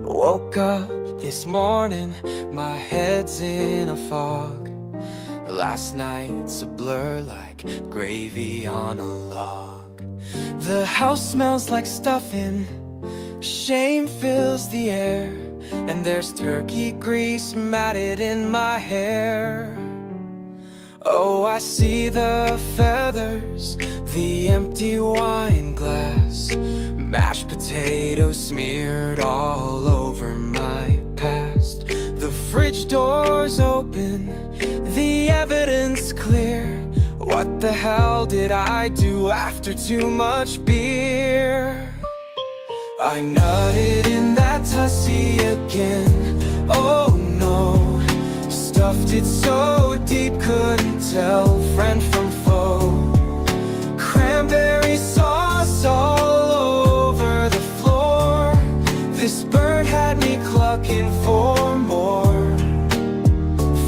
Woke up this morning, my head's in a fog. Last night's a blur like gravy on a log. The house smells like stuffing, shame fills the air, and there's turkey grease matted in my hair. Oh, I see the feathers, the empty wine glass, mashed potatoes smeared all over my past. The fridge door's open, the evidence clear. What the hell did I do after too much beer? I nutted in that Tussy again, oh no. Stuffed it so deep, couldn't tell friend from foe. Cranberry sauce all over the floor. This bird had me clucking for more,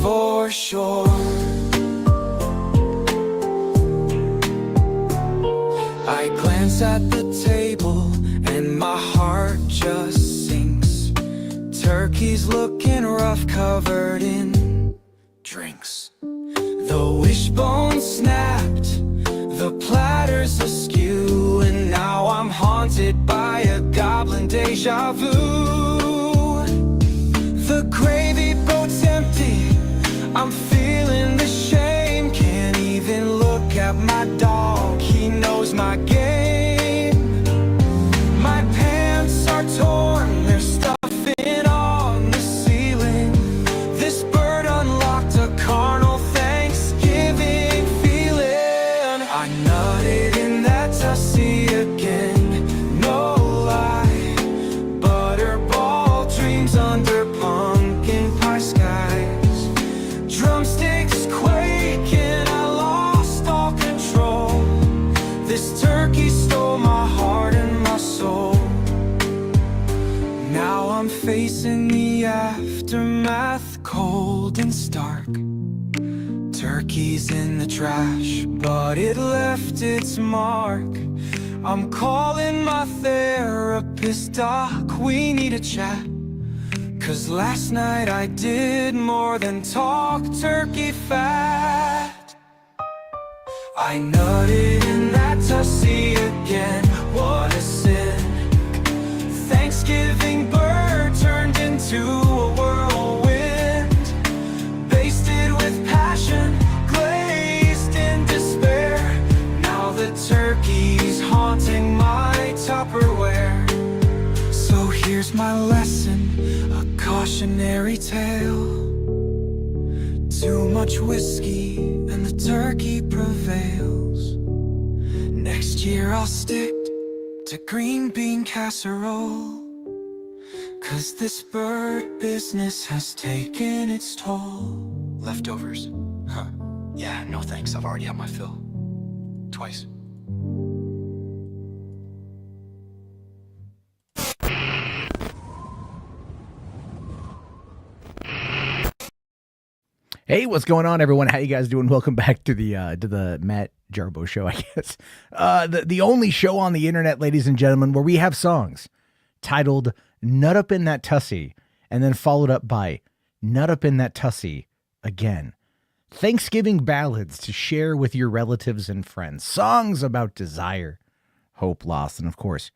for sure. I glance at the table and my heart just sinks. Turkey's looking rough, covered in drinks. The wishbone snapped, the platter's askew, and now I'm haunted by a goblin deja vu. The gravy boat's empty, I'm feeling the shame. Can't even look at my dog, he knows my game. My pants are torn, there's stuffing on the ceiling. This bird unlocked a carnal Thanksgiving feeling. I nutted in that Tussy again, no lie. Butterball dreams under pumpkin pie skies. Drumsticks quaking, I lost all control. This turkey stole my heart and my soul. Now I'm facing the aftermath, cold and stark. Turkey's in the trash, but it left its mark. I'm calling my therapist, doc, we need a chat. 'Cause last night I did more than talk turkey fat. I nutted in that Tussy again, what a sin. Thanksgiving bird turned into a whirlwind. Basted with passion, glazed in despair. Now the turkey's haunting my Tupperware. So here's my lesson, a cautionary tale. Too much whiskey and the turkey prevails. Next year I'll stick to green bean casserole. 'Cause this bird business has taken its toll. Leftovers? Huh. Yeah, no thanks, I've already had my fill. Twice. Hey, what's going on, everyone? How you guys doing? Welcome back to the Matt Jarbo show, I guess. The only show on the internet, ladies and gentlemen, where we have songs titled "Nut Up in That Tussy" and then followed up by "Nut Up in That Tussy" again. Thanksgiving ballads to share with your relatives and friends. Songs about desire, hope, loss, and of course,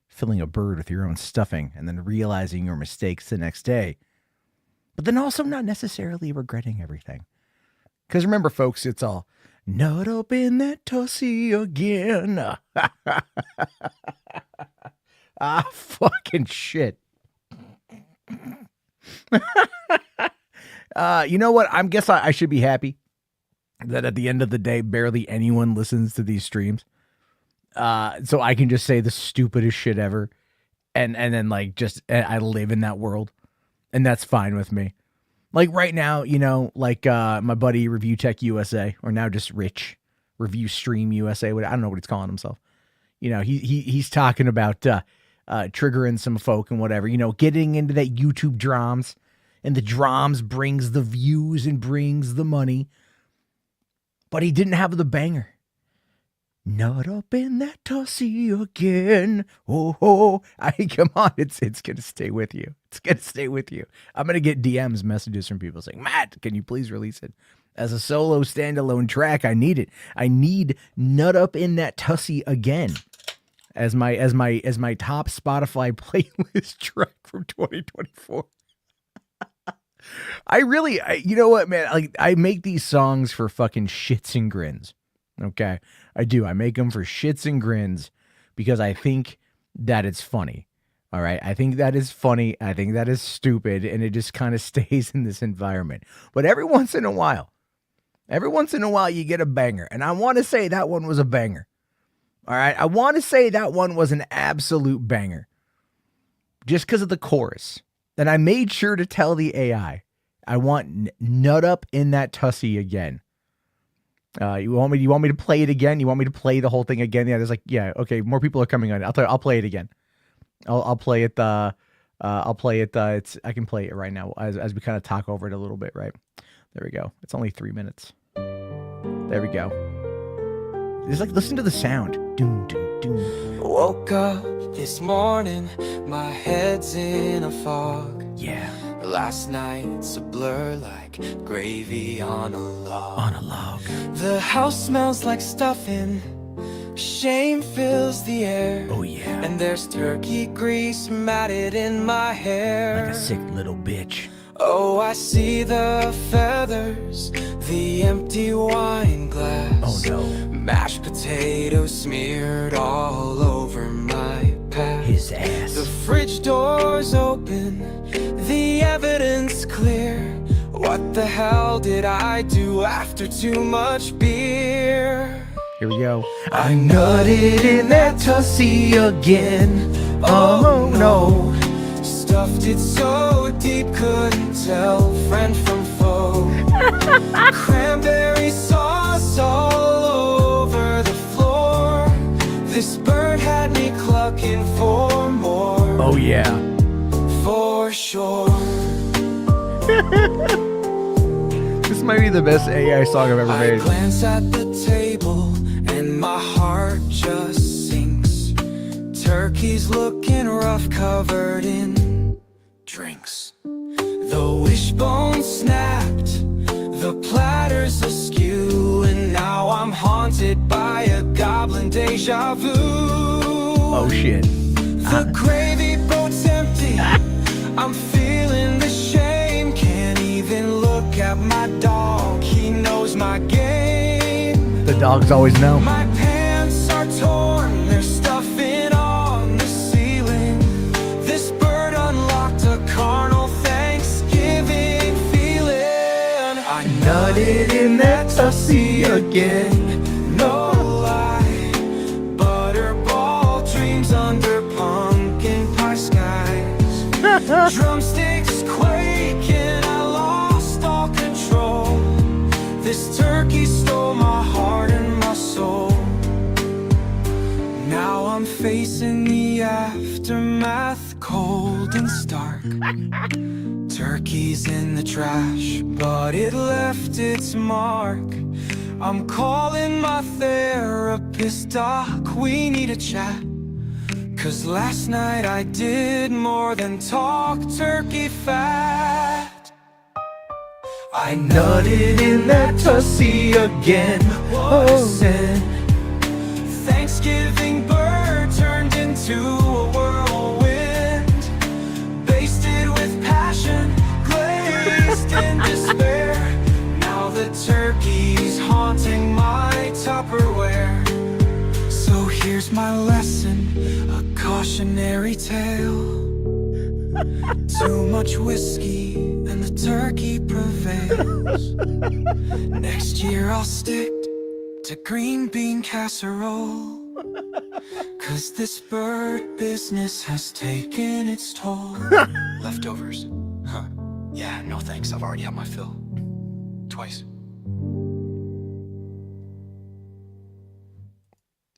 filling a bird with your own stuffing and then realizing your mistakes the next day. But then also not necessarily regretting everything. Because remember, folks, it's all nut up in that Tussy again. Ah, fucking shit. You know what? I guess I should be happy that at the end of the day, barely anyone listens to these streams. So I can just say the stupidest shit ever. And then like just I live in that world. And that's fine with me. Like right now, you know, like my buddy Review Tech USA, or now just Rich Review Stream USA. I don't know what he's calling himself. You know, he's talking about triggering some folk and whatever. You know, getting into that YouTube drums, and the drums brings the views and brings the money. But he didn't have the banger. Not up in that Tussy again. Oh, oh. Come on. It's going to stay with you. It's going to stay with you. I'm going to get DMs, messages from people saying, Matt, can you please release it as a solo standalone track? I need it. I need Nut Up in That Tussy again as my top Spotify playlist track from 2024. You know what, man? I make these songs for fucking shits and grins. Okay, I do. I make them for shits and grins because I think that it's funny. All right, I think that is funny. I think that is stupid, and it just kind of stays in this environment. But every once in a while, you get a banger, and I want to say that one was a banger. All right, I want to say that one was an absolute banger, just because of the chorus. And I made sure to tell the AI, I want Nut Up in That Tussy again. You want me to play it again? You want me to play the whole thing again? Yeah, there's okay, more people are coming on. I'll play it again. I'll play it. I'll play it. I can play it right now as we kind of talk over it a little bit, right? There we go. It's only 3 minutes. There we go. Just listen to the sound. Doom, doom, doom. Woke up this morning, my head's in a fog. Yeah. Last night's a blur like gravy on a log. On a log. The house smells like stuffing. Shame fills the air. Oh yeah. And there's turkey grease matted in my hair. Like a sick little bitch. Oh, I see the feathers, the empty wine glass. Oh no. Mashed potatoes smeared all over my path. His ass. The fridge door's open, the evidence clear. What the hell did I do after too much beer? Here we go. I nutted in that Tussy again. Oh no. Stuffed it so deep, couldn't tell friend from foe. Cranberry sauce all over the floor. This bird had me clucking for more. Oh yeah. For sure. This might be the best AI song I've ever made. I glance at the table and my heart just sinks. Turkey's looking rough, covered in drinks. The wishbone snapped, the platter's askew, and now I'm haunted by a goblin deja vu. Oh shit. The gravy boat's empty. I'm feeling the shame. Can't even look at my dog. He knows my game. The dogs always know. My pants are torn. There's stuffing on the ceiling. This bird unlocked a carnal Thanksgiving feeling. I nutted in that Tussy again. No lie. Butterball dreams under pumpkin pie skies. Drumsticks quaking, I lost all control. This turkey stole my heart and my soul. Now I'm facing the aftermath, cold and stark. Turkey's in the trash, but it left its mark. I'm calling my therapist, doc, we need a chat. 'Cause last night I did more than talk turkey fat. I nutted in that Tussy again. Listen, Thanksgiving bird turned into a whirlwind, basted with passion, glazed in despair. Now the turkey's haunting my Tupperware. So here's my lesson, a cautionary tale. Too much whiskey and the turkey prevails. Next year I'll stick to green bean casserole. 'Cause this bird business has taken its toll. Leftovers? Huh. Yeah, no thanks, I've already had my fill. Twice.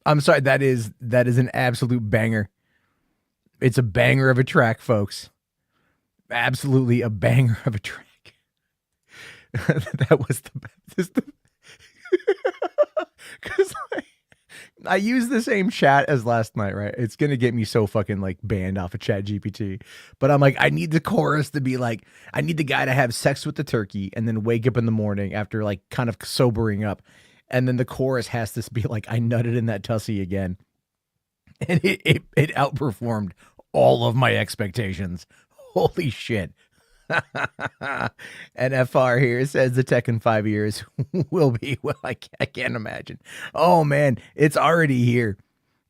I'm sorry, that is an absolute banger. It's a banger of a track, folks. Absolutely a banger of a track. That was the best. Because I use the same chat as last night, right? It's gonna get me so fucking like banned off of Chat GPT. But I'm like, I need the chorus to be like, I need the guy to have sex with the turkey and then wake up in the morning after like kind of sobering up. And then the chorus has to be like, I nutted in that tussy again. And it outperformed all of my expectations. Holy shit. And FR here says the tech in 5 years will be, well, I can't imagine. Oh man, it's already here.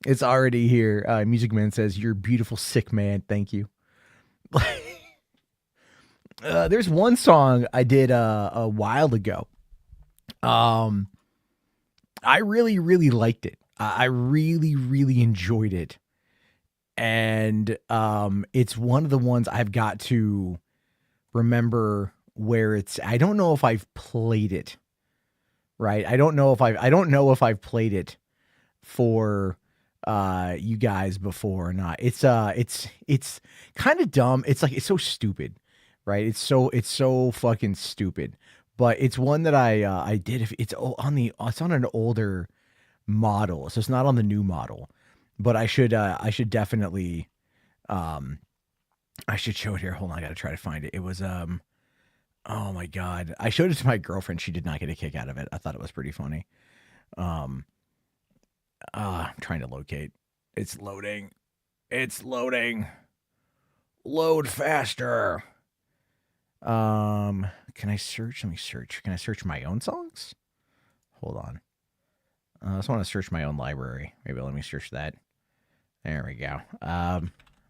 It's already here. Music Man says, you're a beautiful, sick man. Thank you. There's one song I did a while ago. I really, really liked it. I really, really enjoyed it. And it's one of the ones I've got to remember where it's, I don't know if I've played it, right? I don't know if I've played it for you guys before or not. It's kind of dumb. It's like, it's so stupid, right? It's so fucking stupid, but it's one that I did. It's on an older model, so it's not on the new model, but I should definitely, I should show it here. Hold on, I gotta try to find it. It was oh my god, I showed it to my girlfriend. She did not get a kick out of it. I thought it was pretty funny. I'm trying to locate. It's loading. Load faster. Can I search? Let me search. Can I search my own songs? Hold on. I just want to search my own library. Maybe let me search that. There we go.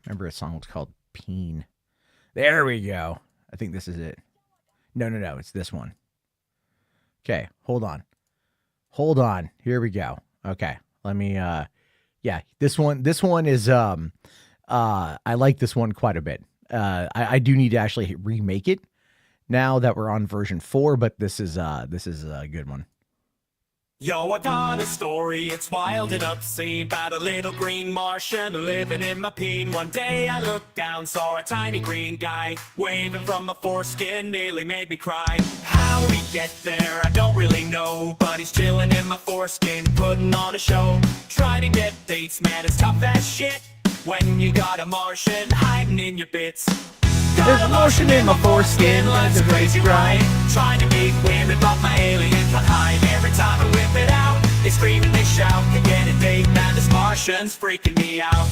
Remember a song was called Peen. There we go. I think this is it. No. It's this one. Okay. Hold on. Here we go. Okay. Let me, yeah, this one is, I like this one quite a bit. I do need to actually remake it now that we're on version 4, but this is a good one. Yo, I got a story, it's wild and obscene, about a little green Martian living in my peen. One day I looked down, saw a tiny green guy waving from my foreskin, nearly made me cry. How we get there, I don't really know, but he's chilling in my foreskin, putting on a show. Try to get dates, man, it's tough as shit when you got a Martian hiding in your bits. Got a Martian in my foreskin, life's a crazy ride. Trying to meet women, but my alien can't hide. Every time I whip it out, they scream and they shout. Can't get a date, man, this Martian's freaking me out.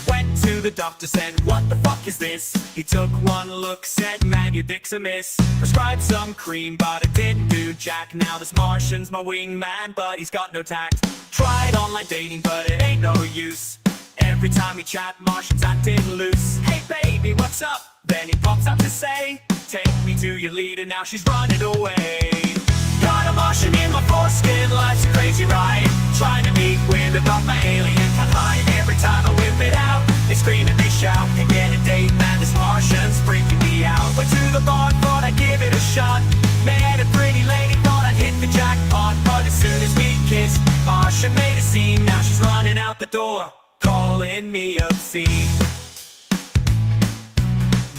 Went to the doctor, said, what the fuck is this? He took one look, said, man, your dick's a miss. Prescribed some cream, but it didn't do jack. Now this Martian's my wingman, but he's got no tact. Tried online dating, but it ain't no use. Every time we chat, Martian's acting loose. Hey baby, what's up? Then he pops up to say, take me to your leader, now she's running away. Got a Martian in my foreskin, life's a crazy ride. Trying to meet with about my alien can't hide. Every time I whip it out, they scream and they shout. Can't get a date, man, this Martian's freaking me out. Went to the bar, thought I'd give it a shot. Met a pretty lady, thought I'd hit the jackpot. But as soon as we kissed, Martian made a scene. Now she's running out the door, calling me obscene.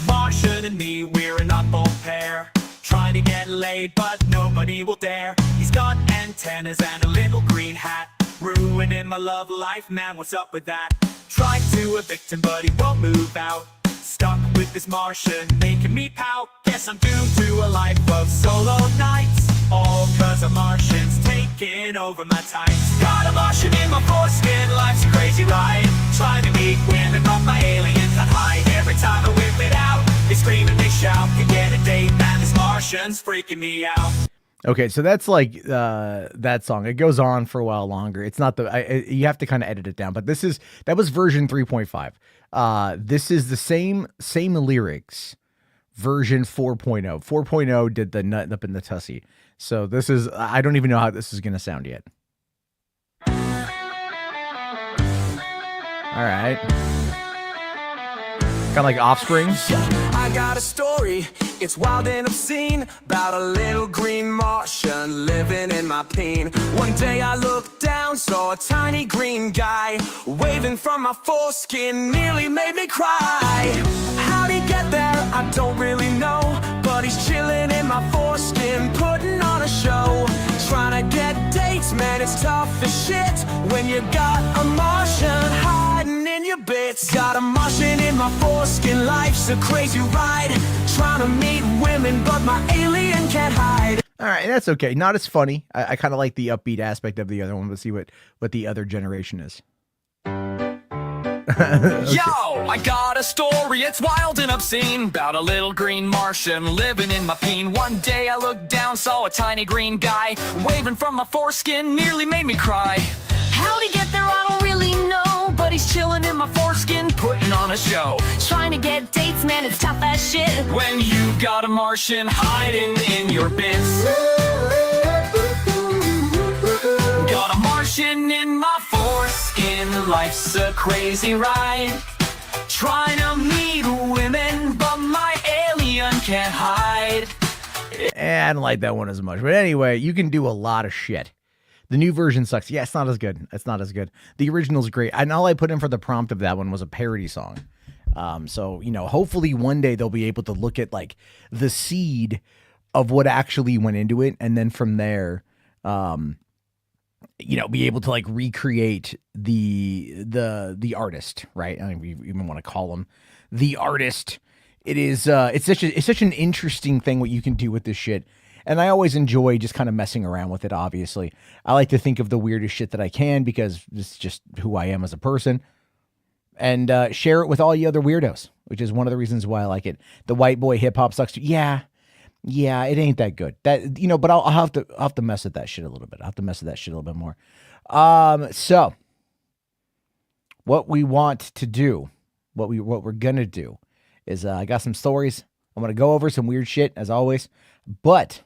Martian and me, we're an oddball pair. Trying to get laid, but nobody will dare. He's got antennas and a little green hat. Ruining my love life, man, what's up with that? Tried to evict him, but he won't move out. Stuck with this Martian, making me pout. Guess I'm doomed to a life of solo nights. All cause a Martian's taking over my tights. Got a Martian in my foreskin, life's a crazy ride. Trying to meet women, but my aliens can't hide. Every time I whip it out, they scream and they shout. Can get a date, man, this Martian's freaking me out. Okay, so that's like that song. It goes on for a while longer. It's not you have to kind of edit it down, but that was version 3.5. This is the same lyrics, version 4.0. 4.0 did the nut up in the tussy. So this is, I don't even know how this is going to sound yet. All right. Kind of like Offspring. I got a story, it's wild and obscene, about a little green Martian living in my peen. One day I looked down, saw a tiny green guy waving from my foreskin, nearly made me cry. How'd he get there? I don't really know, but he's chilling in my foreskin, putting on a show. Trying to get dates, man, it's tough as shit when you got a Martian hiding in your bits. Got a Martian in my foreskin, life's a crazy ride. Trying to meet women, but my alien can't hide. All right, that's okay. Not as funny. I kind of like the upbeat aspect of the other one. Let's see what the other generation is. Yo, I got a story, it's wild and obscene, about a little green Martian living in my peen. One day I looked down, saw a tiny green guy waving from my foreskin, nearly made me cry. How'd he get there, I don't really know, but he's chilling in my foreskin, putting on a show. Trying to get dates, man, it's tough as shit when you got a Martian hiding in your bits. Got a Martian in my foreskin, life's a crazy ride. Trying to meet women, but my alien can't hide. I don't like that one as much. But anyway, you can do a lot of shit. The new version sucks. Yeah, it's not as good. It's not as good. The original's great. And all I put in for the prompt of that one was a parody song. So, hopefully one day they'll be able to look at like the seed of what actually went into it. And then from there, be able to like recreate the artist, right? I don't even want to call him the artist. It is, it's such an interesting thing what you can do with this shit. And I always enjoy just kind of messing around with it, obviously. I like to think of the weirdest shit that I can because it's just who I am as a person. And share it with all you other weirdos, which is one of the reasons why I like it. The white boy hip hop sucks too. Yeah, it ain't that good. But I'll have to mess with that shit a little bit. I'll have to mess with that shit a little bit more. So what we want to do, what we're gonna do is I got some stories. I'm gonna go over some weird shit as always, but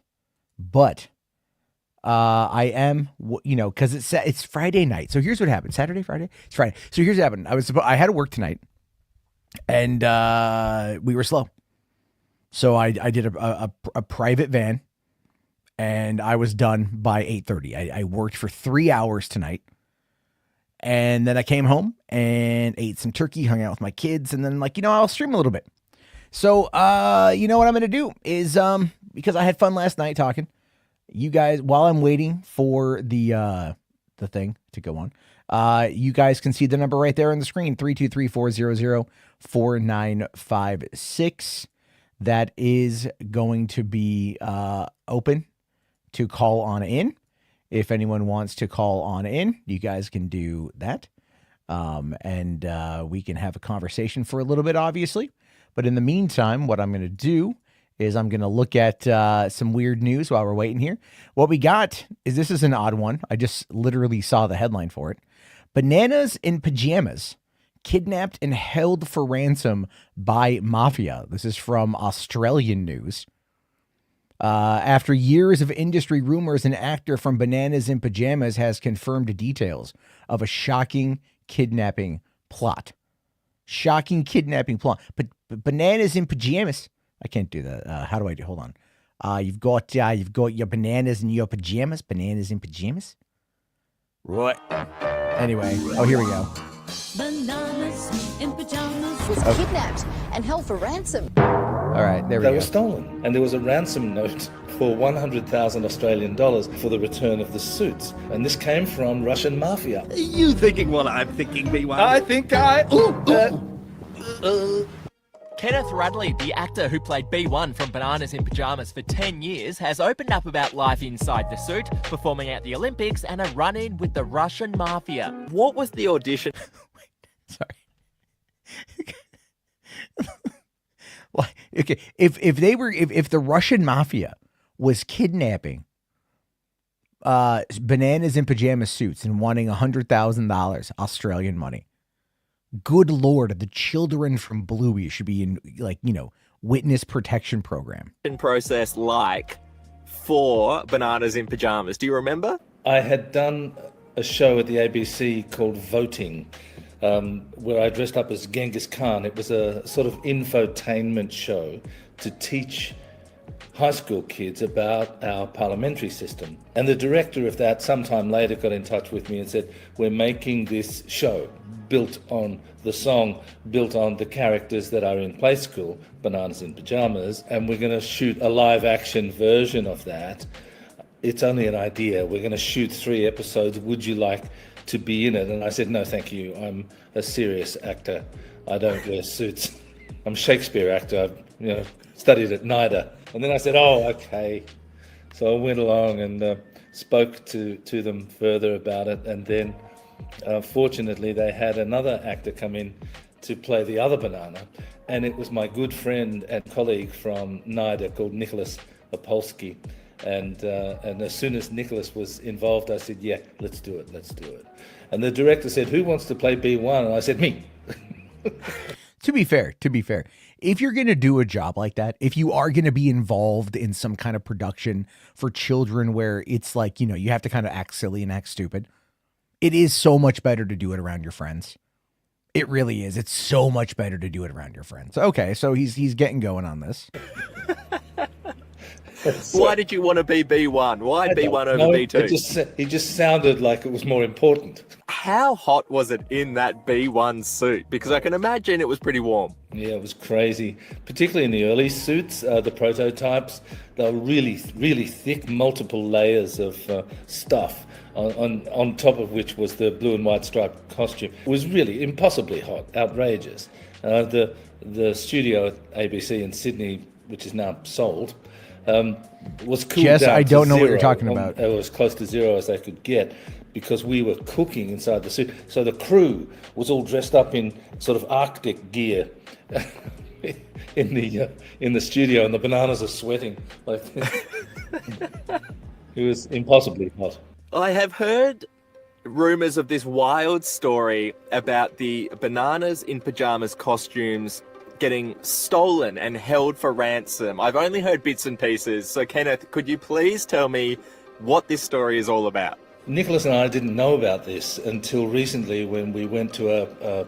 I am, because it's Friday night. So here's what happened. Saturday, Friday? It's Friday. So here's what happened. I had to work tonight, and we were slow. So I did a private van, and I was done by 8:30. I worked for 3 hours tonight, and then I came home and ate some turkey, hung out with my kids, and then I'll stream a little bit. So what I'm gonna do is because I had fun last night talking. You guys, while I'm waiting for the thing to go on, you guys can see the number right there on the screen, 323-400-4956. That is going to be open to call on in. If anyone wants to call on in, you guys can do that. And we can have a conversation for a little bit, obviously. But in the meantime, what I'm going to do is I'm going to look at some weird news while we're waiting here. What we got is, this is an odd one. I just literally saw the headline for it. Bananas in pajamas, kidnapped and held for ransom by mafia. This is from Australian news. After years of industry rumors, an actor from Bananas in Pajamas has confirmed details of a shocking kidnapping plot. Shocking kidnapping plot. But Bananas in Pajamas. I can't do that. How do I do? Hold on. You've got your bananas in your pajamas. Bananas in pajamas. Right. Anyway. Oh, here we go. Bananas in pajamas was kidnapped and held for ransom. All right, there we go. They were stolen, and there was a ransom note for 100,000 Australian dollars for the return of the suits. And this came from Russian mafia. Are you thinking what I'm thinking, B1? I think I... Kenneth Rudley, the actor who played B1 from Bananas in Pajamas for 10 years, has opened up about life inside the suit, performing at the Olympics and a run-in with the Russian mafia. What was the audition? Sorry. Well, okay, if the Russian mafia was kidnapping Bananas in Pajama suits and wanting $100,000 Australian money, good Lord, the children from Bluey should be in witness protection program. Process like for Bananas in Pajamas. Do you remember? I had done a show at the ABC called Voting, where I dressed up as Genghis Khan. It was a sort of infotainment show to teach high school kids about our parliamentary system. And the director of that sometime later got in touch with me and said, we're making this show built on the song, built on the characters that are in Play School, Bananas in Pajamas, and we're going to shoot a live action version of that. it's only an idea. We're going to shoot 3 episodes. Would you like to be in it? And I said, no, thank you. I'm a serious actor. I don't wear suits. I'm a Shakespeare actor. I've studied at NIDA. And then I said, oh, okay. So I went along and spoke to them further about it. And then fortunately, they had another actor come in to play the other banana. And it was my good friend and colleague from NIDA called Nicholas Opolsky. And as soon as Nicholas was involved, I said, yeah, let's do it. And the director said, who wants to play B1? And I said, me. To be fair, if you're going to do a job like that, if you are going to be involved in some kind of production for children where it's like, you have to kind of act silly and act stupid, it is so much better to do it around your friends. It really is. It's so much better to do it around your friends. Okay, so he's getting going on this. Why did you want to be B1? Why B1 over B2? He just sounded like it was more important. How hot was it in that B1 suit? Because I can imagine it was pretty warm. Yeah, it was crazy, particularly in the early suits, the prototypes. They were really, really thick, multiple layers of stuff, on top of which was the blue and white striped costume. It was really impossibly hot, outrageous. The studio at ABC in Sydney, which is now sold, was cooled Jess, down I to don't know what zero. you're talking about. It was close to zero as they could get, because we were cooking inside the suit. So the crew was all dressed up in sort of Arctic gear in the studio, and the bananas are sweating like this. It was impossibly hot. I have heard rumors of this wild story about the bananas in pajamas costumes getting stolen and held for ransom. I've only heard bits and pieces. So Kenneth, could you please tell me what this story is all about? Nicholas and I didn't know about this until recently, when we went to a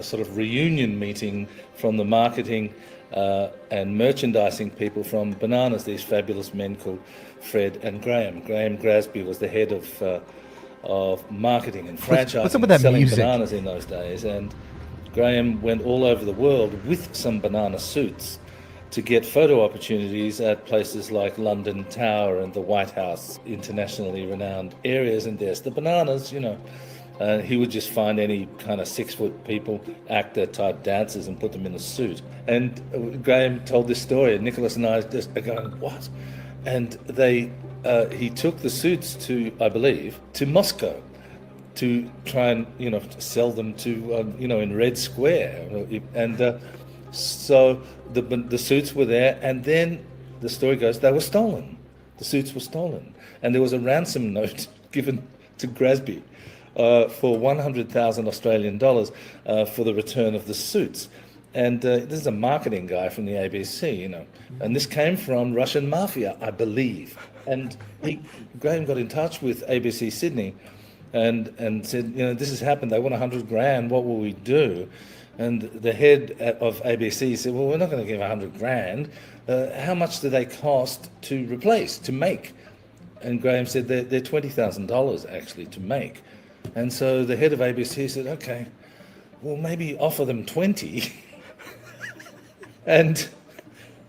sort of reunion meeting from the marketing and merchandising people from Bananas, these fabulous men called Fred and Graham. Graham Grasby was the head of marketing and franchising what's up with that and selling music? bananas in those days. And Graham went all over the world with some banana suits to get photo opportunities at places like London Tower and the White House, internationally renowned areas. And there's the bananas, he would just find any kind of 6-foot people, actor type dancers, and put them in a suit. And Graham told this story, and Nicholas and I just are going, what? And he took the suits to, I believe, to Moscow, to try and sell them to in Red Square, and so the suits were there, and then the story goes they were stolen. The suits were stolen, and there was a ransom note given to Grasby for 100,000 Australian dollars for the return of the suits. And this is a marketing guy from the ABC, and this came from Russian mafia, I believe. And Graham got in touch with ABC Sydney and said, this has happened. They want 100 grand. What will we do? And the head of ABC said, well, we're not going to give 100 grand. How much do they cost to replace, to make? And Graham said they're $20,000 actually to make. And so the head of ABC said, okay, well, maybe offer them 20. And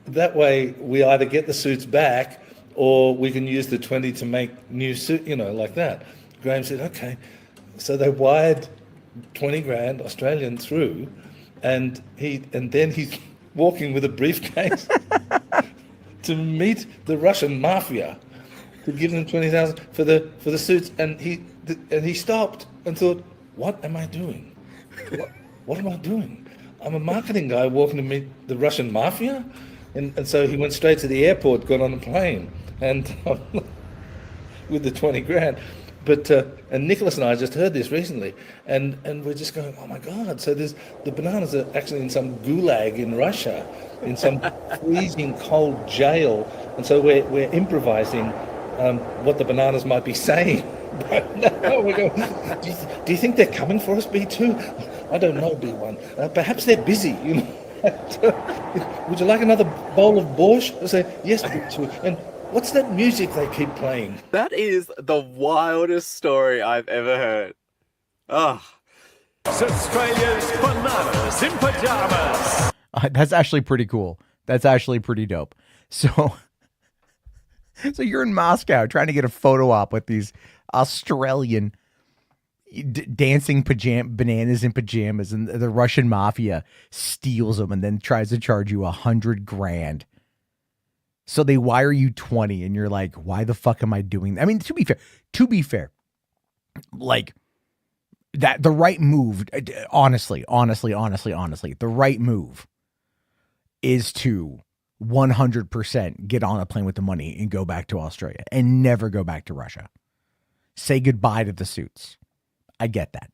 that way we either get the suits back or we can use the 20 to make new suit, like that. Graham said, okay. So they wired 20 grand Australian through, and then he's walking with a briefcase to meet the Russian mafia to give them 20,000 for the suits. And he stopped and thought, what am I doing? What am I doing? I'm a marketing guy walking to meet the Russian mafia? And so he went straight to the airport, got on a plane, and with the 20 grand. But and Nicholas and I just heard this recently, and we're just going, oh my God! So the bananas are actually in some gulag in Russia, in some freezing cold jail, and so we're improvising what the bananas might be saying. No, we go, do you think they're coming for us, B2? I don't know, B1. Perhaps they're busy. Would you like another bowl of borscht? I say, yes, B2. And what's that music they keep playing? That is the wildest story I've ever heard. Oh. Australia's Bananas in Pajamas. That's actually pretty cool. That's actually pretty dope. So So you're in Moscow trying to get a photo op with these Australian dancing bananas in pajamas, and the Russian mafia steals them and then tries to charge you $100,000. So they wire you 20, and you're like, why the fuck am I doing that? I mean, to be fair, like that, the right move, honestly, the right move is to 100% get on a plane with the money and go back to Australia and never go back to Russia. Say goodbye to the suits. I get that.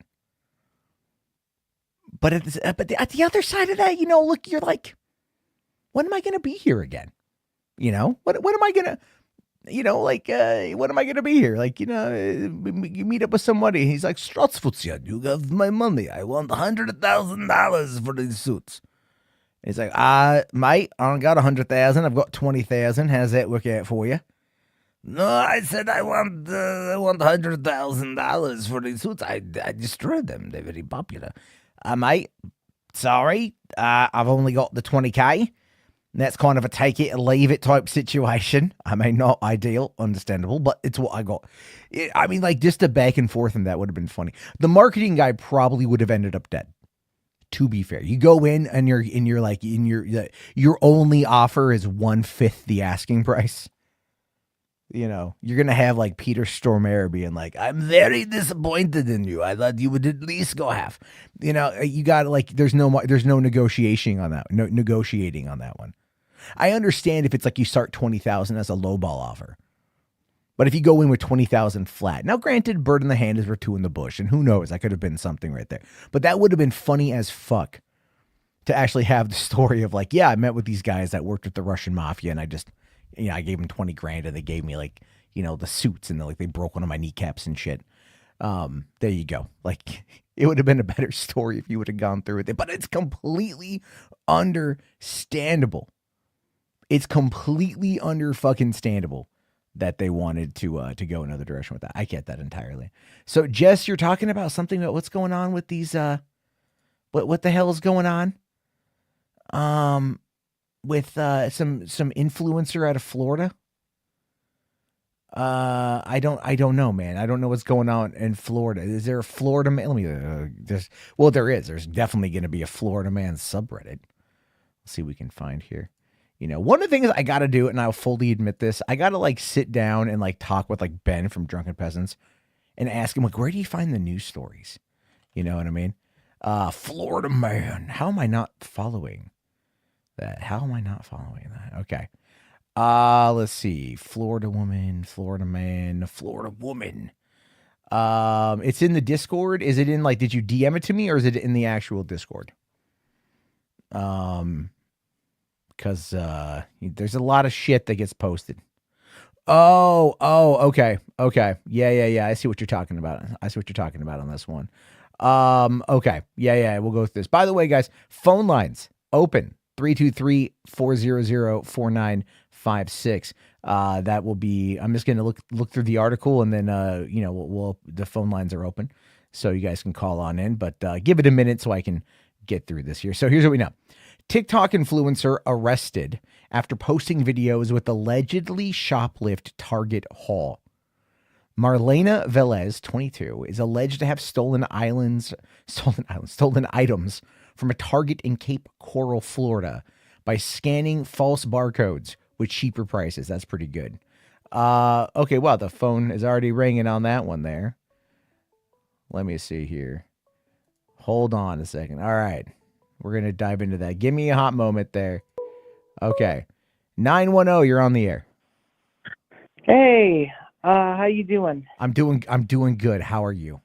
But at the other side of that, look, you're like, when am I going to be here again? What am I going to, when am I going to be here? Like, you meet up with somebody. He's like, Strasvutsia, you have my money. I want $100,000 for these suits. He's like, mate, I don't got 100,000. I've got 20,000. How's that work out for you? No, I said I want $100,000 for these suits. I destroyed them. They're very popular. Mate, sorry. I've only got the 20K. That's kind of a take it and leave it type situation. I mean, not ideal, understandable, but it's what I got. I mean, like, just a back and forth, and that would have been funny. The marketing guy probably would have ended up dead. To be fair, you go in and you're like, your only offer is 1/5 the asking price. You're gonna have like Peter Stormare being like, "I'm very disappointed in you. I thought you would at least go half." You got like, there's no negotiating on that. No negotiating on that one. I understand if it's like you start 20,000 as a lowball offer, but if you go in with 20,000 flat, now granted, bird in the hand is worth two in the bush, and who knows, that could have been something right there. But that would have been funny as fuck to actually have the story of like, yeah, I met with these guys that worked with the Russian mafia, and I just, I gave them $20,000, and they gave me like, the suits, and they broke one of my kneecaps and shit. There you go. Like, it would have been a better story if you would have gone through with it, but it's completely understandable. It's completely fucking standable that they wanted to go another direction with that. I get that entirely. So Jess, you're talking about something about what's going on with these, what the hell is going on? With some influencer out of Florida. I don't know, man. I don't know what's going on in Florida. Is there a Florida man? Let me there is. There's definitely going to be a Florida man subreddit. Let's see what we can find here. One of the things I got to do, and I'll fully admit this, I got to like sit down and like talk with like Ben from Drunken Peasants and ask him like, where do you find the news stories? You know what I mean? Florida man. How am I not following that? Okay. Let's see. Florida woman, Florida man, Florida woman. It's in the Discord. Is it in like, did you DM it to me or is it in the actual Discord? Because there's a lot of shit that gets posted. Oh, okay. Yeah. I see what you're talking about. On this one. Okay. Yeah. We'll go with this. By the way, guys, phone lines open 323-400-4956. That will be, I'm just going to look through the article and then, the phone lines are open so you guys can call on in, but give it a minute so I can get through this here. So here's what we know. TikTok influencer arrested after posting videos with allegedly shoplift Target haul. Marlena Velez, 22, is alleged to have stolen items from a Target in Cape Coral, Florida, by scanning false barcodes with cheaper prices. That's pretty good. Okay, wow, the phone is already ringing on that one there. Let me see here. Hold on a second. All right. We're going to dive into that. Give me a hot moment there. Okay. 910, you're on the air. Hey, how you doing? I'm doing good. How are you?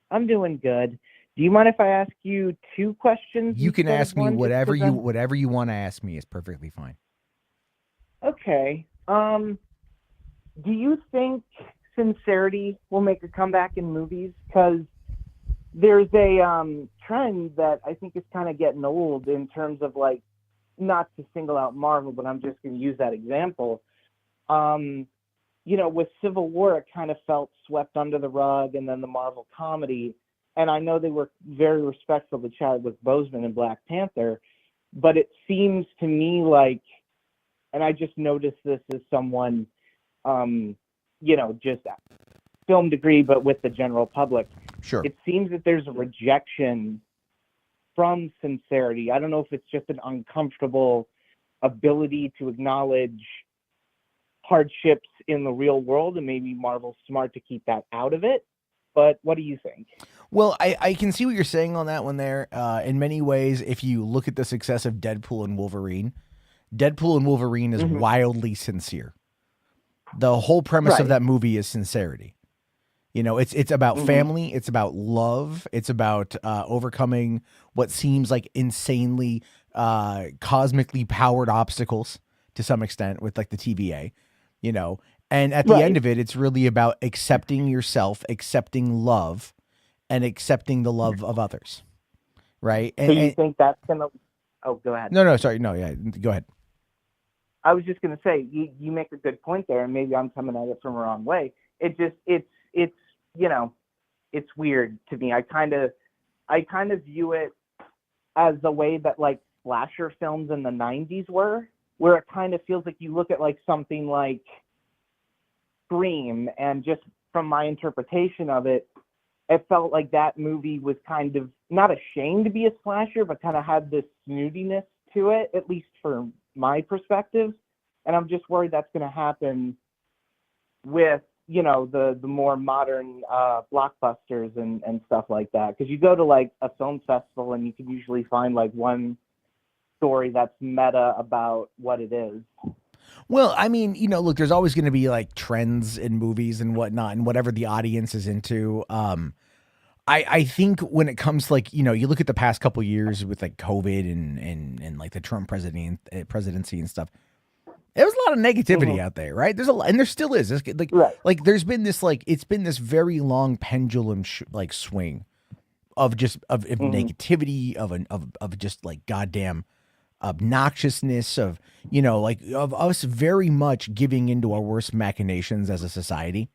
I'm doing good. Do you mind if I ask you two questions? You can ask me whatever you want to ask me is perfectly fine. Okay. Do you think sincerity will make a comeback in movies? Because there's a trend that I think is kind of getting old in terms of like, not to single out Marvel, but I'm just going to use that example. With Civil War, it kind of felt swept under the rug, and then the Marvel comedy. And I know they were very respectful to Chadwick Boseman in Black Panther, but it seems to me like and I just noticed this as someone, you know, just film degree, but with the general public. Sure. It seems that there's a rejection from sincerity. I don't know if it's just an uncomfortable ability to acknowledge hardships in the real world, and maybe Marvel's smart to keep that out of it. But what do you think? Well, I can see what you're saying on that one there. In many ways, if you look at the success of Deadpool and Wolverine is wildly sincere. The whole premise of that movie is sincerity. You know, it's about family, it's about love, it's about overcoming what seems like insanely cosmically powered obstacles to some extent with like the TVA, you know. And at the end of it, it's really about accepting yourself, accepting love, and accepting the love of others. Right? So you think that's gonna? Oh, go ahead. No, sorry, no, yeah, go ahead. I was just gonna say you make a good point there, and maybe I'm coming at it from a wrong way. It's you know, it's weird to me. I kind of view it as the way that like slasher films in the 90s were, where it kind of feels like you look at like something like Scream, and just from my interpretation of it, it felt like that movie was kind of not ashamed to be a slasher, but kind of had this snootiness to it, at least for my perspective. And I'm just worried that's going to happen with, you know, the more modern blockbusters and stuff like that. Because you go to like a film festival and you can usually find like one story that's meta about what it is. Well, I mean, you know, look, there's always going to be like trends in movies and whatnot, and whatever the audience is into. I think when it comes to like, you know, you look at the past couple years with like COVID and like the Trump presidency and stuff. There was a lot of negativity out there, right? There's a lot, and there still is. Like there's been this like it's been this very long pendulum like swing of just of negativity of just like goddamn obnoxiousness of, you know, like of us very much giving into our worst machinations as a society.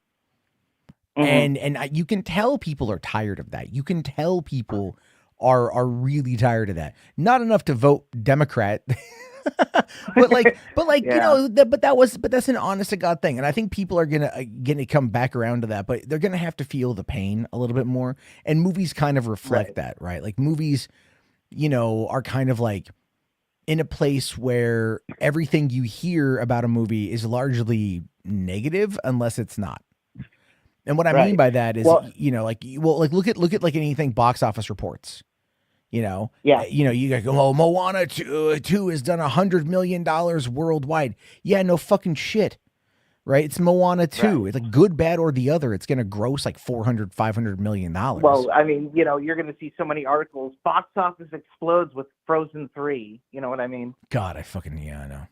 And you can tell people are tired of that. You can tell people are really tired of that. Not enough to vote Democrat. but you know, but that's an honest to God thing. And I think people are gonna come back around to that, but they're gonna have to feel the pain a little bit more. And movies kind of reflect that, right? Like movies, you know, are kind of like in a place where everything you hear about a movie is largely negative unless it's not. And what I mean by that is, you know, like, look at like anything box office reports. You know, you know, you gotta go, oh, Moana 2 has done $100 million worldwide. Yeah, no fucking shit. Right? It's Moana 2. It's like good, bad, or the other. It's going to gross like $400-500 million. Well, I mean, you know, you're going to see so many articles. Box office explodes with Frozen 3. You know what I mean? God, I know.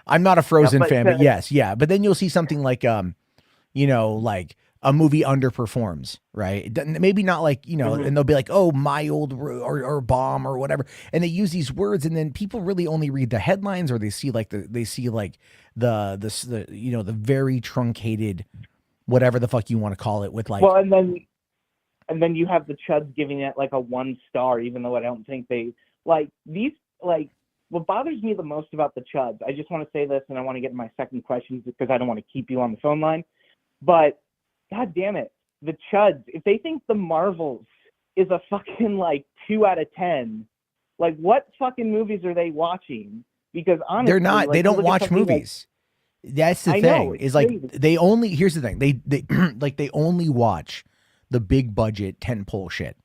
I'm not a Frozen fan, but yes, yeah. But then you'll see something like, you know, like a movie underperforms, right? Maybe not like, you know, and they'll be like, oh, my old or bomb or whatever. And they use these words, and then people really only read the headlines, or they see like the you know, the very truncated, whatever the fuck you want to call it, with like, well, and then you have the chuds giving it like a 1 star, even though I don't think they like these, like, what bothers me the most about the chuds, I just want to say this, and I want to get to my second question because I don't want to keep you on the phone line, but God damn it, the chuds, if they think the Marvels is a fucking like 2 out of 10, like what fucking movies are they watching? Because honestly, they're not, like, they don't watch movies. Like, that's the thing. Is like crazy. they only, here's the thing, they like they only watch the big budget tentpole shit.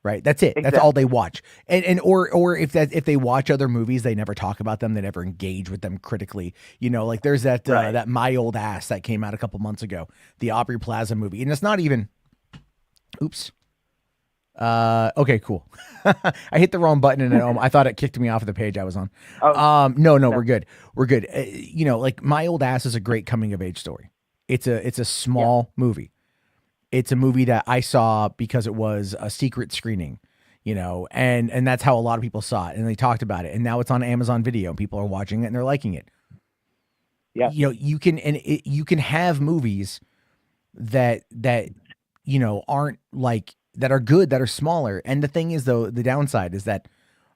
Right? That's it. Exactly. That's all they watch. And or if they watch other movies, they never talk about them. They never engage with them critically. You know, like there's that that My Old Ass that came out a couple months ago, the Aubrey Plaza movie, and it's not even. Oops. Okay, cool. I hit the wrong button and I thought it kicked me off of the page I was on. No, we're good. We're good. You know, like My Old Ass is a great coming of age story. It's a small movie. It's a movie that I saw because it was a secret screening, you know, and that's how a lot of people saw it, and they talked about it, and now it's on Amazon Video, and people are watching it and they're liking it. Yeah, you know, you can have movies that you know aren't like that are good, that are smaller, and the thing is though, the downside is that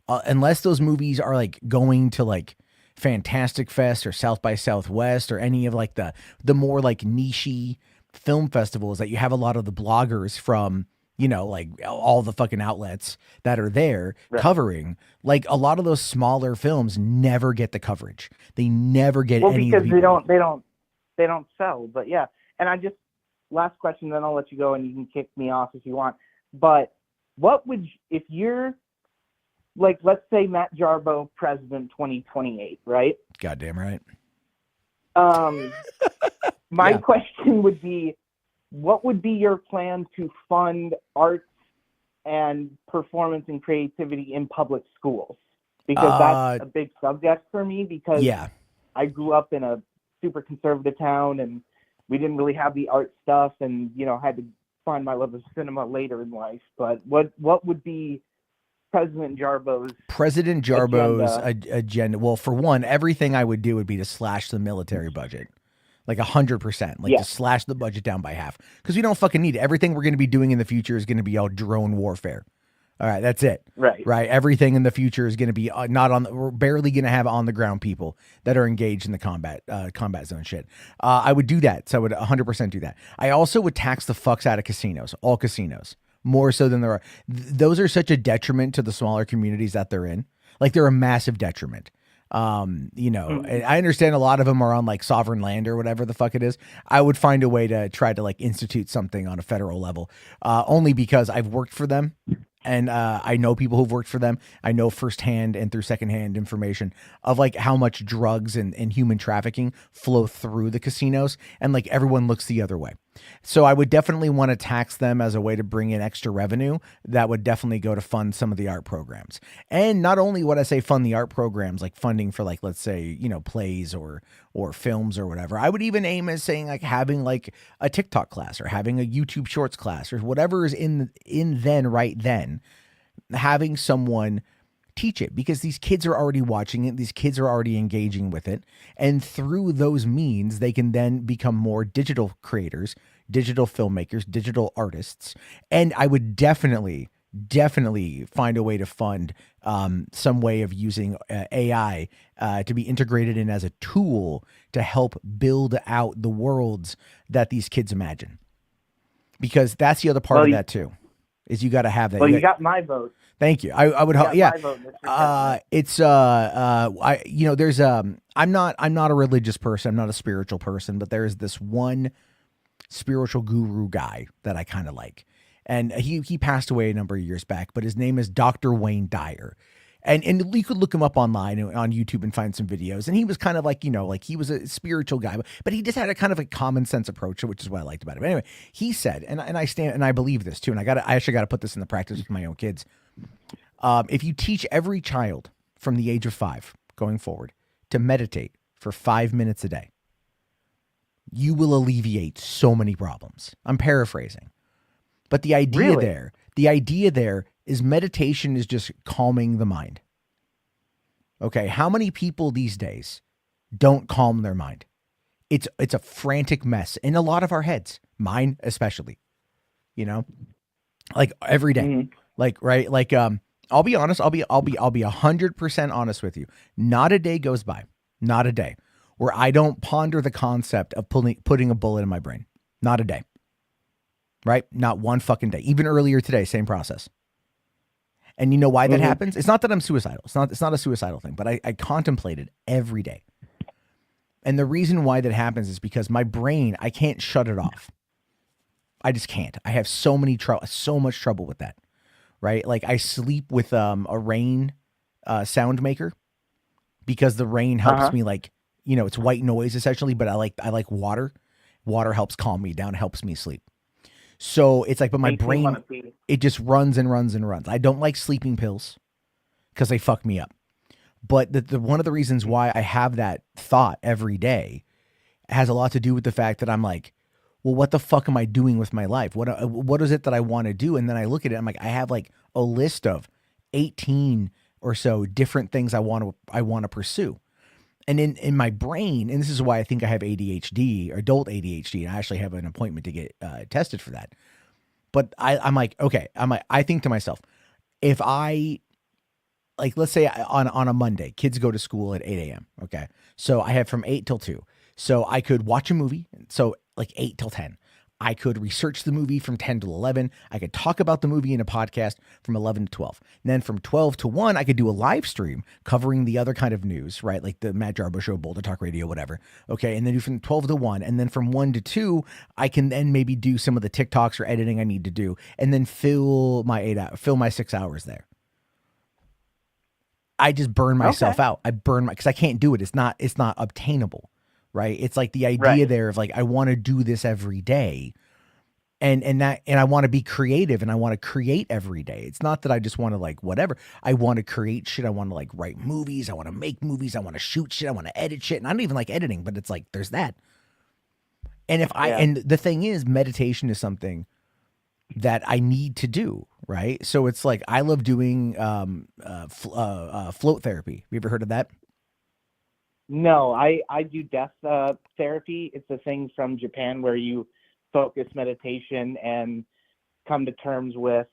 unless those movies are like going to like Fantastic Fest or South by Southwest or any of like the more like niche film festivals that you have a lot of the bloggers from, you know, like all the fucking outlets that are there covering, like a lot of those smaller films never get the coverage. They never get any because of the they don't sell. But yeah, and I just last question, then I'll let you go and you can kick me off if you want. But what would if you're like, let's say Matt Jarbo, president 2028, right? Goddamn right. My question would be, what would be your plan to fund arts and performance and creativity in public schools? Because that's a big subject for me, because I grew up in a super conservative town and we didn't really have the art stuff, and, you know, had to find my love of cinema later in life. But what would be President Jarbo's agenda? Well, for one, everything I would do would be to slash the military budget. Like 100%, like to slash the budget down by half, because we don't fucking need it. Everything we're going to be doing in the future is going to be all drone warfare. All right, that's it. Right. Everything in the future is going to be we're barely going to have on the ground people that are engaged in the combat zone shit. I would do that. So I would 100% do that. I also would tax the fucks out of casinos, all casinos, more so than there are. Those are such a detriment to the smaller communities that they're in. Like, they're a massive detriment. You know, I understand a lot of them are on like sovereign land or whatever the fuck it is. I would find a way to try to like institute something on a federal level, only because I've worked for them. And I know people who've worked for them. I know firsthand and through secondhand information of like how much drugs and human trafficking flow through the casinos, and like everyone looks the other way. So I would definitely want to tax them as a way to bring in extra revenue that would definitely go to fund some of the art programs. And not only would I say fund the art programs, like funding for like, let's say, you know, plays or films or whatever. I would even aim at saying like having like a TikTok class or having a YouTube Shorts class or whatever is in then right then, having someone teach it, because these kids are already watching it. These kids are already engaging with it. And through those means, they can then become more digital creators, digital filmmakers, digital artists. And I would definitely find a way to fund some way of using AI to be integrated in as a tool to help build out the worlds that these kids imagine. Because that's the other part of that too, is you got to have that. Well, you got my vote. Thank you. I would hope. Yeah. There's I'm not a religious person. I'm not a spiritual person, but there's this one spiritual guru guy that I kind of like. And he passed away a number of years back, but his name is Dr. Wayne Dyer. And you could look him up online on YouTube and find some videos. And he was kind of like, you know, like he was a spiritual guy, but he just had a kind of a common sense approach, which is what I liked about him. But anyway, he said, and I stand and I believe this too, and I actually got to put this in the practice with my own kids. If you teach every child from the age of 5 going forward to meditate for 5 minutes a day, you will alleviate so many problems. I'm paraphrasing. But the idea there is meditation is just calming the mind. Okay, how many people these days don't calm their mind? It's a frantic mess in a lot of our heads, mine especially. You know, like every day, like right, like I'll be honest. I'll be 100% honest with you. Not a day goes by, not a day, where I don't ponder the concept of putting a bullet in my brain. Not a day. Right? Not one fucking day. Even earlier today, same process. And you know why that happens? It's not that I'm suicidal. It's not a suicidal thing, but I contemplate it every day. And the reason why that happens is because my brain, I can't shut it off. I just can't. I have so much trouble with that. Right? Like I sleep with a rain sound maker, because the rain helps me, like, you know, it's white noise essentially, but I like water. Water helps calm me down, helps me sleep. So it's like, but my brain, it just runs and runs and runs. I don't like sleeping pills because they fuck me up. But the one of the reasons why I have that thought every day has a lot to do with the fact that I'm like, well, what the fuck am I doing with my life? What is it that I want to do? And then I look at it, I'm like, I have like a list of 18 or so different things I want to pursue. And in my brain, and this is why I think I have ADHD, or adult ADHD, and I actually have an appointment to get tested for that. But I'm like, okay, I think to myself, if I like let's say on a Monday, kids go to school at 8 a.m. Okay. So I have from 8 till 2. So I could watch a movie. So like 8 till 10. I could research the movie from 10 to 11. I could talk about the movie in a podcast from 11 to 12. And then from 12 to 1, I could do a live stream covering the other kind of news, right? Like the Matt Jarbo Show, Boulder Talk Radio, whatever. Okay. And then do from 12 to 1. And then from 1 to 2, I can then maybe do some of the TikToks or editing I need to do and then fill my 6 hours there. I just burn myself out. I burn because I can't do it. It's not obtainable. Right. It's like the idea there of like, I want to do this every day and I want to be creative and I want to create every day. It's not that I just want to like, whatever. I want to create shit. I want to like write movies. I want to make movies. I want to shoot shit. I want to edit shit. And I don't even like editing, but it's like, there's that. And and the thing is, meditation is something that I need to do. Right. So it's like, I love doing, float therapy. Have you ever heard of that? No, I do death therapy. It's a thing from Japan where you focus meditation and come to terms with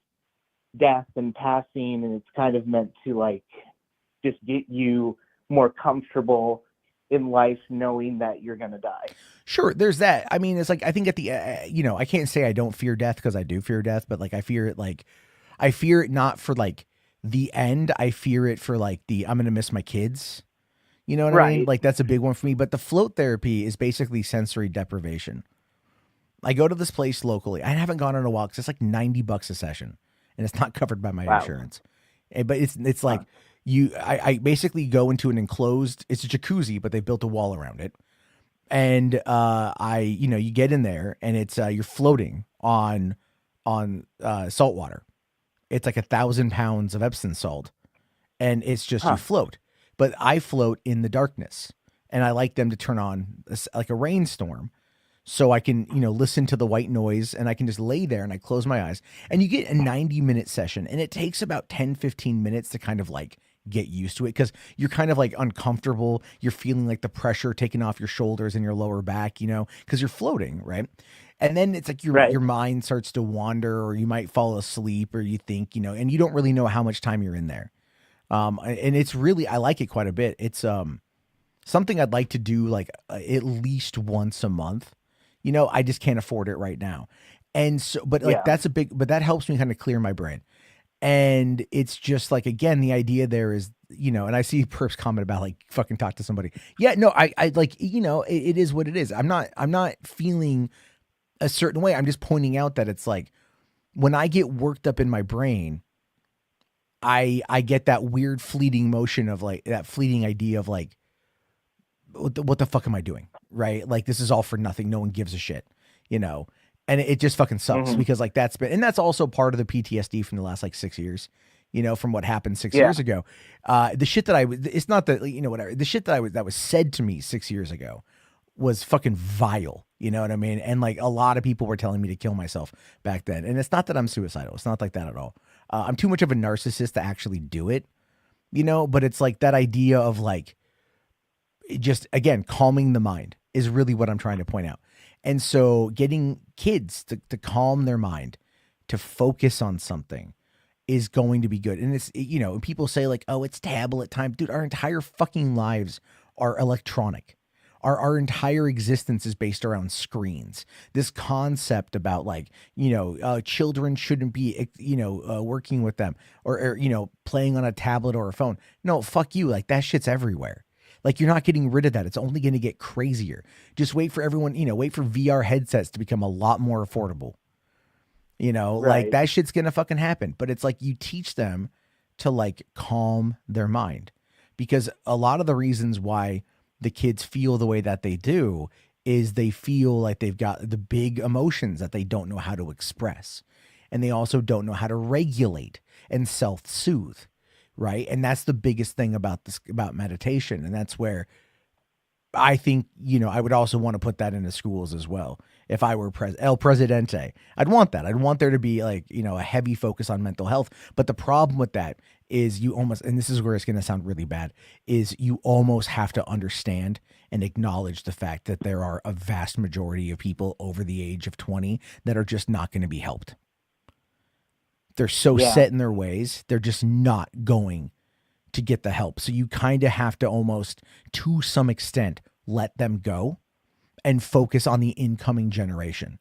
death and passing, and it's kind of meant to like just get you more comfortable in life knowing that you're going to die. Sure, there's that. I mean, it's like I think at the I can't say I don't fear death because I do fear death, but like I fear it not for like the end. I fear it for like I'm going to miss my kids. You know what I mean? Like that's a big one for me. But the float therapy is basically sensory deprivation. I go to this place locally. I haven't gone in a while because it's like $90 a session, and it's not covered by my insurance. But it's like I basically go into an enclosed. It's a jacuzzi, but they built a wall around it, and you get in there, and it's you're floating on salt water. It's like 1,000 pounds of Epsom salt, and it's just you float. But I float in the darkness, and I like them to turn on like a rainstorm so I can, listen to the white noise, and I can just lay there and I close my eyes, and you get a 90-minute session, and it takes about 10, 15 minutes to kind of like get used to it because you're kind of like uncomfortable. You're feeling like the pressure taking off your shoulders and your lower back, because you're floating, right? And then it's like your mind starts to wander, or you might fall asleep, or you think, and you don't really know how much time you're in there. And it's really, I like it quite a bit. It's, something I'd like to do like at least once a month, I just can't afford it right now. And so, but like, but that helps me kind of clear my brain. And it's just like, again, the idea there is, and I see Perps comment about like fucking talk to somebody. Yeah, no, I like, it is what it is. I'm not feeling a certain way. I'm just pointing out that it's like, when I get worked up in my brain, I get that weird fleeting motion of like that fleeting idea of like, what the fuck am I doing? Right. Like this is all for nothing. No one gives a shit, and it just fucking sucks because like and that's also part of the PTSD from the last like 6 years, from what happened 6 years ago. The shit that it's not that, whatever, the shit that was said to me 6 years ago was fucking vile. You know what I mean? And like a lot of people were telling me to kill myself back then. And it's not that I'm suicidal. It's not like that at all. I'm too much of a narcissist to actually do it, but it's like that idea of like, just again, calming the mind is really what I'm trying to point out. And so getting kids to calm their mind, to focus on something is going to be good. And it's, people say like, oh, it's tablet time. Dude, our entire fucking lives are electronic. Our entire existence is based around screens. This concept about like, children shouldn't be, working with them or, playing on a tablet or a phone. No, fuck you. Like that shit's everywhere. Like you're not getting rid of that. It's only going to get crazier. Just wait for everyone, wait for VR headsets to become a lot more affordable. Like that shit's going to fucking happen. But it's like you teach them to like calm their mind, because a lot of the reasons why the kids feel the way that they do is they feel like they've got the big emotions that they don't know how to express. And they also don't know how to regulate and self-soothe. Right. And that's the biggest thing about meditation. And that's where I think, I would also want to put that into schools as well. If I were El Presidente, I'd want that. I'd want there to be like, a heavy focus on mental health. But the problem with that is you almost, and this is where it's going to sound really bad, is you almost have to understand and acknowledge the fact that there are a vast majority of people over the age of 20 that are just not going to be helped. They're so set in their ways. They're just not going to get the help. So you kind of have to almost, to some extent, let them go and focus on the incoming generation.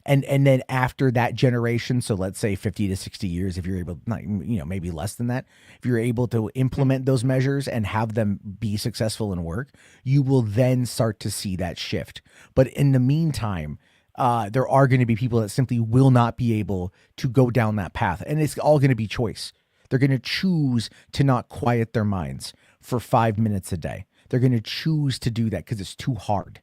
And then after that generation, so let's say 50 to 60 years, if you're able, not, maybe less than that, if you're able to implement those measures and have them be successful in work, you will then start to see that shift. But in the meantime, there are going to be people that simply will not be able to go down that path. And it's all going to be choice. They're going to choose to not quiet their minds for 5 minutes a day. They're going to choose to do that because it's too hard.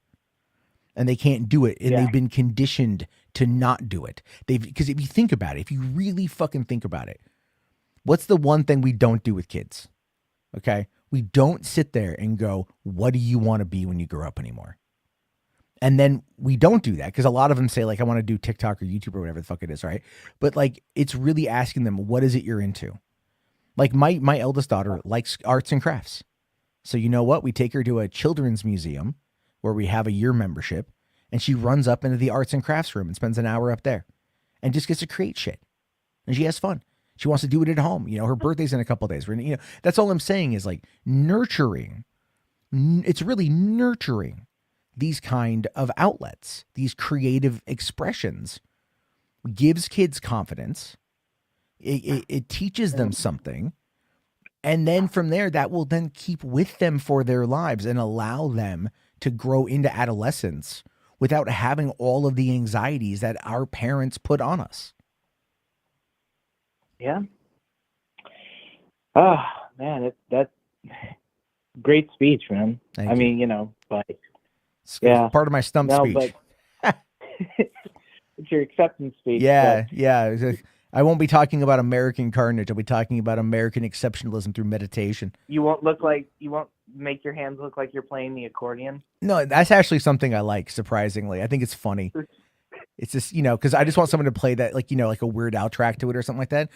And they can't do it. And they've been conditioned to not do it. Because if you think about it, if you really fucking think about it, what's the one thing we don't do with kids? Okay. We don't sit there and go, what do you want to be when you grow up anymore? And then we don't do that because a lot of them say like, I want to do TikTok or YouTube or whatever the fuck it is. Right. But like, it's really asking them, what is it you're into? Like my eldest daughter likes arts and crafts. So you know what? We take her to a children's museum where we have a year membership, and she runs up into the arts and crafts room and spends an hour up there and just gets to create shit. And she has fun. She wants to do it at home. Her birthday's in a couple of days. That's all I'm saying is like nurturing. It's really nurturing these kind of outlets, these creative expressions, gives kids confidence. It teaches them something. And then from there, that will then keep with them for their lives and allow them to grow into adolescence without having all of the anxieties that our parents put on us. Yeah. Oh man, that's great speech, man. Thank I you. mean, but It's yeah, part of my stump speech. But it's your acceptance speech. Yeah, but yeah. I won't be talking about American carnage. I'll be talking about American exceptionalism through meditation. you won't make your hands look like you're playing the accordion. No, that's actually something I like, surprisingly. I think it's funny. It's just, because I just want someone to play that, like, like a Weird Al track to it or something like that.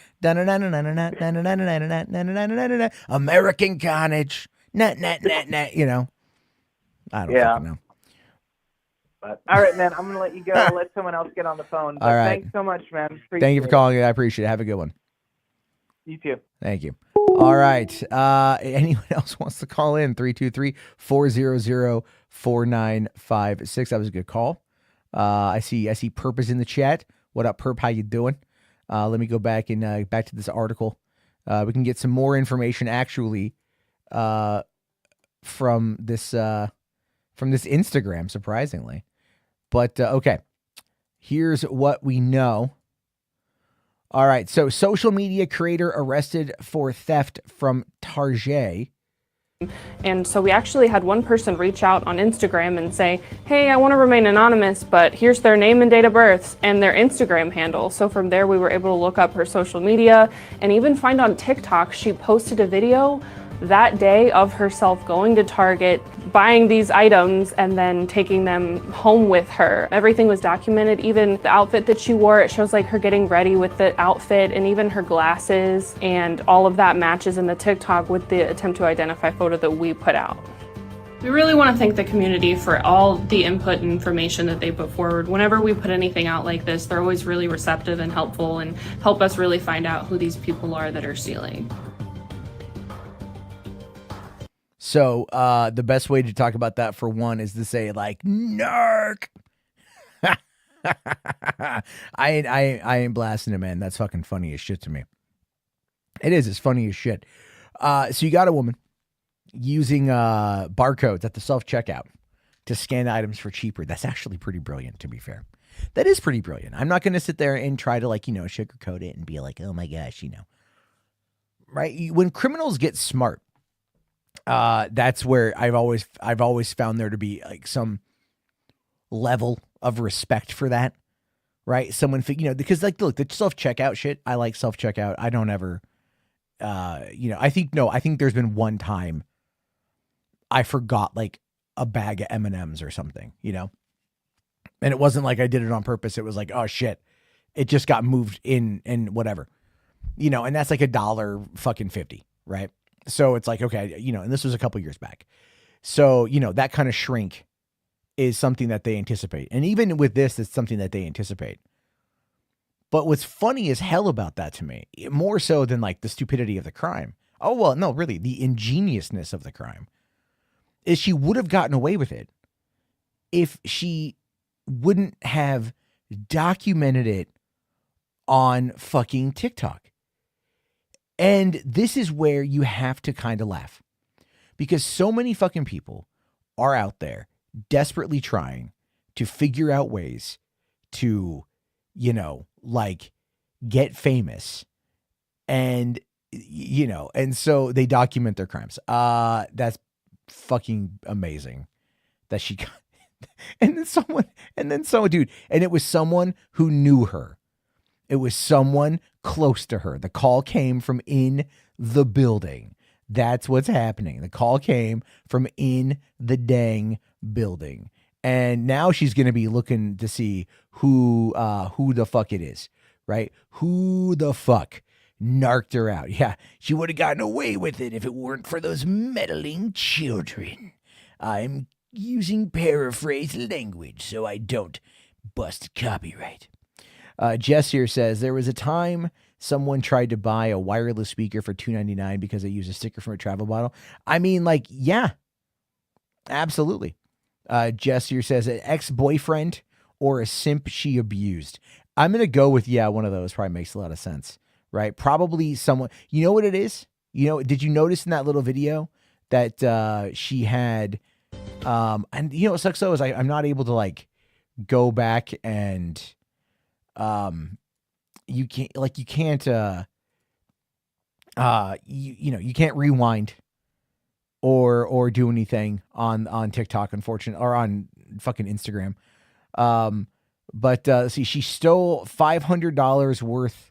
American carnage. I don't fucking know. But all right, man, I'm gonna let you go. Let someone else get on the phone. But All right. Thanks so much, man. Thank you for Appreciate calling. I appreciate it. Have a good one. it. You too. Thank you. All right. Anyone else wants to call in? 323-400-4956. That was a good call. I see Perp is in the chat. What up, Perp? How you doing? Let me go back and back to this article. We can get some more information actually from this Instagram, surprisingly. But okay, here's what we know. All right, so social media creator arrested for theft from Target. And so we actually had one person reach out on Instagram and say, hey, I want to remain anonymous, but here's their name and date of birth and their Instagram handle. So from there, we were able to look up her social media and even find on TikTok, she posted a video that day of herself going to Target, buying these items, and then taking them home with her. Everything was documented, even the outfit that she wore. It shows like her getting ready with the outfit and even her glasses, and all of that matches in the TikTok with the attempt to identify photo that we put out. We really want to thank the community for all the input and information that they put forward. Whenever we put anything out like this, they're always really receptive and helpful and help us really find out who these people are that are stealing. So the best way to talk about that, for one, is to say like narc. I ain't blasting it, man. That's fucking funny as shit to me. It is. It's funny as shit. So you got a woman using barcodes at the self-checkout to scan items for cheaper. That's actually pretty brilliant, to be fair. That is pretty brilliant. I'm not going to sit there and try to sugarcoat it and be like, oh my gosh, right? When criminals get smart, that's where I've always found there to be like some level of respect for that, right? Someone, because like, look, the self-checkout shit, I like self-checkout. I don't ever, I think there's been one time I forgot like a bag of M&Ms or something, and it wasn't like I did it on purpose. It was like, oh shit, it just got moved in and whatever, and that's like $1.50, right? So it's like, okay, and this was a couple years back. So, that kind of shrink is something that they anticipate. And even with this, it's something that they anticipate. But what's funny as hell about that to me, more so than like the stupidity of the crime, Oh, well, no, really, the ingeniousness of the crime is she would have gotten away with it if she wouldn't have documented it on fucking TikTok. And this is where you have to kind of laugh, because so many fucking people are out there desperately trying to figure out ways to, you know, like get famous, and, you know, and so they document their crimes. That's fucking amazing that she got, and then someone, dude, and it was someone who knew her. It was someone close to her. The call came from in the building. That's what's happening. The call came from in the dang building. And now she's going to be looking to see who the fuck it is, right? Who the fuck narked her out? Yeah, she would have gotten away with it if it weren't for those meddling children. I'm using paraphrase language so I don't bust copyright. Jess here says, there was a time someone tried to buy a wireless speaker for $2.99 because they used a sticker from a travel bottle. I mean, like, yeah, absolutely. Jess here says, an ex-boyfriend or a simp she abused. I'm going to go with, yeah, one of those probably makes a lot of sense, right? Probably someone, you know what it is? You know, did you notice in that little video that she had, and you know what sucks though is I'm not able to like go back and, you can't rewind or do anything on TikTok, unfortunately, or on fucking Instagram. But see, she stole $500 worth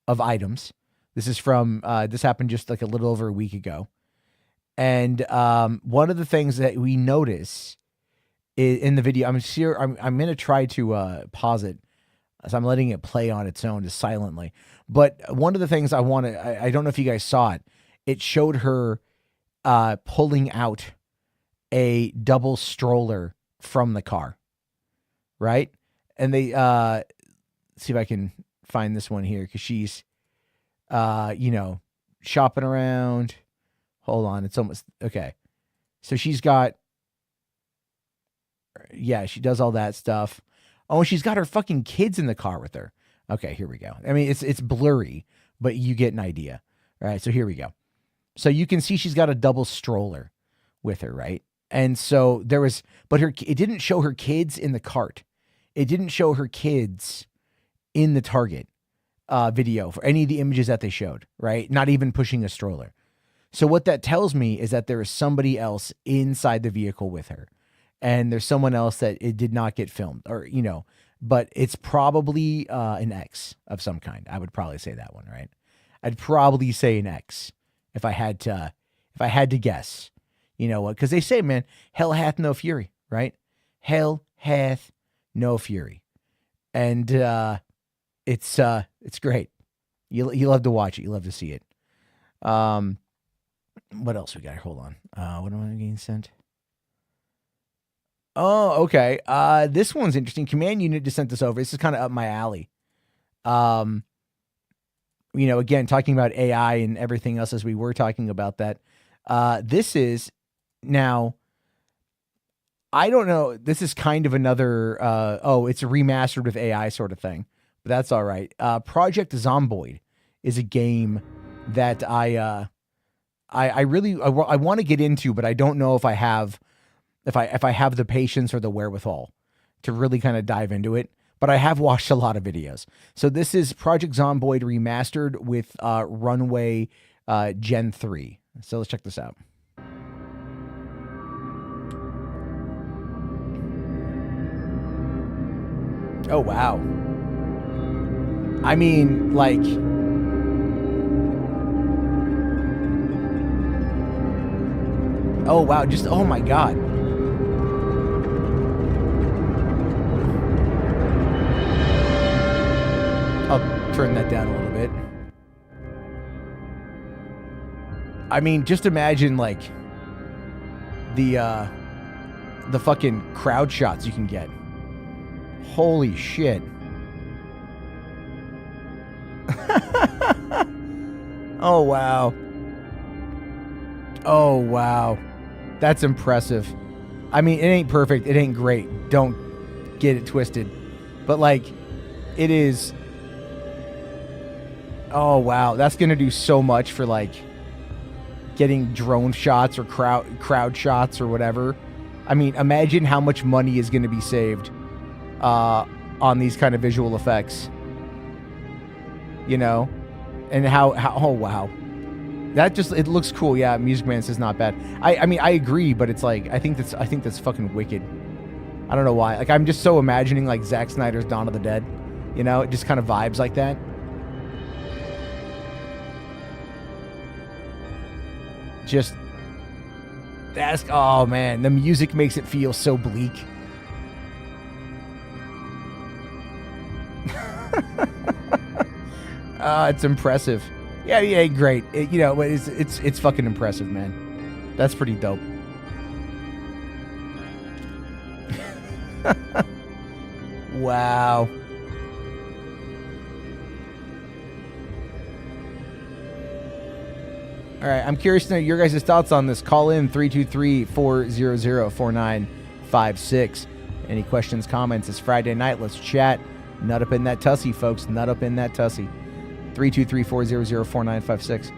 of items. This is from, this happened just like a little over a week ago. And, one of the things that we notice in the video, I'm going to try to, pause it as I'm letting it play on its own just silently. But one of the things I don't know if you guys saw it. It showed her, pulling out a double stroller from the car. Right. And they, see if I can find this one here. Cause she's, shopping around. Hold on. It's almost okay. So she's got, yeah, she does all that stuff. Oh, she's got her fucking kids in the car with her. Okay, here we go. I mean, it's blurry, but you get an idea. All right, so here we go. So you can see she's got a double stroller with her, right? And so there was, but it didn't show her kids in the cart. It didn't show her kids in the Target video for any of the images that they showed, right? Not even pushing a stroller. So what that tells me is that there is somebody else inside the vehicle with her. And there's someone else that it did not get filmed, or, you know, but it's probably an ex of some kind. I would probably say that one, right? I'd probably say an ex if I had to guess, you know what? Because they say, man, hell hath no fury, right? Hell hath no fury, and it's great. You love to watch it. You love to see it. What else we got? Hold on. What am I getting sent? Oh, okay. This one's interesting. Command unit just sent this over. This is kind of up my alley. Again, talking about AI and everything else as we were talking about that. This is now, I don't know. This is kind of another, it's a remastered with AI sort of thing, but that's all right. Project Zomboid is a game that I want to get into, but I don't know if I have the patience or the wherewithal to really kind of dive into it, but I have watched a lot of videos. So this is Project Zomboid remastered with Runway Gen 3. So let's check this out. Oh, wow. I mean, like, oh, wow. Just, oh my God. I'll turn that down a little bit. I mean, just imagine like the fucking crowd shots you can get. Holy shit. Oh, wow. Oh, wow. That's impressive. I mean, it ain't perfect. It ain't great. Don't get it twisted. But, like, it is... Oh, wow. That's going to do so much for, like, getting drone shots or crowd shots or whatever. I mean, imagine how much money is going to be saved on these kind of visual effects. You know? And how oh, wow. That just, it looks cool. Yeah, Music Man says not bad. I mean, I agree, but it's like, I think that's fucking wicked. I don't know why. Like, I'm just so imagining, like, Zack Snyder's Dawn of the Dead. You know? It just kind of vibes like that. Just, that's, oh, man. The music makes it feel so bleak. It's impressive. Yeah, great. You know, it's fucking impressive, man. That's pretty dope. Wow. All right, I'm curious to know your guys' thoughts on this. Call in 323-400-4956. Any questions, comments? It's Friday night. Let's chat. Nut up in that Tussy, folks. Nut up in that Tussy. 323-400-4956.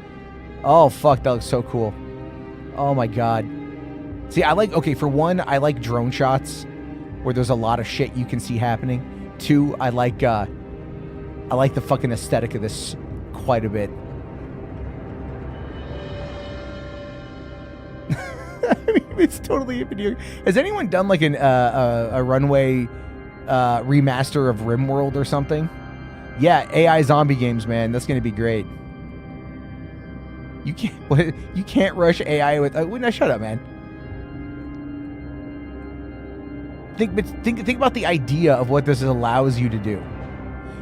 Oh, fuck, that looks so cool. Oh, my God. See, okay, for one, I like drone shots where there's a lot of shit you can see happening. Two, I like the fucking aesthetic of this quite a bit. I mean, it's totally a video. Has anyone done like a runway remaster of RimWorld or something? Yeah, AI zombie games, man. That's gonna be great. You can't rush AI with. No, shut up, man. Think about the idea of what this allows you to do.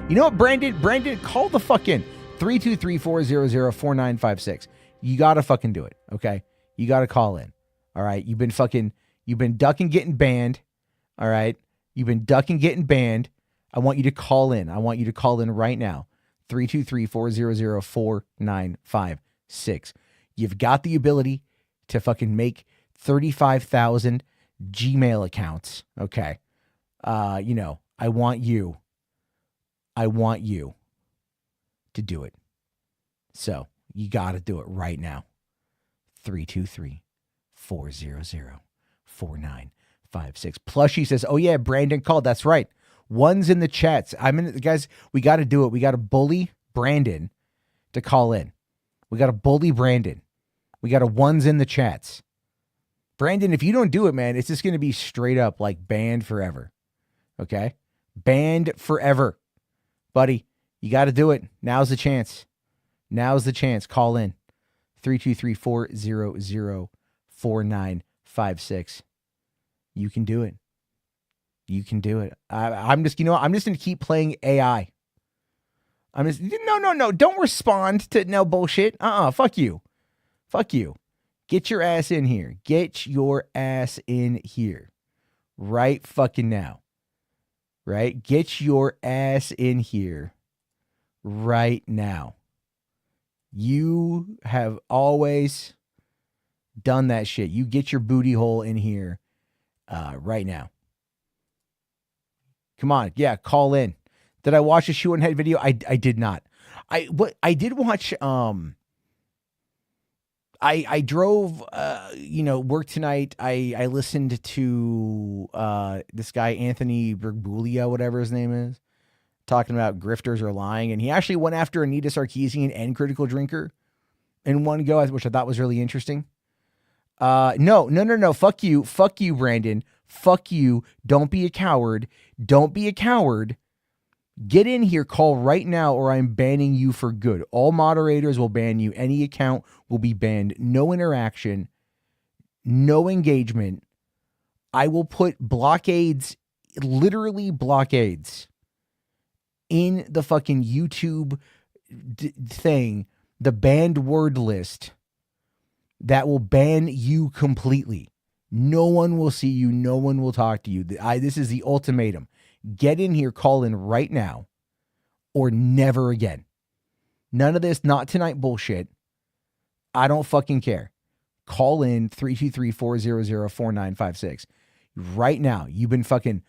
You know what, Brandon, call the fuck in 323-400-4956. You gotta fucking do it, okay? You gotta call in. All right, you've been ducking getting banned. All right, you've been ducking getting banned. I want you to call in. I want you to call in right now. 323-400-4956. You've got the ability to fucking make 35,000 Gmail accounts. Okay. You know, I want you to do it. So you got to do it right now. 323-400-4956. Plushy says, oh yeah, Brandon called. That's right. One's in the chats. Guys, we got to do it. We got to bully Brandon to call in. We got to bully Brandon. We got to one's in the chats. Brandon, if you don't do it, man, it's just going to be straight up like banned forever. Okay? Banned forever. Buddy, you got to do it. Now's the chance. Now's the chance. Call in. 323-400-4956. You can do it. You can do it. I'm just going to keep playing AI. No. Don't respond to no bullshit. Fuck you. Fuck you. Get your ass in here. Get your ass in here. Right fucking now. Right? Get your ass in here. Right now. You have always done that shit. You get your booty hole in here right now. Come on. Yeah, call in. Did I watch a shoe and head video? I did not. I did watch I drove work tonight. I listened to this guy Anthony Berguglia, whatever his name is, talking about grifters are lying, and he actually went after Anita Sarkeesian and Critical Drinker in one go, which I thought was really interesting. No. Fuck you, Brandon. Fuck you. Don't be a coward. Don't be a coward. Get in here, call right now, or I'm banning you for good. All moderators will ban you. Any account will be banned. No interaction. No engagement. I will put blockades, literally blockades, in the fucking YouTube thing, the banned word list, that will ban you completely. No one will see you. No one will talk to you. This is the ultimatum. Get in here, call in right now, or never again. None of this not tonight bullshit. I don't fucking care. call in 323-400-4956. Right now, you've been fucking,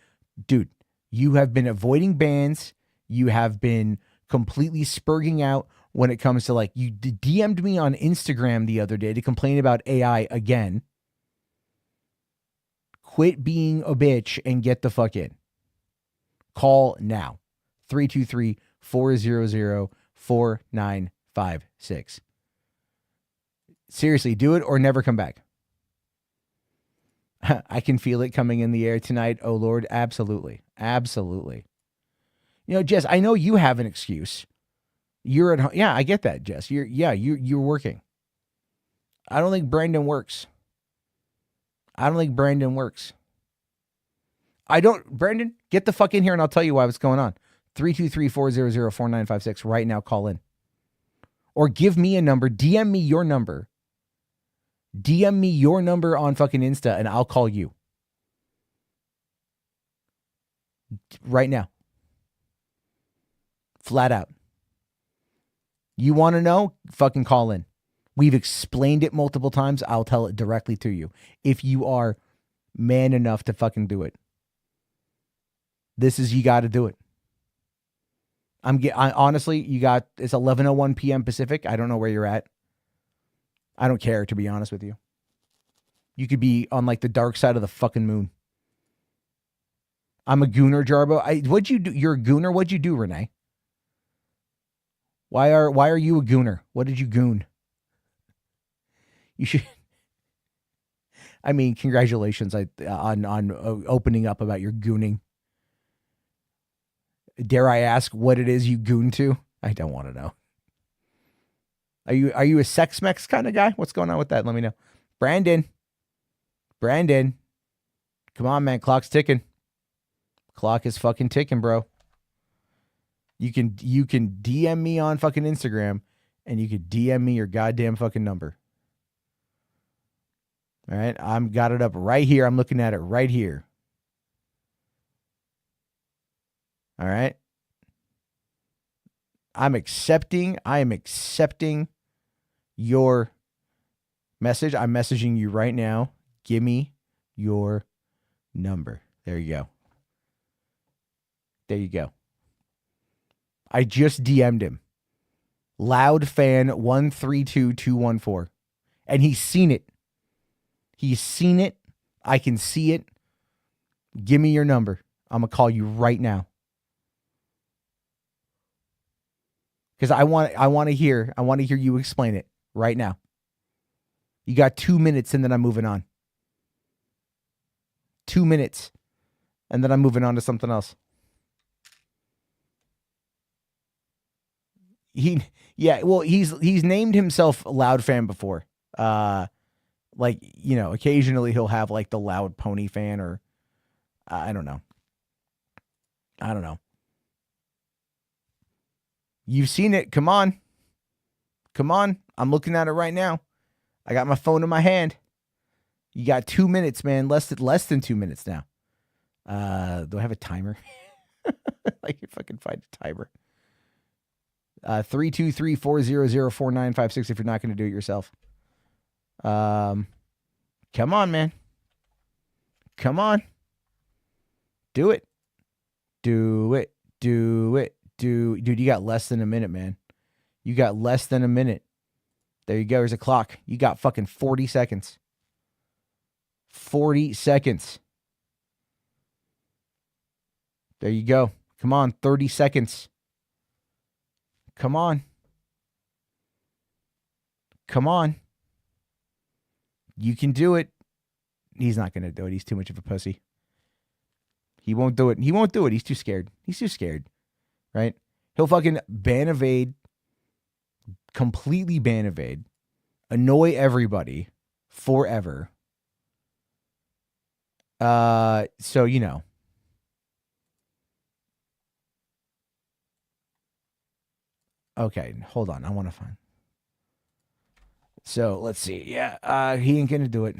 dude, you have been avoiding bans. You have been completely spurging out when it comes to like, you DM'd me on Instagram the other day to complain about AI again. Quit being a bitch and get the fuck in. Call now. 323-400-4956. Seriously, do it or never come back. I can feel it coming in the air tonight. Oh, Lord. Absolutely. Absolutely. You know, Jess, I know you have an excuse. You're at home. Yeah, I get that, Jess. You're working. I don't think Brandon works. Brandon, get the fuck in here and I'll tell you what's going on. 323-400-4956 right now. Call in. Or give me a number. DM me your number. DM me your number on fucking Insta and I'll call you. Right now. Flat out. You want to know? Fucking call in. We've explained it multiple times. I'll tell it directly to you. If you are man enough to fucking do it. You got to do it. Honestly, it's 11:01 p.m. Pacific. I don't know where you're at. I don't care, to be honest with you. You could be on like the dark side of the fucking moon. I'm a gooner, Jarbo. What'd you do? You're a gooner. What'd you do, Renee? Why are you a gooner? What did you goon? You should. I mean, congratulations on opening up about your gooning. Dare I ask what it is you goon to? I don't want to know. Are you a sex mex kind of guy? What's going on with that? Let me know. Brandon. Come on, man. Clock's ticking. Clock is fucking ticking, bro. You can DM me on fucking Instagram and you can DM me your goddamn fucking number. All right. I'm got it up right here. I'm looking at it right here. All right. I am accepting your message. I'm messaging you right now. Give me your number. There you go. I just DM'd him. Loud fan 132214. And he's seen it. I can see it. Give me your number. I'm going to call you right now. Because I want to hear you explain it right now. You got 2 minutes and then I'm moving on. 2 minutes. And then I'm moving on to something else. He's named himself Loud Fan before. Occasionally he'll have like the Loud Pony Fan or I don't know. You've seen it. Come on. I'm looking at it right now. I got my phone in my hand. You got 2 minutes, man. Less than 2 minutes now. Do I have a timer? I can fucking find a timer. 323-400-4956 if you're not going to do it yourself. Come on, man. Come on. Do it. Dude, you got less than a minute, man. You got less than a minute. There you go. There's a clock. You got fucking 40 seconds. 40 seconds. There you go. Come on. 30 seconds. Come on. You can do it. He's not going to do it. He's too much of a pussy. He won't do it. He's too scared. Right? He'll fucking ban evade. Completely ban evade. Annoy everybody. Forever. So, you know. Okay, hold on. I want to find. So, let's see. Yeah, he ain't going to do it.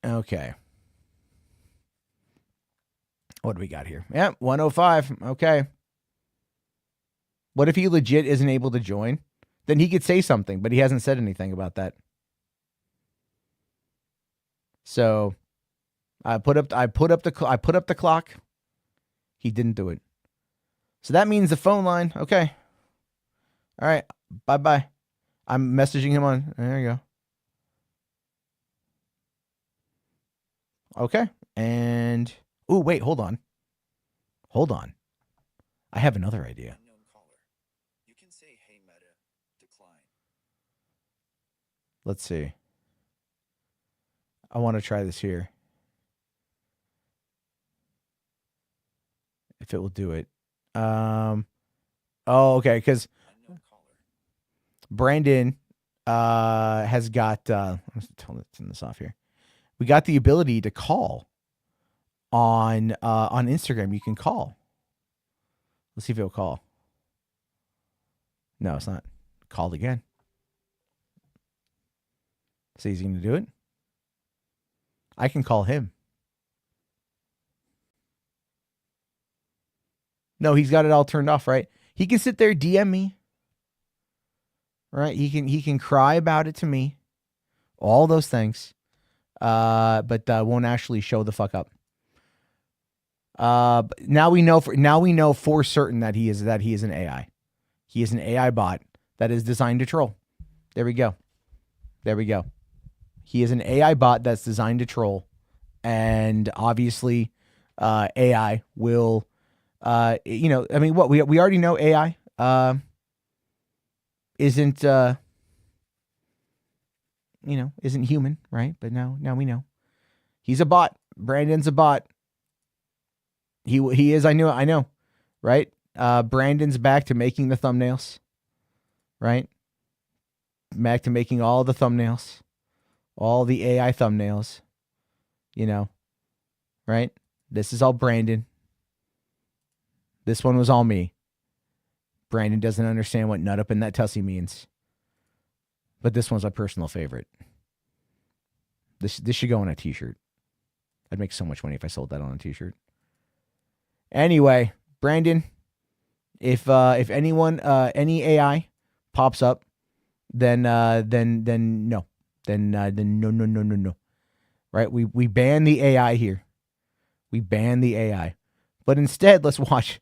Okay. What do we got here? Yeah, 105. Okay. What if he legit isn't able to join? Then he could say something, but he hasn't said anything about that. So I put up the clock. He didn't do it. So that means the phone line. Okay. All right. Bye-bye. I'm messaging him on. There you go. Okay. And oh, wait, hold on. I have another idea. You can say, "Hey, Meta, decline." Let's see. I want to try this here. If it will do it. Oh, okay, because Brandon has got I'm just turn this off here. We got the ability to call on Instagram. You can call. Let's see if it'll call. No, it's not. Called again. See, he's going to do it. I can call him. No, he's got it all turned off, right? He can sit there, DM me. Right? He can cry about it to me. All those things. But won't actually show the fuck up. Now we know for certain that he is an AI. He is an AI bot that is designed to troll. There we go. He is an AI bot that's designed to troll, and obviously, AI will, I mean, what we already know AI isn't isn't human, right? But now we know he's a bot. Brandon's a bot. He is. I know, right? Brandon's back to making the thumbnails, right? Back to making all the thumbnails, all the AI thumbnails, right? This is all Brandon. This one was all me. Brandon doesn't understand what nut up in that Tussy means. But this one's my personal favorite. This should go on a t-shirt. I'd make so much money if I sold that on a t-shirt. Anyway, Brandon, if anyone any AI pops up, then no. Then no. Right? We ban the AI here. We ban the AI. But instead, let's watch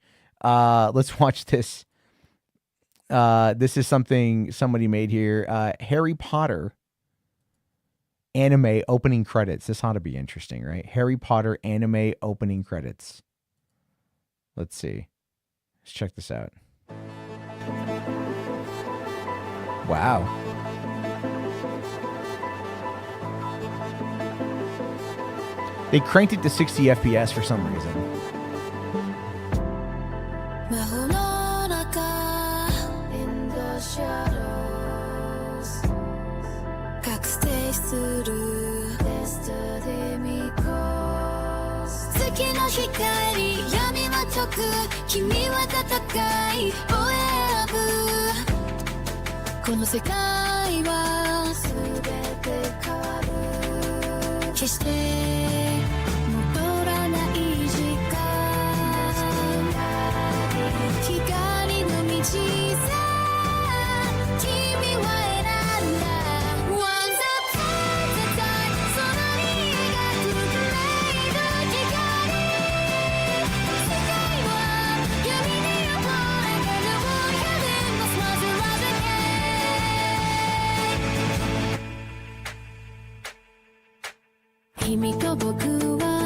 this. This is something somebody made here. Harry Potter anime opening credits. This ought to be interesting, right? Harry Potter anime opening credits. Let's see. Let's check this out. Wow. They cranked it to 60 FPS for some reason.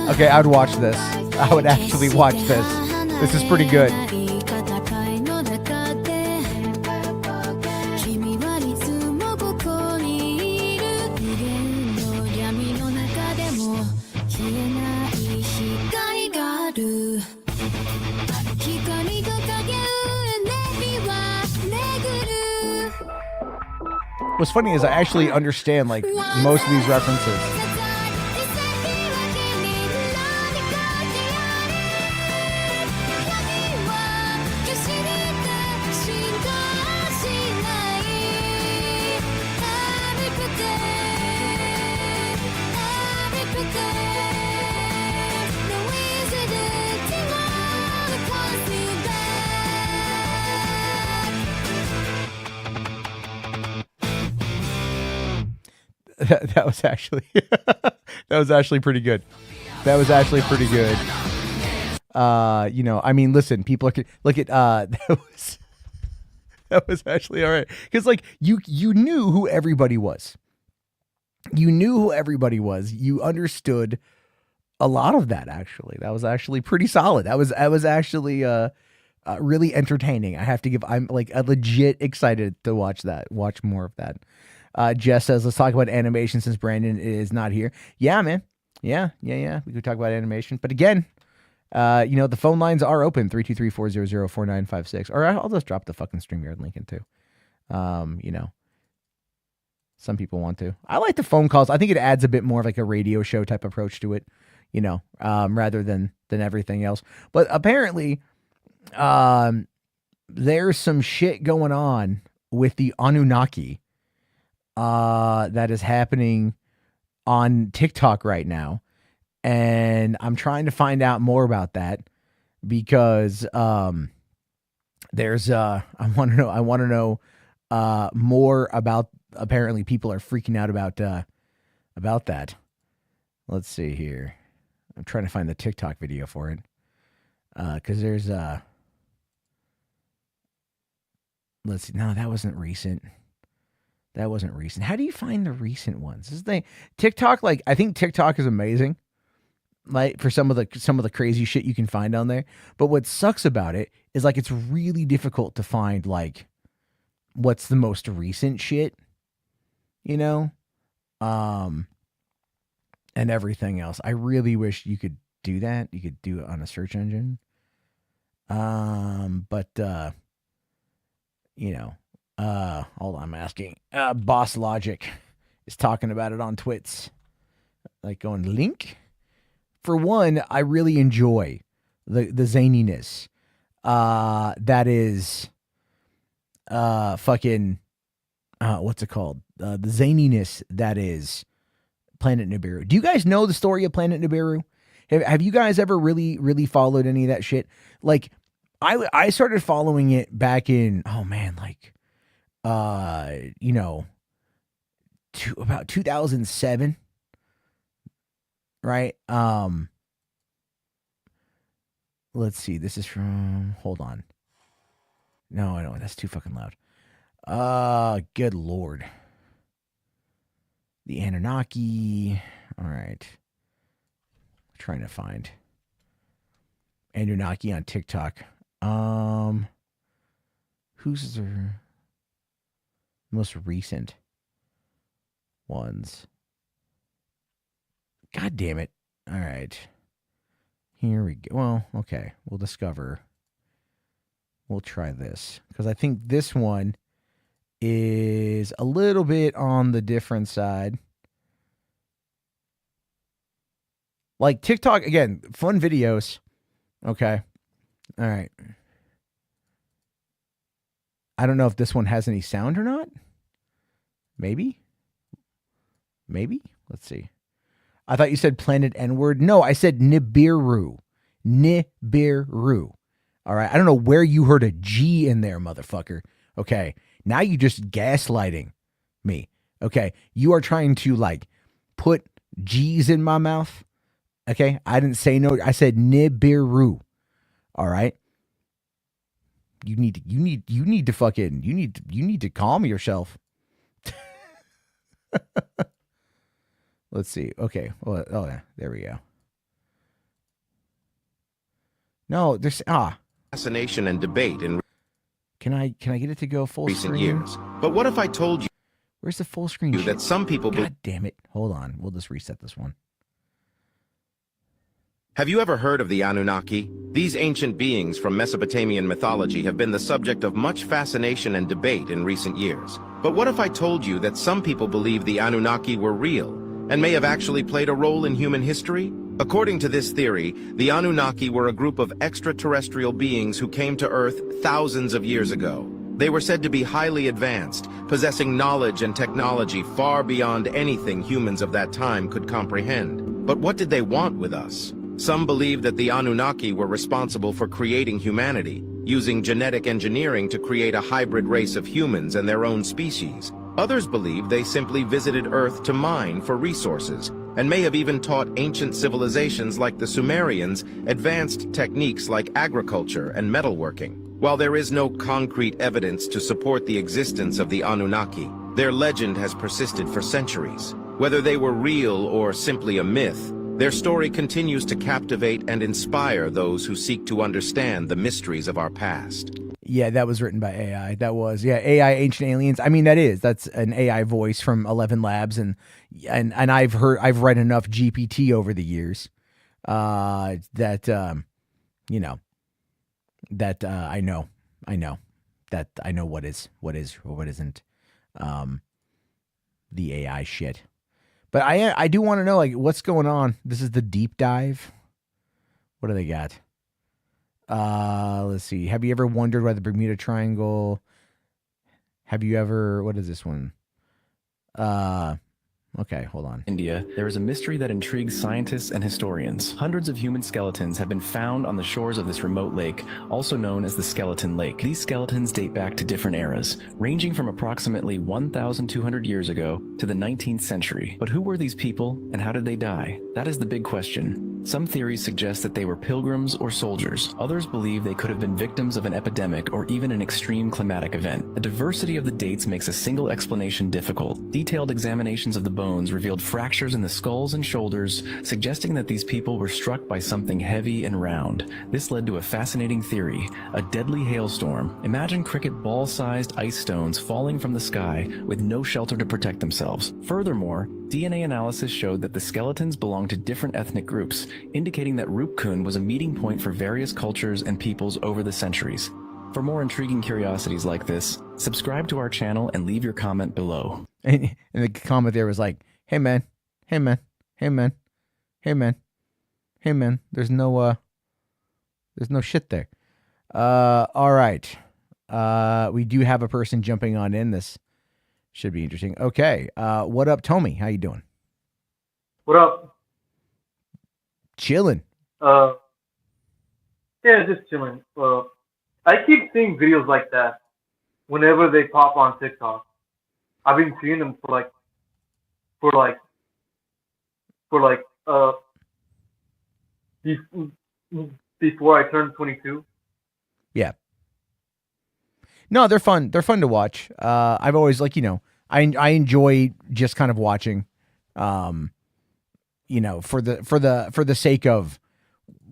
Okay, I would watch this. I would actually watch this. This is pretty good. What's funny is I actually understand like most of these references. that was actually that was actually pretty good. That was actually pretty good. You know, I mean, listen, people are look at that was actually all right because like you knew who everybody was. You knew who everybody was. You understood a lot of that. Actually, that was actually pretty solid. That was actually really entertaining. I have to give. I'm like legit excited to watch that. Watch more of that. Jess says, "Let's talk about animation since Brandon is not here." Yeah, man. Yeah. We could talk about animation, but again, you know, the phone lines are open 323-400-4956, or I'll just drop the fucking StreamYard link in too. You know, some people want to. I like the phone calls. I think it adds a bit more of like a radio show type approach to it, you know, rather than everything else. But apparently, there's some shit going on with the Anunnaki that is happening on TikTok right now. And I'm trying to find out more about that because there's I want to know more about, apparently people are freaking out about that. Let's see here. I'm trying to find the TikTok video for it. Cuz there's let's see. No, that wasn't recent. That wasn't recent. How do you find the recent ones? This thing TikTok, like I think TikTok is amazing. Like for some of the crazy shit you can find on there. But what sucks about it is like it's really difficult to find like what's the most recent shit, you know? And everything else. I really wish you could do that. You could do it on a search engine. But you know, hold on, I'm asking. Boss Logic is talking about it on Twits. Like going link. For one, I really enjoy the zaniness that is fucking what's it called? The zaniness that is Planet Nibiru. Do you guys know the story of Planet Nibiru? Have you guys ever really followed any of that shit? Like I started following it back in, oh man, like you know, about 2007. Right. Let's see. This is from, hold on. No, I don't. That's too fucking loud. Good Lord. The Anunnaki. All right. Trying to find Anunnaki on TikTok. Who's the most recent ones? God damn it. All right. Here we go. Well, okay. We'll discover. We'll try this. Because I think this one is a little bit on the different side. Like TikTok, again, fun videos. Okay. All right. I don't know if this one has any sound or not. Maybe. Let's see. I thought you said Planet N-word. No, I said Nibiru. Nibiru. All right. I don't know where you heard a G in there, motherfucker. Okay. Now you just gaslighting me. Okay. You are trying to like put G's in my mouth. Okay. I didn't say no. I said Nibiru. All right. You need to calm yourself. Let's see. Okay. Well, oh yeah, there we go. No, there's fascination and debate in Can I get it to go full recent screen? years. But what if I told you Where's the full screen shit? that some people God damn it. Hold on. We'll just reset this one. Have you ever heard of the Anunnaki? These ancient beings from Mesopotamian mythology have been the subject of much fascination and debate in recent years. But what if I told you that some people believe the Anunnaki were real and may have actually played a role in human history? According to this theory, the Anunnaki were a group of extraterrestrial beings who came to Earth thousands of years ago. They were said to be highly advanced, possessing knowledge and technology far beyond anything humans of that time could comprehend. But what did they want with us? Some believe that the Anunnaki were responsible for creating humanity, using genetic engineering to create a hybrid race of humans and their own species. Others believe they simply visited Earth to mine for resources, and may have even taught ancient civilizations like the Sumerians advanced techniques like agriculture and metalworking. While there is no concrete evidence to support the existence of the Anunnaki, their legend has persisted for centuries. Whether they were real or simply a myth, their story continues to captivate and inspire those who seek to understand the mysteries of our past. Yeah, that was written by AI. That was, yeah, AI Ancient Aliens. I mean, that's an AI voice from 11 Labs, and I've read enough GPT over the years that you know that I know that I know what is or what isn't the AI shit. But I do want to know, like, what's going on. This is the deep dive. What do they got? Let's see. Have you ever wondered why the Bermuda Triangle? Have you ever? What is this one? Okay, hold on. India, there is a mystery that intrigues scientists and historians. Hundreds of human skeletons have been found on the shores of this remote lake, also known as the Skeleton Lake. These skeletons date back to different eras, ranging from approximately 1,200 years ago to the 19th century. But who were these people, and how did they die? That is the big question. Some theories suggest that they were pilgrims or soldiers. Others believe they could have been victims of an epidemic or even an extreme climatic event. The diversity of the dates makes a single explanation difficult. Detailed examinations of the bones revealed fractures in the skulls and shoulders, suggesting that these people were struck by something heavy and round. This led to a fascinating theory: a deadly hailstorm. Imagine cricket ball-sized ice stones falling from the sky with no shelter to protect themselves. Furthermore, DNA analysis showed that the skeletons belonged to different ethnic groups, indicating that Rupkund was a meeting point for various cultures and peoples over the centuries. For more intriguing curiosities like this, subscribe to our channel and leave your comment below. And the comment there was like, hey man, hey man, hey man, hey man, hey man, there's no shit there. All right. We do have a person jumping on in. This should be interesting. Okay. What up, Tommy? How you doing? What up? Chilling. Yeah, just chilling. I keep seeing videos like that whenever they pop on TikTok. I've been seeing them for before I turned 22. Yeah. No, they're fun. They're fun to watch. I've always I enjoy just kind of watching, for the sake of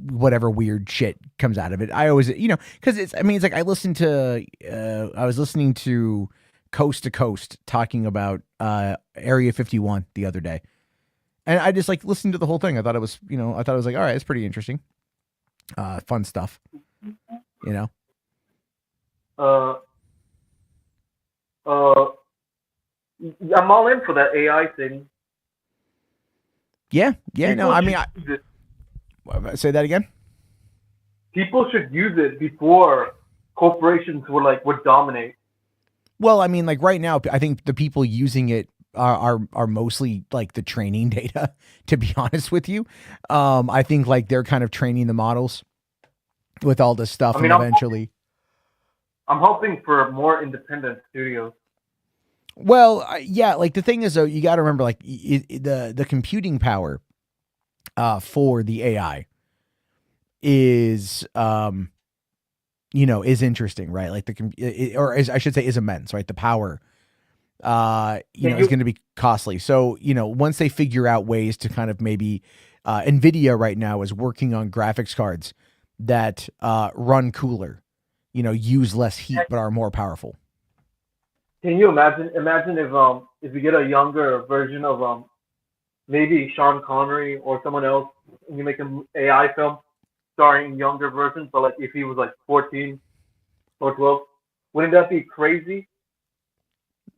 whatever weird shit comes out of it. I always, because it's like I was listening to Coast to Coast talking about Area 51 the other day, and I just listened to the whole thing. I thought it was all right, it's pretty interesting, fun stuff, I'm all in for that AI thing. Yeah. No, I mean, say that again. People should use it before corporations would dominate. Well, I mean, right now, I think the people using it are mostly the training data, to be honest with you. I think they're kind of training the models with all this stuff, and eventually. I'm hoping for more independent studios. Well, yeah, the thing is, though, you got to remember, the computing power for the AI is, is interesting, right? I should say is immense, right? The power, is going to be costly. So, once they figure out ways to kind of maybe, NVIDIA right now is working on graphics cards that run cooler, use less heat, but are more powerful. Can you imagine if we get a younger version of maybe Sean Connery or someone else, and you make an AI film starring younger versions, but if he was 14 or 12, wouldn't that be crazy?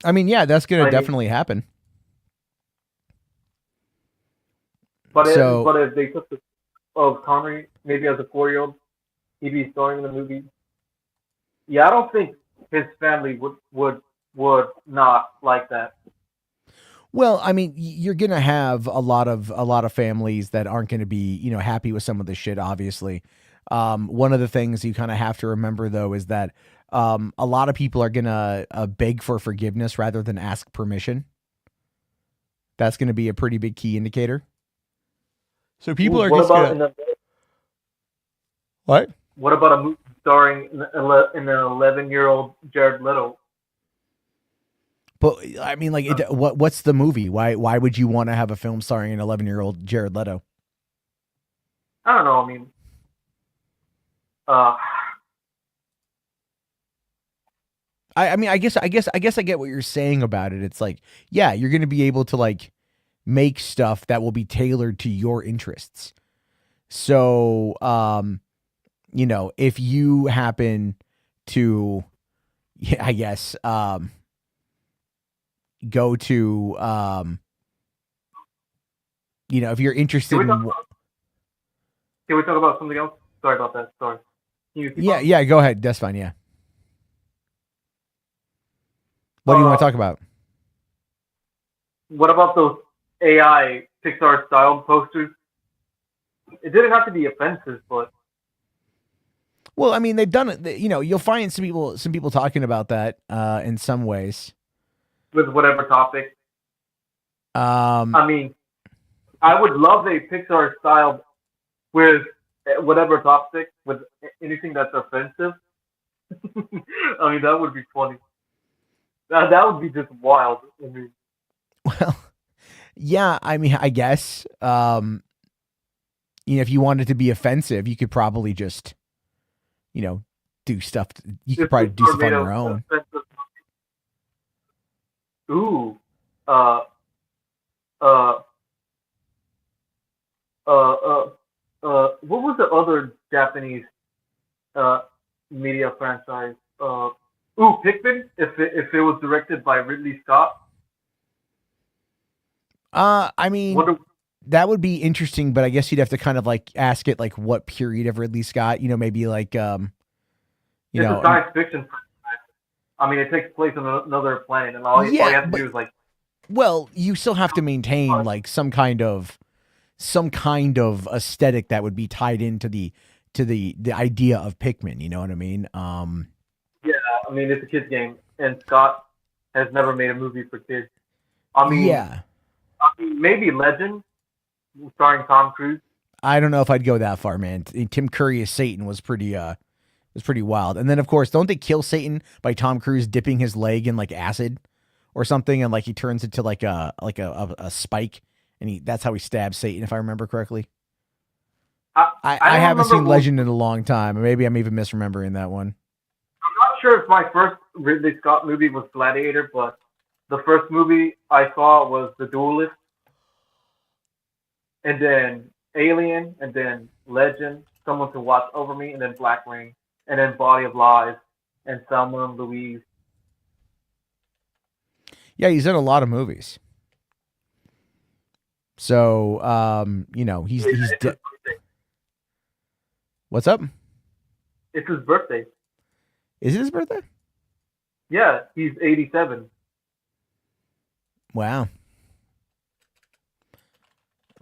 I mean, yeah, that's going to definitely happen. But if they took of Connery maybe as a 4-year-old, he'd be starring in the movie. Yeah, I don't think his family would not like that. Well, I mean, you're going to have a lot of families that aren't going to be, happy with some of this shit, obviously. One of the things you kind of have to remember, though, is that a lot of people are gonna beg for forgiveness rather than ask permission. That's going to be a pretty big key indicator. So people are just gonna... What? What about a movie starring an 11-year-old Jared Leto? But I mean, like, what's the movie? Why would you want to have a film starring an 11-year-old Jared Leto? I don't know. I mean, I guess I get what you're saying about it. It's like, yeah, you're going to be able to like make stuff that will be tailored to your interests. So, you know, if you happen to, I guess, go to, you know, if you're interested in... Can we talk about something else? Sorry about that. Sorry. Yeah, go ahead. That's fine, yeah. What do you want to talk about? What about those AI Pixar style posters? It didn't have to be offensive, but... Well, I mean, they've done it. You know, you'll find some people talking about that in some ways. With whatever topic. I mean, I would love a Pixar style with whatever topic, with anything that's offensive. I mean, that would be funny. That would be just wild. I mean, well, yeah. I mean, I guess you know, if you wanted to be offensive, you could probably just, you know, do stuff. You could probably do stuff on your own. Ooh. What was the other Japanese media franchise? Pikmin. If it was directed by Ridley Scott. I mean, that would be interesting, but I guess you'd have to kind of like ask it like what period of Ridley Scott. You know, maybe like you know, a science fiction. I mean, it takes place on another planet, and all you have to do is like. Well, you still have to maintain like some kind of aesthetic that would be tied into the idea of Pikmin. You know what I mean? Yeah, I mean, it's a kid's game, and Scott has never made a movie for kids. I mean, yeah. I mean, maybe Legend, starring Tom Cruise. I don't know if I'd go that far, man. Tim Curry as Satan was pretty wild. And then, of course, don't they kill Satan by Tom Cruise dipping his leg in like acid or something, and like he turns it to like a spike, and that's how he stabs Satan, if I remember correctly. I haven't seen Legend in a long time. Maybe I'm even misremembering that one. I'm not sure if my first Ridley Scott movie was Gladiator, but the first movie I saw was The Duelist, and then Alien, and then Legend, Someone to Watch Over Me, and then Black Rain, and then Body of Lies, and Thelma and Louise. Yeah, he's in a lot of movies. So, you know, he's What's up? It's his birthday. Is it his birthday? Yeah, he's 87. Wow.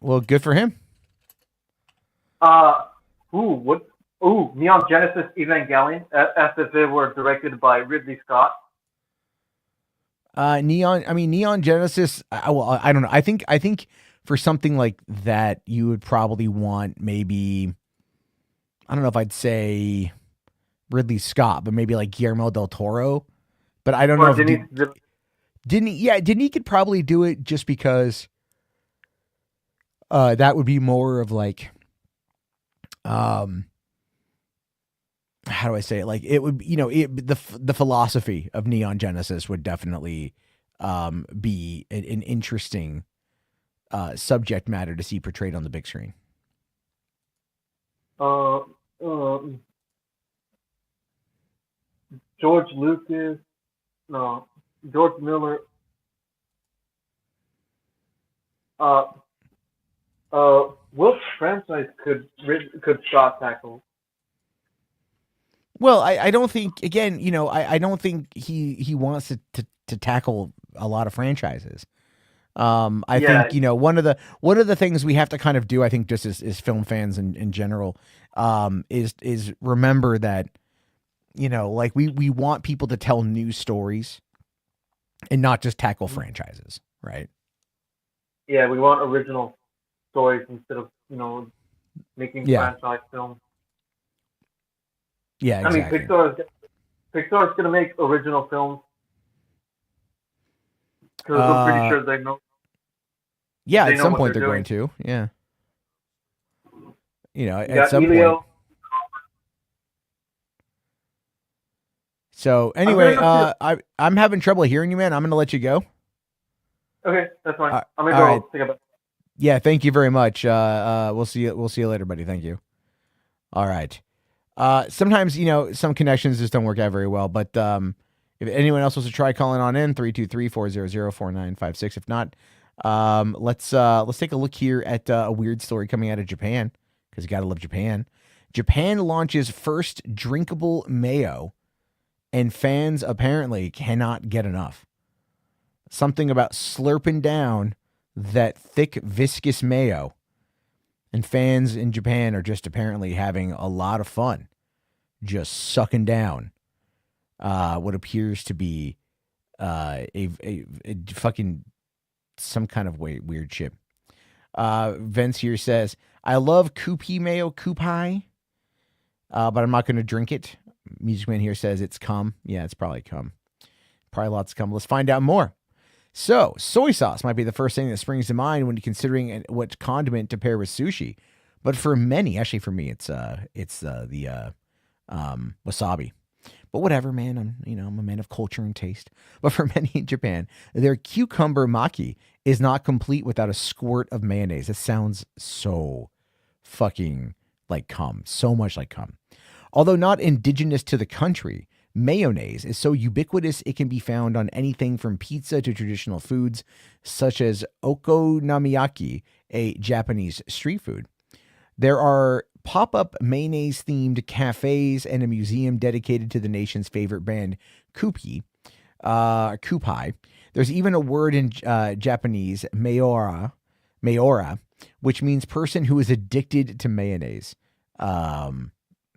Well, good for him. Neon Genesis Evangelion, as if it were directed by Ridley Scott. Neon Genesis. I don't know. I think for something like that, you would probably want maybe, I don't know if I'd say Ridley Scott, but maybe like Guillermo del Toro. But I don't know if Denis could probably do it just because that would be more of like, how do I say it? Like it would, you know, the philosophy of Neon Genesis would definitely be an interesting subject matter to see portrayed on the big screen. George Lucas, no, George Miller. What franchise could Scott tackle? Well, I don't think, again, you know, I don't think he wants to tackle a lot of franchises. I think, you know, one of the things we have to kind of do, I think, just as film fans in general, is remember that You know, like we want people to tell new stories and not just tackle franchises, right? Yeah, we want original stories instead of making Yeah. franchise films. Yeah, I mean, exactly. Pixar's gonna make original films because I'm pretty sure they know. Yeah, They at know some what point they're they're going doing. to. Yeah. You know, You at got some point. Elio. So I'm anyway, gonna go see I'm having trouble hearing you, man. I'm gonna let you go. Okay, that's fine. I'm All gonna right. go think about. Yeah, thank you very much. We'll see you. We'll see you later, buddy. Thank you. All right. Sometimes some connections just don't work out very well. But if anyone else wants to try calling on in 323-400-4956. If not, let's take a look here at a weird story coming out of Japan, because you gotta love Japan. Japan launches first drinkable mayo, and fans apparently cannot get enough. Something about slurping down that thick, viscous mayo. And fans in Japan are just apparently having a lot of fun just sucking down what appears to be a fucking some kind of weird shit. Vince here says, I love Kewpie mayo, Kewpie, but I'm not going to drink it. Music Man here says it's cum. Yeah, it's probably cum. Probably lots of cum. Let's find out more. So, soy sauce might be the first thing that springs to mind when considering what condiment to pair with sushi. But for many, actually for me, it's the wasabi. But whatever, man. I'm a man of culture and taste. But for many in Japan, their cucumber maki is not complete without a squirt of mayonnaise. It sounds so fucking like cum, so much like cum. Although not indigenous to the country, mayonnaise is so ubiquitous it can be found on anything from pizza to traditional foods such as okonomiyaki, a Japanese street food. There are pop-up mayonnaise-themed cafes and a museum dedicated to the nation's favorite band, Kewpie. There's even a word in Japanese, mayora, which means person who is addicted to mayonnaise.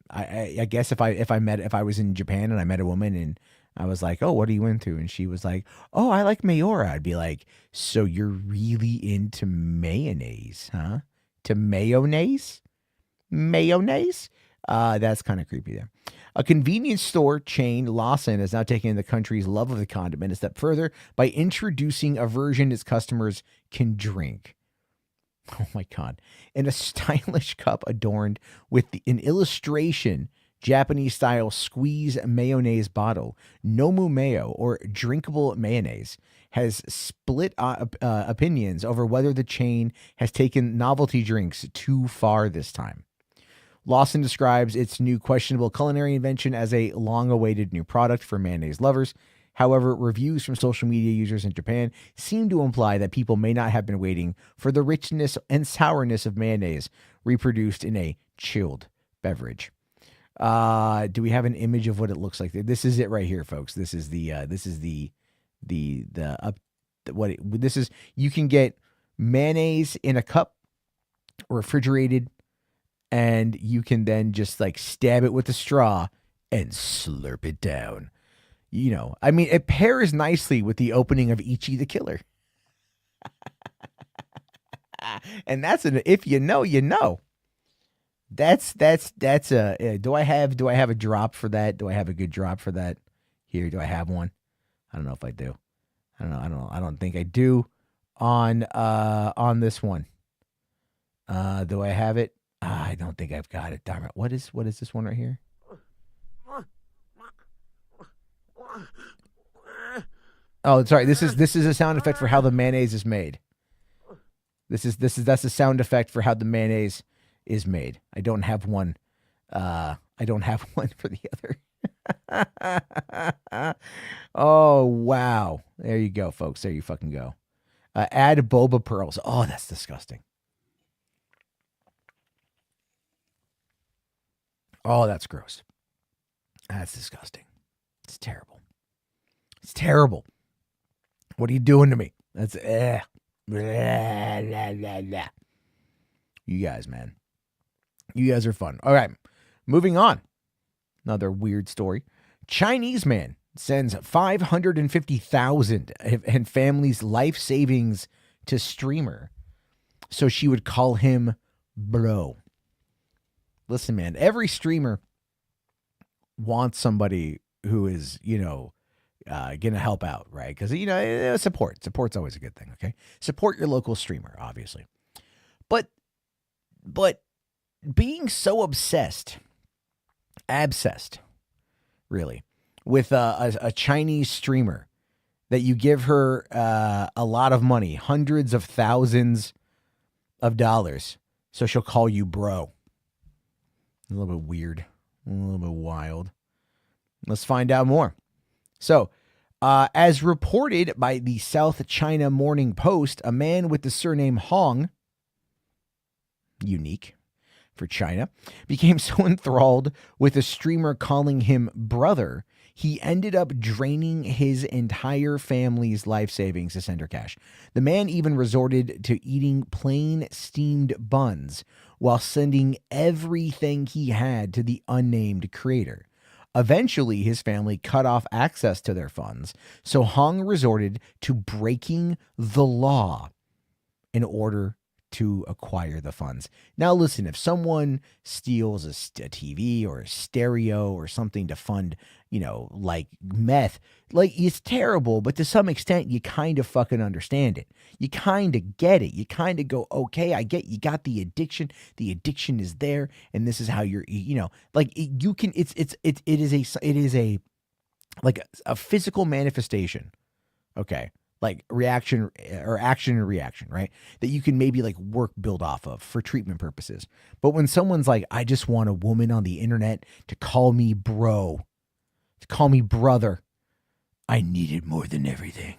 I guess if I was in Japan and I met a woman and I was like, oh, what are you into? And she was like, oh, I like mayora. I'd be like, so you're really into mayonnaise, huh? To mayonnaise? Mayonnaise? That's kind of creepy there. A convenience store chain, Lawson, is now taking the country's love of the condiment a step further by introducing a version its customers can drink. Oh my God. In a stylish cup adorned with an illustration, Japanese-style squeeze mayonnaise bottle, Nomu Mayo, or drinkable mayonnaise, has split opinions over whether the chain has taken novelty drinks too far this time. Lawson describes its new questionable culinary invention as a long-awaited new product for mayonnaise lovers. However, reviews from social media users in Japan seem to imply that people may not have been waiting for the richness and sourness of mayonnaise reproduced in a chilled beverage. Do we have an image of what it looks like? This is it right here, folks. This is you can get mayonnaise in a cup, refrigerated, and you can then just like stab it with a straw and slurp it down. I mean, it pairs nicely with the opening of Ichi the Killer. And that's if you know, you know. That's a do I have a drop for that? Do I have a good drop for that? Here, do I have one? I don't know if I do. I don't know. I don't think I do on this one. Do I have it? I don't think I've got it. Darn it. What is this one right here? Oh, sorry. This is a sound effect for how the mayonnaise is made. That's the sound effect for how the mayonnaise is made. I don't have one. I don't have one for the other. Oh wow! There you go, folks. There you fucking go. Add boba pearls. Oh, that's disgusting. Oh, that's gross. That's disgusting. It's terrible. It's terrible. What are you doing to me? That's blah, blah, blah, blah. You guys, man. You guys are fun. All right. Moving on. Another weird story. Chinese man sends 550,000 and family's life savings to streamer so she would call him bro. Listen, man, every streamer wants somebody who is, going to help out, right? Because, support's always a good thing, okay? Support your local streamer, obviously. But being so obsessed, really, with a Chinese streamer that you give her a lot of money, hundreds of thousands of dollars, so she'll call you bro. A little bit weird, a little bit wild. Let's find out more. So, as reported by the South China Morning Post, a man with the surname Hong, unique for China, became so enthralled with a streamer calling him brother, he ended up draining his entire family's life savings to send her cash. The man even resorted to eating plain steamed buns while sending everything he had to the unnamed creator. Eventually, his family cut off access to their funds, so Hong resorted to breaking the law in order to acquire the funds. Now, listen, if someone steals a TV or a stereo or something to fund, like meth, like it's terrible, but to some extent, you kind of fucking understand it. You kind of get it. You kind of go, okay, I get you got the addiction. The addiction is there, and this is how you're, you can. It is a like a physical manifestation. Okay. Like reaction or action and reaction, right? That you can maybe like build off of for treatment purposes. But when someone's like, I just want a woman on the internet to call me bro, to call me brother, I need it more than everything.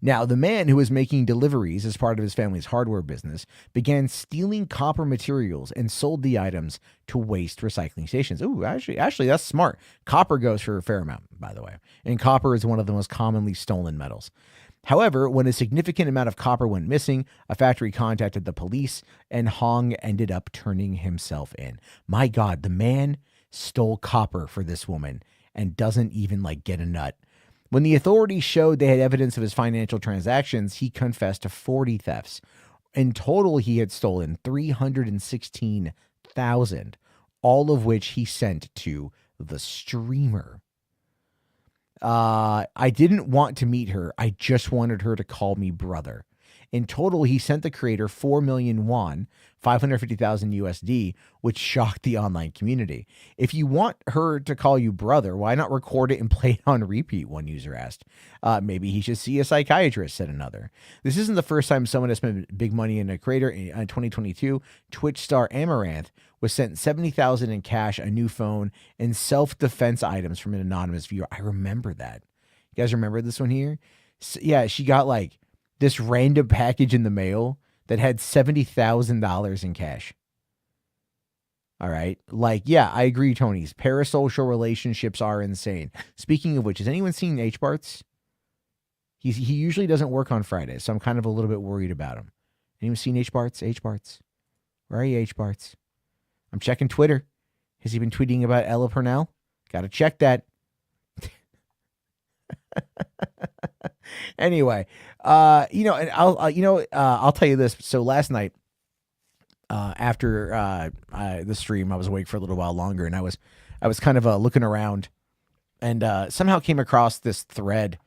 Now, the man who was making deliveries as part of his family's hardware business began stealing copper materials and sold the items to waste recycling stations. Ooh, actually, that's smart. Copper goes for a fair amount, by the way. And copper is one of the most commonly stolen metals. However, when a significant amount of copper went missing, a factory contacted the police and Hong ended up turning himself in. My God, the man stole copper for this woman and doesn't even get a nut. When the authorities showed they had evidence of his financial transactions, he confessed to 40 thefts. In total, he had stolen 316,000, all of which he sent to the streamer. I didn't want to meet her. I just wanted her to call me brother. In total, he sent the creator 4 million won, 550,000 USD, which shocked the online community. If you want her to call you brother, why not record it and play it on repeat? One user asked. Maybe he should see a psychiatrist, said another. This isn't the first time someone has spent big money in a creator. In 2022, Twitch star Amaranth was sent 70,000 in cash, a new phone, and self-defense items from an anonymous viewer. I remember that. You guys remember this one here? So, yeah, she got this random package in the mail that had $70,000 in cash. All right. Yeah, I agree, Tony's. Parasocial relationships are insane. Speaking of which, has anyone seen H-Barts? He usually doesn't work on Fridays, so I'm kind of a little bit worried about him. Anyone seen H-Barts? H-Barts. Where are you, H-Barts? I'm checking Twitter. Has he been tweeting about Ella Purnell? Got to check that. Anyway, and I'll tell you this. So last night, after the stream, I was awake for a little while longer, and I was kind of looking around, and somehow came across this thread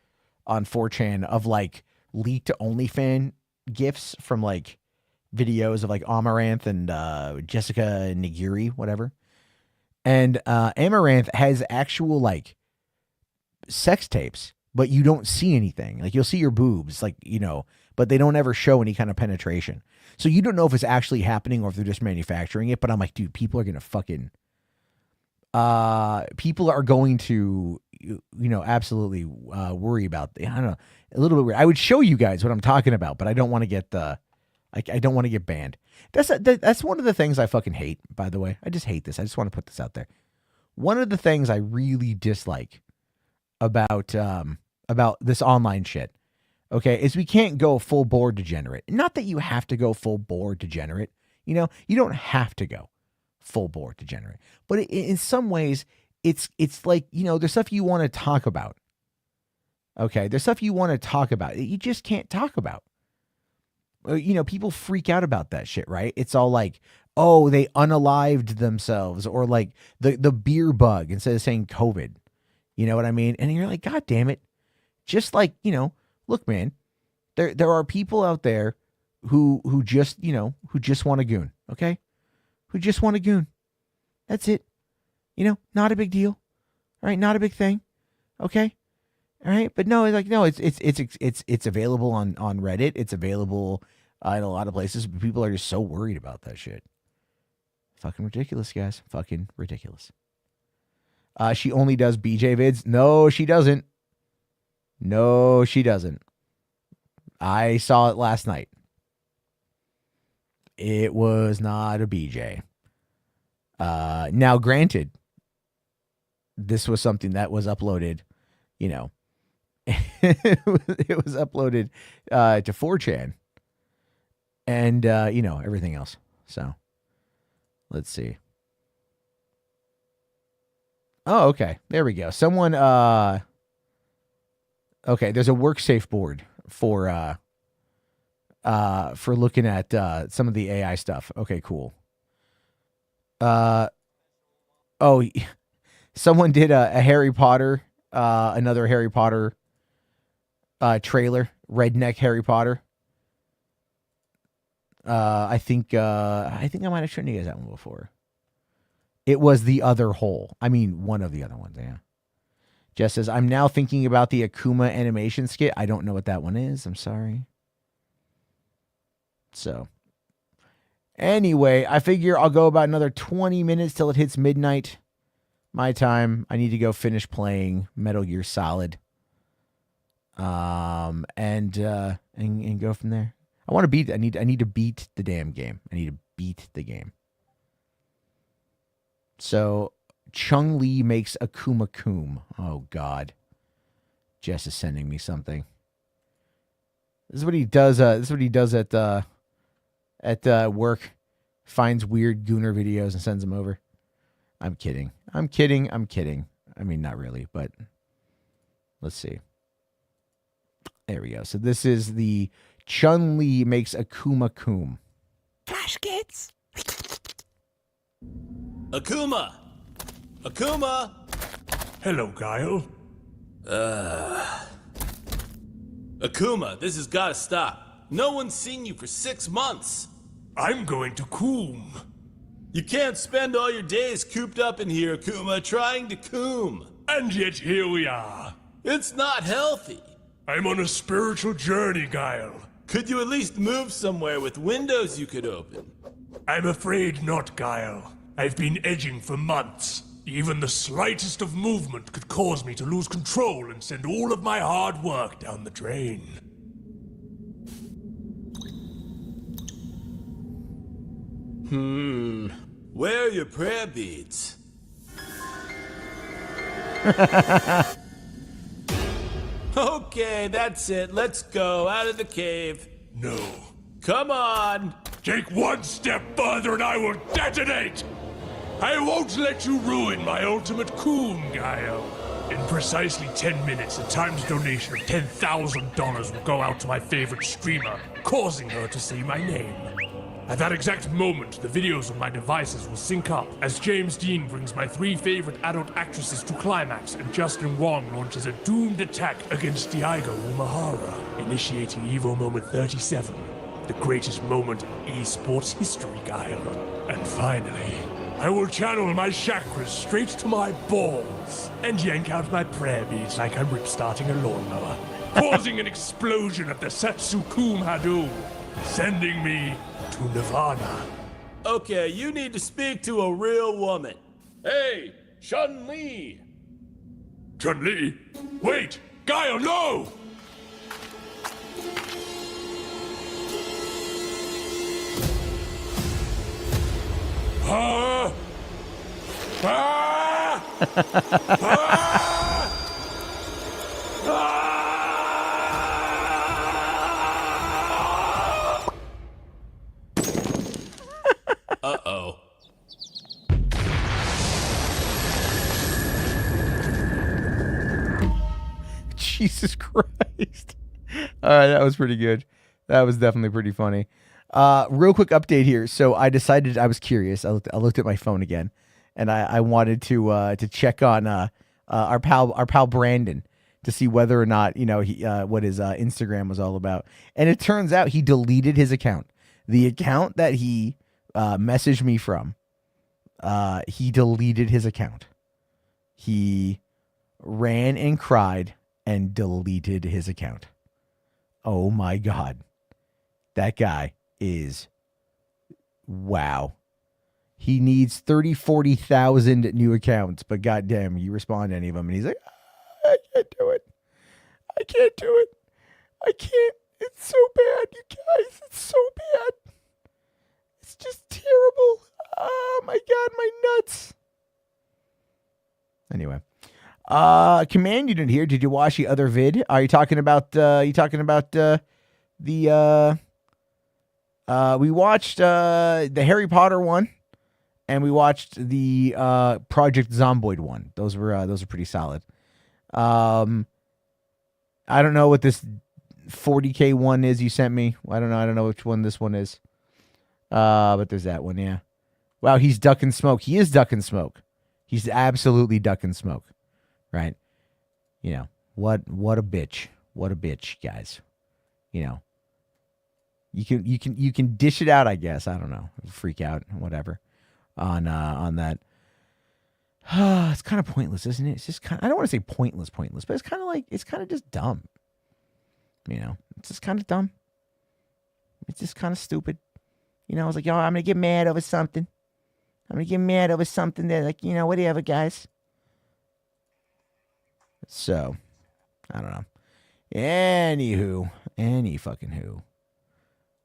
on 4chan of leaked OnlyFans gifs from videos of Amaranth and Jessica Nigiri, whatever. And Amaranth has actual sex tapes, but you don't see anything. You'll see your boobs, but they don't ever show any kind of penetration. So you don't know if it's actually happening or if they're just manufacturing it. But I'm like, dude, people are going to absolutely worry about, I don't know, a little bit weird. I would show you guys what I'm talking about, but I don't want to get I don't want to get banned. That's one of the things I fucking hate, by the way. I just hate this. I just want to put this out there. One of the things I really dislike about this online shit, okay, is we can't go full bore degenerate. Not that you have to go full bore degenerate. You don't have to go full bore degenerate. But in some ways, it's like, you know, there's stuff you want to talk about. Okay, there's stuff you want to talk about that you just can't talk about. You know, people freak out about that shit, right? It's all like, oh, they unalived themselves, or like the beer bug instead of saying COVID. You know what I mean? And you're like, God damn it. Just like, you know, look, man, there are people out there who just, you know, who just want a goon, okay? Who just want a goon. That's it. You know, not a big deal. All right, not a big thing. Okay? All right, but no, like no, it's available on Reddit. It's available in a lot of places, but people are just so worried about that shit. Fucking ridiculous, guys. Fucking ridiculous. She only does BJ vids. No, she doesn't. No, she doesn't. I saw it last night. It was not a BJ. Now, granted, this was something that was uploaded, you know, it was uploaded to 4chan and, you know, everything else. So let's see. Oh, okay. There we go. Someone, okay, there's a WorkSafe board for looking at some of the AI stuff. Okay, cool. Oh, someone did a Harry Potter, another Harry Potter trailer, Redneck Harry Potter. I think I might have shown you guys that one before. It was The Other Hole. I mean, one of the other ones, yeah. Jess says, I'm now thinking about the Akuma animation skit. I don't know what that one is. I'm sorry. So, anyway, I figure I'll go about another 20 minutes till it hits midnight. My time. I need to go finish playing Metal Gear Solid. And go from there. I want to beat. I need to beat the damn game. I need to beat the game. So Chung Lee makes Akuma Coom. Oh God. Jess is sending me something. This is what he does. This is what he does at work. Finds weird Gooner videos and sends them over. I'm kidding. I'm kidding. I mean, not really, but let's see. There we go. So this is the Chun Li makes Akuma Coom. Flash kids. Akuma! Akuma! Hello, Guile. Akuma, this has gotta stop. No one's seen you for 6 months. I'm going to coom. You can't spend all your days cooped up in here, Akuma, trying to coom. And yet here we are. It's not healthy. I'm on a spiritual journey, Guile. Could you at least move somewhere with windows you could open? I'm afraid not, Guile. I've been edging for months. Even the slightest of movement could cause me to lose control and send all of my hard work down the drain. Where are your prayer beads? Okay, that's it. Let's go out of the cave. No. Come on! Take one step further and I will detonate! I won't let you ruin my ultimate coom, Guile. In precisely 10 minutes, a timed donation of $10,000 will go out to my favorite streamer, causing her to say my name. At that exact moment, the videos on my devices will sync up as James Dean brings my 3 favorite adult actresses to climax and Justin Wong launches a doomed attack against Daigo Umehara, initiating Evo Moment 37, the greatest moment in esports history, Guile. And finally, I will channel my chakras straight to my balls and yank out my prayer beads like I'm rip-starting a lawnmower, causing an explosion of the Satsukum Hado, sending me to Nirvana. Okay, you need to speak to a real woman. Hey, Chun-Li! Chun-Li? Wait! Guile, no! Ah! Ah! Ah! Ah! Uh-oh. Jesus Christ. All right, that was pretty good. That was definitely pretty funny. Real quick update here. So I decided, I was curious. I looked at my phone again, and I wanted to check on our pal Brandon to see whether or not he what his Instagram was all about. And it turns out he deleted his account. The account that he messaged me from, he deleted his account. He ran and cried and deleted his account. Oh my God. That guy is, wow. He needs 30, 40,000 new accounts, but goddamn, you respond to any of them, and he's like, I can't do it. I can't do it. I can't. It's so bad, you guys. It's so bad. It's just terrible. Oh my God, my nuts. Anyway. Command unit here. Did you watch the other vid? Are you talking about we watched the Harry Potter one, and we watched the Project Zomboid one. Those were pretty solid. I don't know what this 40K one is you sent me. I don't know which one this one is. But there's that one, yeah. Wow, he's ducking smoke. He is ducking smoke. He's absolutely ducking smoke. Right? What a bitch. What a bitch, guys. You can dish it out, I guess. I don't know. Freak out, whatever. On that. It's kind of pointless, isn't it? It's just kind of, I don't want to say pointless, but it's kind of just dumb. It's just kind of dumb. It's just kind of stupid. I was like, yo, I'm going to get mad over something. They're like, whatever, guys. So, I don't know. Anywho, any fucking who.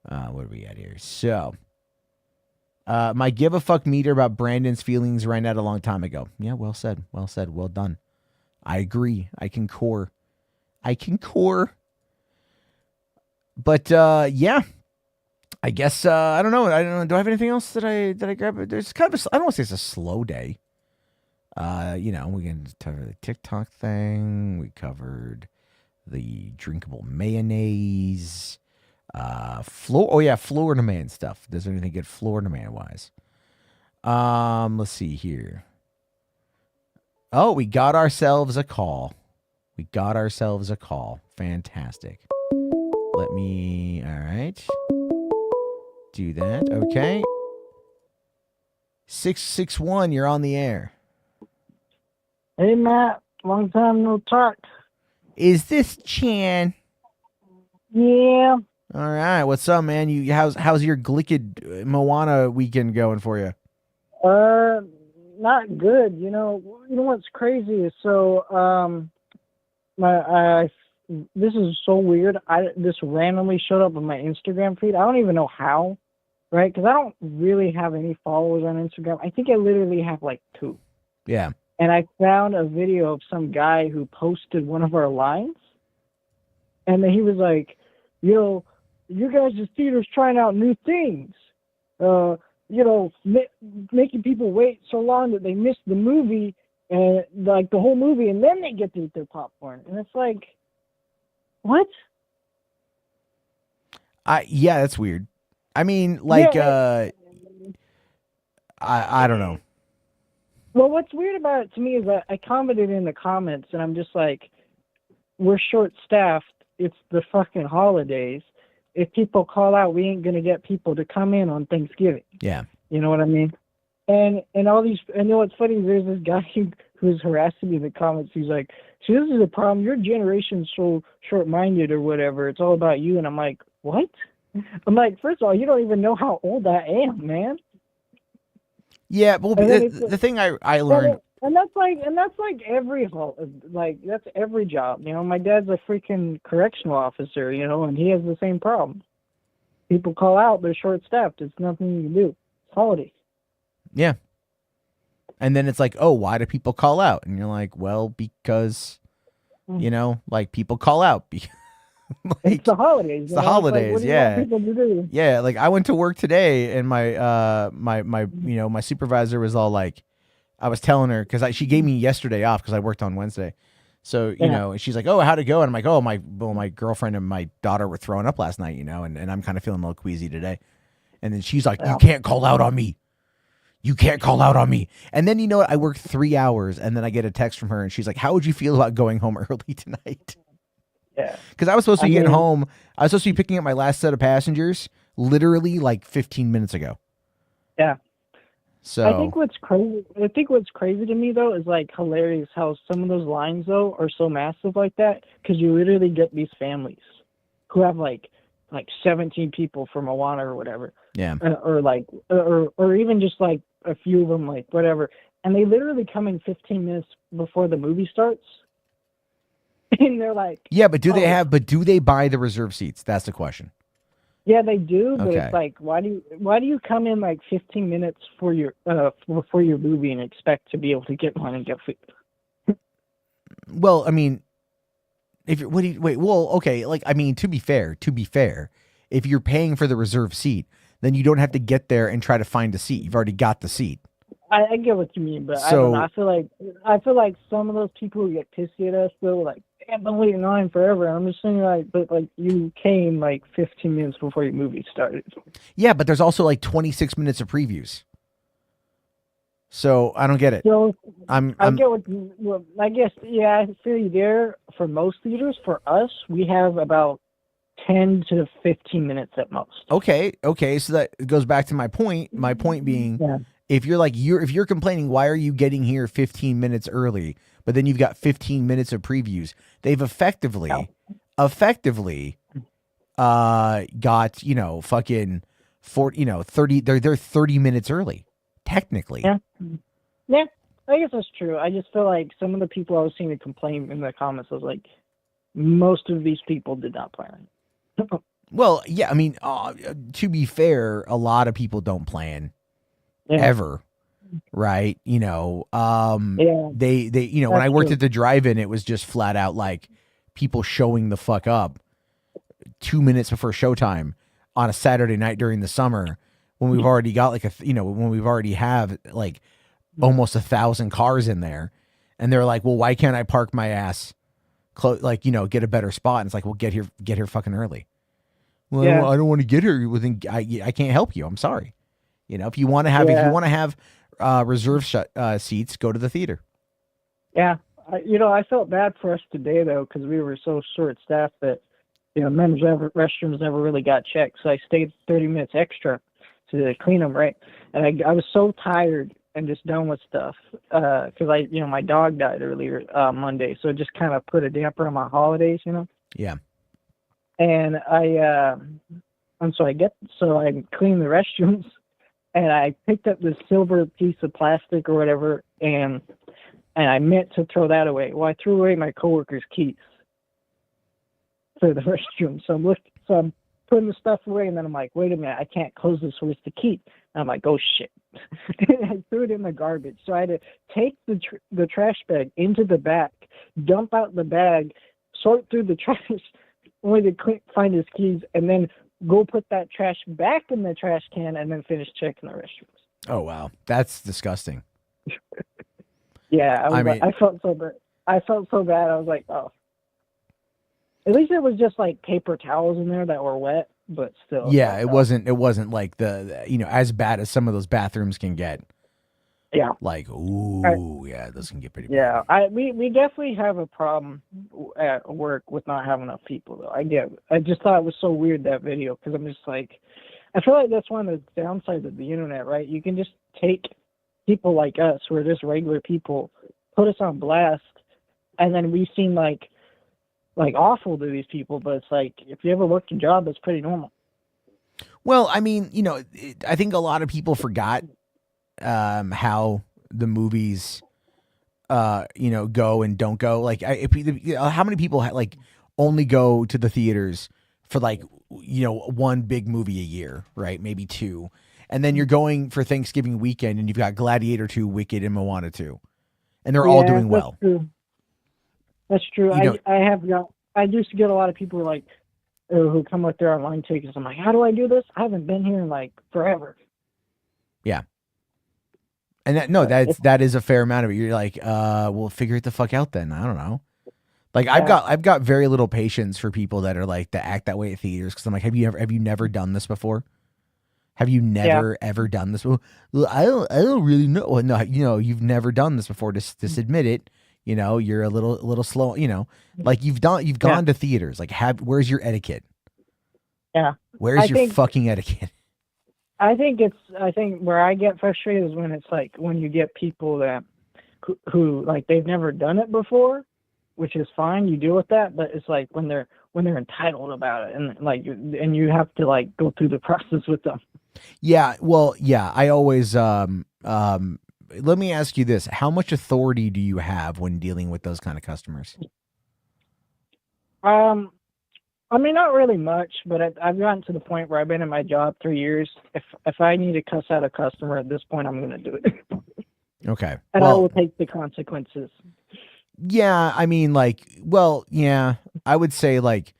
What do we got here? So, my give a fuck meter about Brandon's feelings ran out a long time ago. Yeah, well said. Well said. Well done. I agree. I concur. But, yeah. I guess, I don't know. Do I have anything else that I grabbed? There's kind of I don't want to say it's a slow day. We can cover the TikTok thing. We covered the drinkable mayonnaise. Florida Man stuff. Does there anything good Florida Man wise? Let's see here. Oh, we got ourselves a call. Fantastic. All right. Do that. Okay. 661, you're on the air. Hey, Matt. Long time no talk. Is this Chan? Yeah. All right. What's up, man? How's your Glicked Moana weekend going for you? Not good. You know what's crazy is this is so weird. This randomly showed up on my Instagram feed. I don't even know how, right? Because I don't really have any followers on Instagram. I think I literally have like 2. Yeah. And I found a video of some guy who posted one of our lines. And then he was like, you guys' theater's trying out new things. Making people wait so long that they miss the movie, and like the whole movie, and then they get to eat their popcorn. And it's like, what? Yeah, that's weird. I mean, like, I don't know. Well, what's weird about it to me is that I commented in the comments, and I'm just like, we're short-staffed. It's the fucking holidays. If people call out, we ain't gonna get people to come in on Thanksgiving. Yeah. You know what I mean? And all these, and what's funny, there's this guy who's harassing me in the comments. He's like, see, this is the problem. Your generation's so short-minded or whatever. It's all about you. And I'm like, what? I'm like, first of all, you don't even know how old I am, man. Yeah, well, the thing I learned, and that's like that's every job. My dad's a freaking correctional officer, and he has the same problem. People call out, they're short-staffed. It's nothing you can do. It's holiday. Yeah. And then it's like, oh, why do people call out? And you're like, well, because, people call out. It's the holidays. It's the holidays, what do you yeah. want people to do? Yeah, like I went to work today, and my supervisor was all like, I was telling her, because she gave me yesterday off because I worked on Wednesday. So, you know, she's like, oh, how'd it go? And I'm like, oh, my girlfriend and my daughter were throwing up last night, you know, and I'm kind of feeling a little queasy today. And then she's like, you can't call out on me. You can't call out on me. And then, you know what? I worked 3 hours and then I get a text from her and she's like, how would you feel about going home early tonight? Yeah. Because I was supposed to be getting home. I was supposed to be picking up my last set of passengers literally like 15 minutes ago. Yeah. So I think what's crazy to me though is like hilarious how some of those lines though are so massive like that, because you literally get these families who have like 17 people from Moana or whatever. Yeah. Or even just like a few of them, like whatever, and they literally come in 15 minutes before the movie starts. And they're like, yeah, but do they buy the reserve seats? That's the question. yeah, they do, but Okay. it's like, why do you come in like 15 minutes for your movie and expect to be able to get one and get food? Well, I mean, okay, like, I mean, to be fair, if you're paying for the reserve seat, then you don't have to get there and try to find a seat. You've already got the seat. I get what you mean, but I don't know. I feel like some of those people who get pissy at us though, like, I've been waiting in line forever. And I'm just saying, like, but like you came like 15 minutes before your movie started. Yeah, but there's also like 26 minutes of previews. So I don't get it. So I get I guess, yeah, I feel you there. For most theaters, for us, we have about 10 to 15 minutes at most. Okay. So that goes back to my point. My point being, if you're complaining, why are you getting here 15 minutes early? But then you've got 15 minutes of previews. They've effectively got, fucking 30. They're 30 minutes early, technically. Yeah, I guess that's true. I just feel like some of the people I was seeing complain in the comments, I was like, most of these people did not plan. Well, yeah, I mean, to be fair, a lot of people don't plan ever, right? They when I worked at the drive-in, it was just flat out like people showing the fuck up 2 minutes before showtime on a Saturday night during the summer when we've already got like when we've already have like almost 1,000 cars in there, and they're like, well, why can't I park my ass get a better spot? And it's like, well, get here fucking early. Well, I don't want to get here within. I can't help you. I'm sorry. If you want to have reserve seats, go to the theater. Yeah, I felt bad for us today though, because we were so short staffed that men's restrooms never really got checked. So I stayed 30 minutes extra to clean them, right? And I was so tired and just done with stuff because my dog died earlier Monday, so it just kind of put a damper on my holidays, Yeah. And I cleaned the restrooms, and I picked up this silver piece of plastic or whatever, and I meant to throw that away. Well, I threw away my coworker's keys for the restroom. So I'm putting the stuff away, and then I'm like, wait a minute, I can't close this. Where's the key? And I'm like, oh shit! I threw it in the garbage. So I had to take the trash bag into the back, dump out the bag, sort through the trash, only to find his keys, and then go put that trash back in the trash can, and then finish checking the restrooms. Oh wow, that's disgusting. Yeah, I felt so bad. I was like, oh. At least it was just like paper towels in there that were wet, but still. Yeah, it wasn't like the as bad as some of those bathrooms can get. Yeah. Like, ooh, yeah, those can get pretty bad. Yeah, we definitely have a problem at work with not having enough people, though. I just thought it was so weird, that video, because I'm just like, I feel like that's one of the downsides of the internet, right? You can just take people like us, who are just regular people, put us on blast, and then we seem like awful to these people, but it's like, if you ever worked a job, that's pretty normal. Well, I mean, I think a lot of people forgot how the movies go and don't go. Like, how many people only go to the theaters for one big movie a year, right? Maybe two. And then you're going for Thanksgiving weekend and you've got Gladiator 2, Wicked, and Moana 2. And they're all doing well. That's true. I used to get a lot of people who come with their online tickets. I'm like, how do I do this? I haven't been here in forever. Yeah. And that is a fair amount of it. You're like, well, figure it the fuck out then. I don't know. Like I've got very little patience for people that are like that act that way at theaters, because I'm like, have you never done this before? Have you never ever done this before? Well, I don't really know. Well, no, you've never done this before. Just admit it. You're a little slow. Like you've gone to theaters. Like where's your etiquette? Yeah. Where's your fucking etiquette? I think where I get frustrated is when it's like when you get people that who like they've never done it before, which is fine. You deal with that, but it's like when they're entitled about it, and like you have to like go through the process with them. Yeah. Well, yeah. I always let me ask you this: how much authority do you have when dealing with those kind of customers? I mean, not really much, but I've gotten to the point where I've been in my job 3 years. If I need to cuss out a customer at this point, I'm going to do it. Okay. And I will take the consequences. Yeah, I mean, like, well, yeah, I would say, like,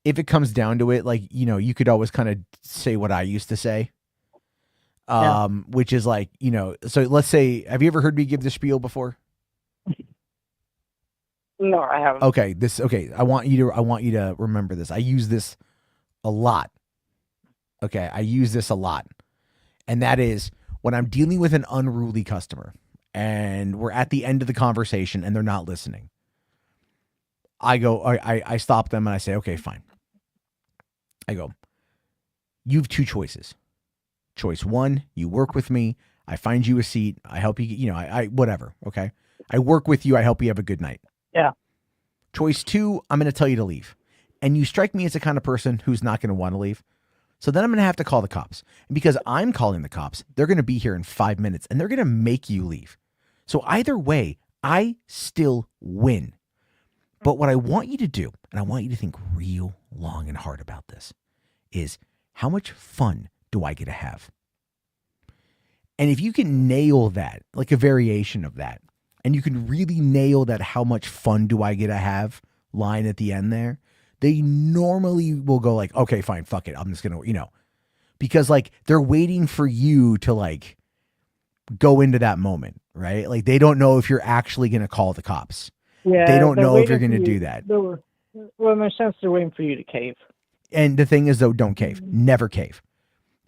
if it comes down to it, like, you could always kind of say what I used to say, which is like, so let's say, have you ever heard me give the spiel before? No, I haven't. Okay, I want you to remember this. I use this a lot. Okay, I use this a lot. And that is when I'm dealing with an unruly customer and we're at the end of the conversation and they're not listening. I stop them and I say, okay, fine. I go, you have two choices. Choice one, you work with me. I find you a seat. I help you, I whatever. Okay. I work with you. I help you have a good night. Yeah. Choice two, I'm going to tell you to leave. And you strike me as the kind of person who's not going to want to leave. So then I'm going to have to call the cops. And because I'm calling the cops, they're going to be here in 5 minutes and they're going to make you leave. So either way, I still win. But what I want you to do, and I want you to think real long and hard about this, is how much fun do I get to have? And if you can nail that, like a variation of that, and you can really nail that how much fun do I get to have line at the end there, they normally will go like, okay, fine, fuck it. I'm just going to, because like they're waiting for you to like go into that moment, right? Like they don't know if you're actually going to call the cops. Yeah. They don't know if you're waiting going to for you- do that. Well, in a sense, they're waiting for you to cave. And the thing is though, don't cave. Never cave.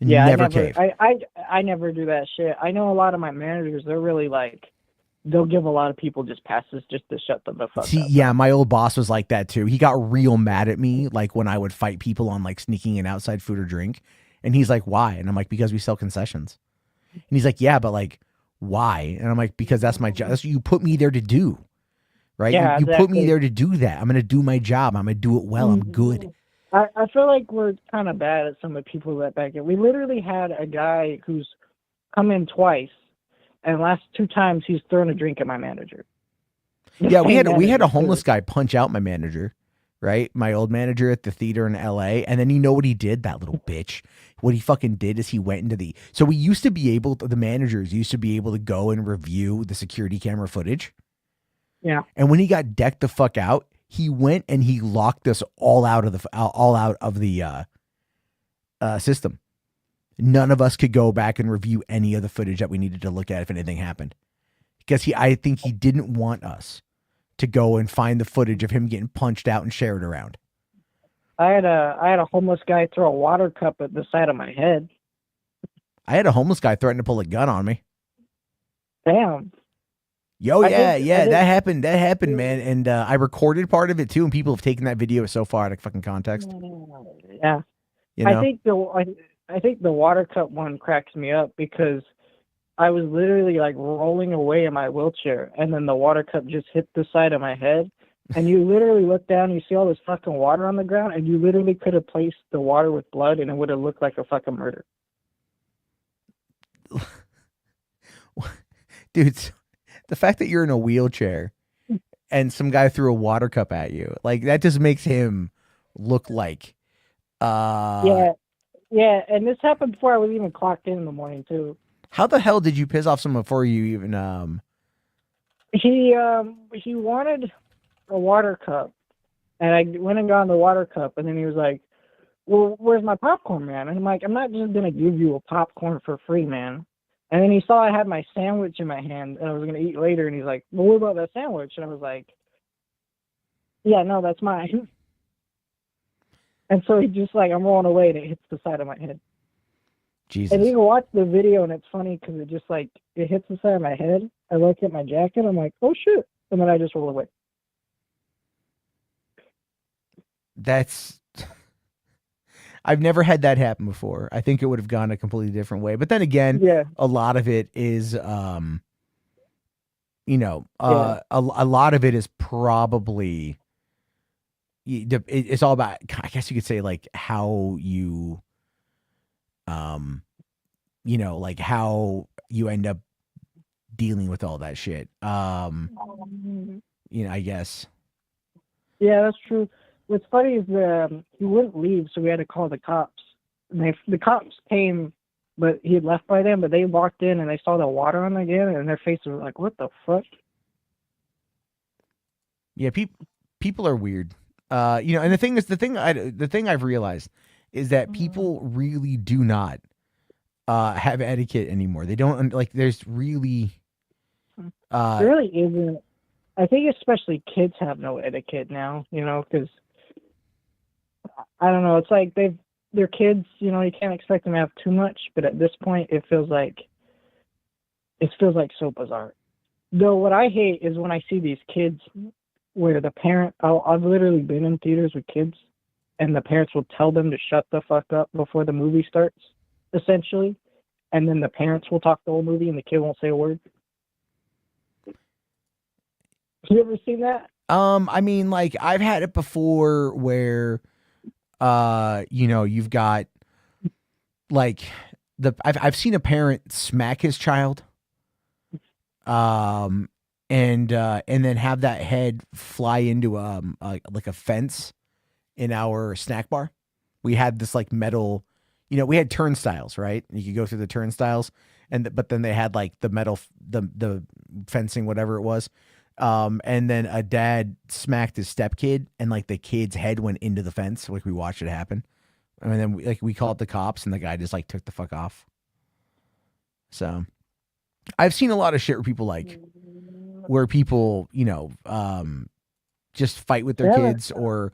Yeah, Never cave. I never do that shit. I know a lot of my managers, they're really like, they'll give a lot of people just passes just to shut them the fuck See, up. yeah, my old boss was like that too. He got real mad at me, like when I would fight people on like sneaking in outside food or drink. And he's like, why? And I'm like, because we sell concessions. And he's like, yeah, but like, why? And I'm like, because that's my job. That's what you put me there to do. Right? Yeah, you put me exactly. there to do that. I'm going to do my job. I'm going to do it well. I'm good. I feel like we're kind of bad at some of the people that back in. We literally had a guy who's come in twice, and last 2 times he's thrown a drink at my manager. Yeah, we had a Manager, homeless too. guy punch out my manager, right? My old manager at the theater in LA. And then you know what he did? That little bitch. What he fucking did is he went into so we used to be able to, the managers used to be able to go and review the security camera footage. Yeah. And when he got decked the fuck out, he went and he locked us all out of the system. None of us could go back and review any of the footage that we needed to look at if anything happened. Because I think he didn't want us to go and find the footage of him getting punched out and shared around. I had a homeless guy throw a water cup at the side of my head. I had a homeless guy threaten to pull a gun on me. Damn. Yo, I yeah, think- that happened, man. And I recorded part of it too, and people have taken that video so far out of fucking context. Yeah. You know? I think the water cup one cracks me up because I was literally like rolling away in my wheelchair, and then the water cup just hit the side of my head. And you literally look down, you see all this fucking water on the ground, and you literally could have placed the water with blood, and it would have looked like a fucking murder. Dude, the fact that you're in a wheelchair and some guy threw a water cup at you, like that just makes him look like Yeah, and this happened before I was even clocked in the morning too. How the hell did you piss off someone before you even He wanted a water cup, and I went and got him the water cup, and then he was like, "Well, where's my popcorn, man?" And I'm like, "I'm not just gonna give you a popcorn for free, man." And then he saw I had my sandwich in my hand, and I was gonna eat later, and he's like, "Well, what about that sandwich?" And I was like, Yeah, no, that's mine. And so he just like, I'm rolling away and it hits the side of my head. Jesus. And you can watch the video and it's funny because it just like, it hits the side of my head. I look at my jacket, I'm like, oh shit. And then I just roll away. That's I've never had that happen before. I think it would have gone a completely different way. But then again, Yeah. a lot of it is you know, a lot of it is probably it's all about, I guess you could say, like how you you know, like how you end up dealing with all that shit. You know, I guess. Yeah, that's true. What's funny is he wouldn't leave, so we had to call the cops. And the cops came, but he had left by then. But they walked in and they saw the water on again, and their faces were like, "What the fuck?" Yeah, people are weird. You know, and the thing I've realized is that people really do not have etiquette anymore. They don't, like, there's really There really isn't. I think especially kids have no etiquette now, you know, because I don't know. It's like they're kids, you know. You can't expect them to have too much, but at this point, it feels like so bizarre. Though what I hate is when I see these kids where the parent. I've literally been in theaters with kids, and the parents will tell them to shut the fuck up before the movie starts, essentially, and then the parents will talk the whole movie and the kid won't say a word. You ever seen that? I mean, like, I've had it before where you know, you've got like I've seen a parent smack his child and then have that head fly into like a fence in our snack bar. We had this like metal, you know, we had turnstiles, right? You could go through the turnstiles, but then they had like the metal, the fencing, whatever it was. And then a dad smacked his stepkid, and like the kid's head went into the fence. Like, we watched it happen. And then we called the cops, and the guy just like took the fuck off. So I've seen a lot of shit where people, you know, just fight with their kids, or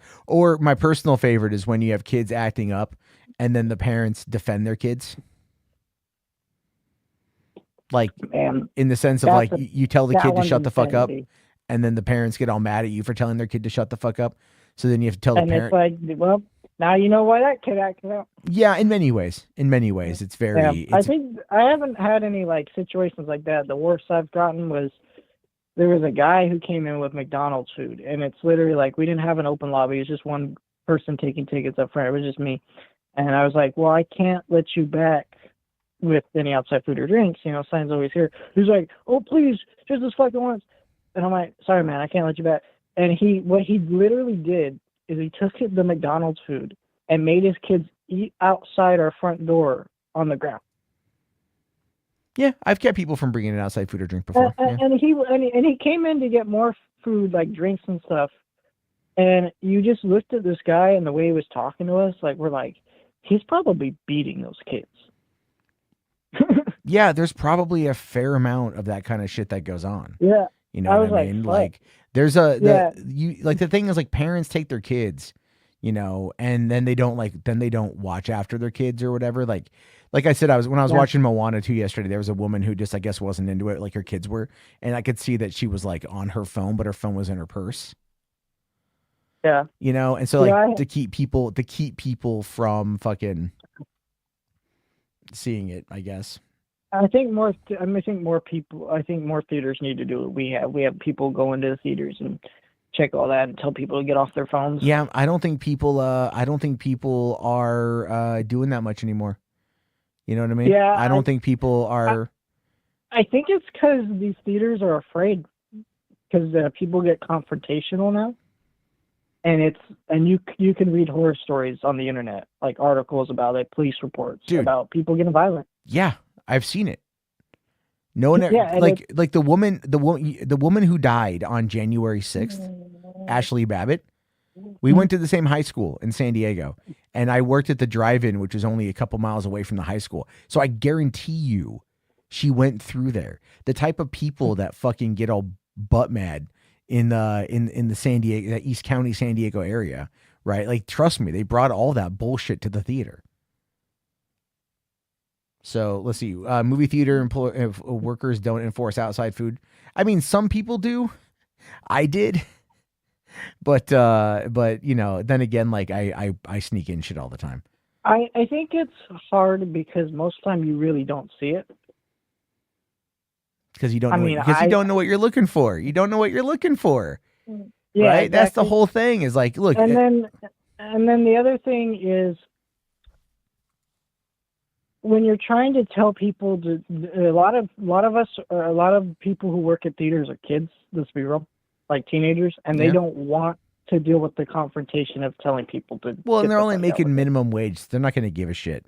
my personal favorite is when you have kids acting up and then the parents defend their kids. Like, in the sense of like, you tell the kid to shut the fuck up, and then the parents get all mad at you for telling their kid to shut the fuck up. So then you have to tell the parent. And it's like, well, now you know why that kid acted out. Yeah, in many ways, it's very. I think I haven't had any like situations like that. The worst I've gotten was there was a guy who came in with McDonald's food, and it's literally like we didn't have an open lobby. It was just one person taking tickets up front. It was just me, and I was like, well, I can't let you back with any outside food or drinks, you know, sign's always here. He's like, oh, please, just this fucking once. And I'm like, sorry, man, I can't let you back. And what he literally did is he took the McDonald's food and made his kids eat outside our front door on the ground. Yeah, I've kept people from bringing in outside food or drink before. And he came in to get more food, like drinks and stuff. And you just looked at this guy and the way he was talking to us, like, we're like, he's probably beating those kids. Yeah, there's probably a fair amount of that kind of shit that goes on. Yeah. You know what I mean? Like, there's the thing is, like, parents take their kids, you know, and then they don't watch after their kids or whatever. Like I said, when I was watching Moana 2 yesterday, there was a woman who just, I guess, wasn't into it like her kids were. And I could see that she was like on her phone, but her phone was in her purse. Yeah. You know, and so to keep people from fucking seeing it, I guess. I think more theaters need to do it. We have people go into the theaters and check all that and tell people to get off their phones. Yeah, I don't think people are doing that much anymore. You know what I mean? Yeah, I don't think people are. I think it's because these theaters are afraid because people get confrontational now, and you can read horror stories on the internet, like articles about it, police reports about people getting violent. Yeah, I've seen it. No one like the woman who died on January 6th, Ashley Babbitt. We went to the same high school in San Diego, and I worked at the drive-in, which was only a couple miles away from the high school. So I guarantee you she went through there. The type of people that fucking get all butt mad in the San Diego, that East County, San Diego area, right? Like, trust me, they brought all that bullshit to the theater. So let's see. Movie theater workers don't enforce outside food. I mean, some people do. I did, but you know, then again, like I sneak in shit all the time. I think it's hard because most of the time you really don't see it. Because you don't I know mean, because you don't know what you're looking for. You don't know what you're looking for. Yeah, right? That's the exactly. whole thing is like, look. And then the other thing is when you're trying to tell people to, a lot of us, or a lot of people who work at theaters are kids, let's be real, like teenagers, and they Yeah. don't want to deal with the confrontation of telling people to. Well, get and they're the only fuck out making with it. minimum wage. So they're not going to give a shit.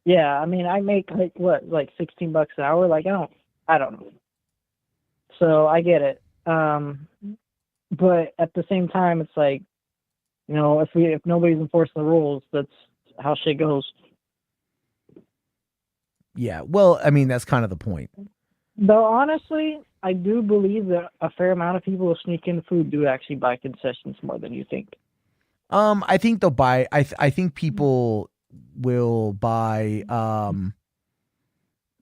Yeah, I mean, I make like what, like $16 an hour. Like I don't know. So I get it. But at the same time, it's like, you know, if nobody's enforcing the rules, that's how shit goes. Yeah. Well, I mean, that's kind of the point. Though honestly, I do believe that a fair amount of people who sneak in food do actually buy concessions more than you think. I think they'll buy. I think people will buy.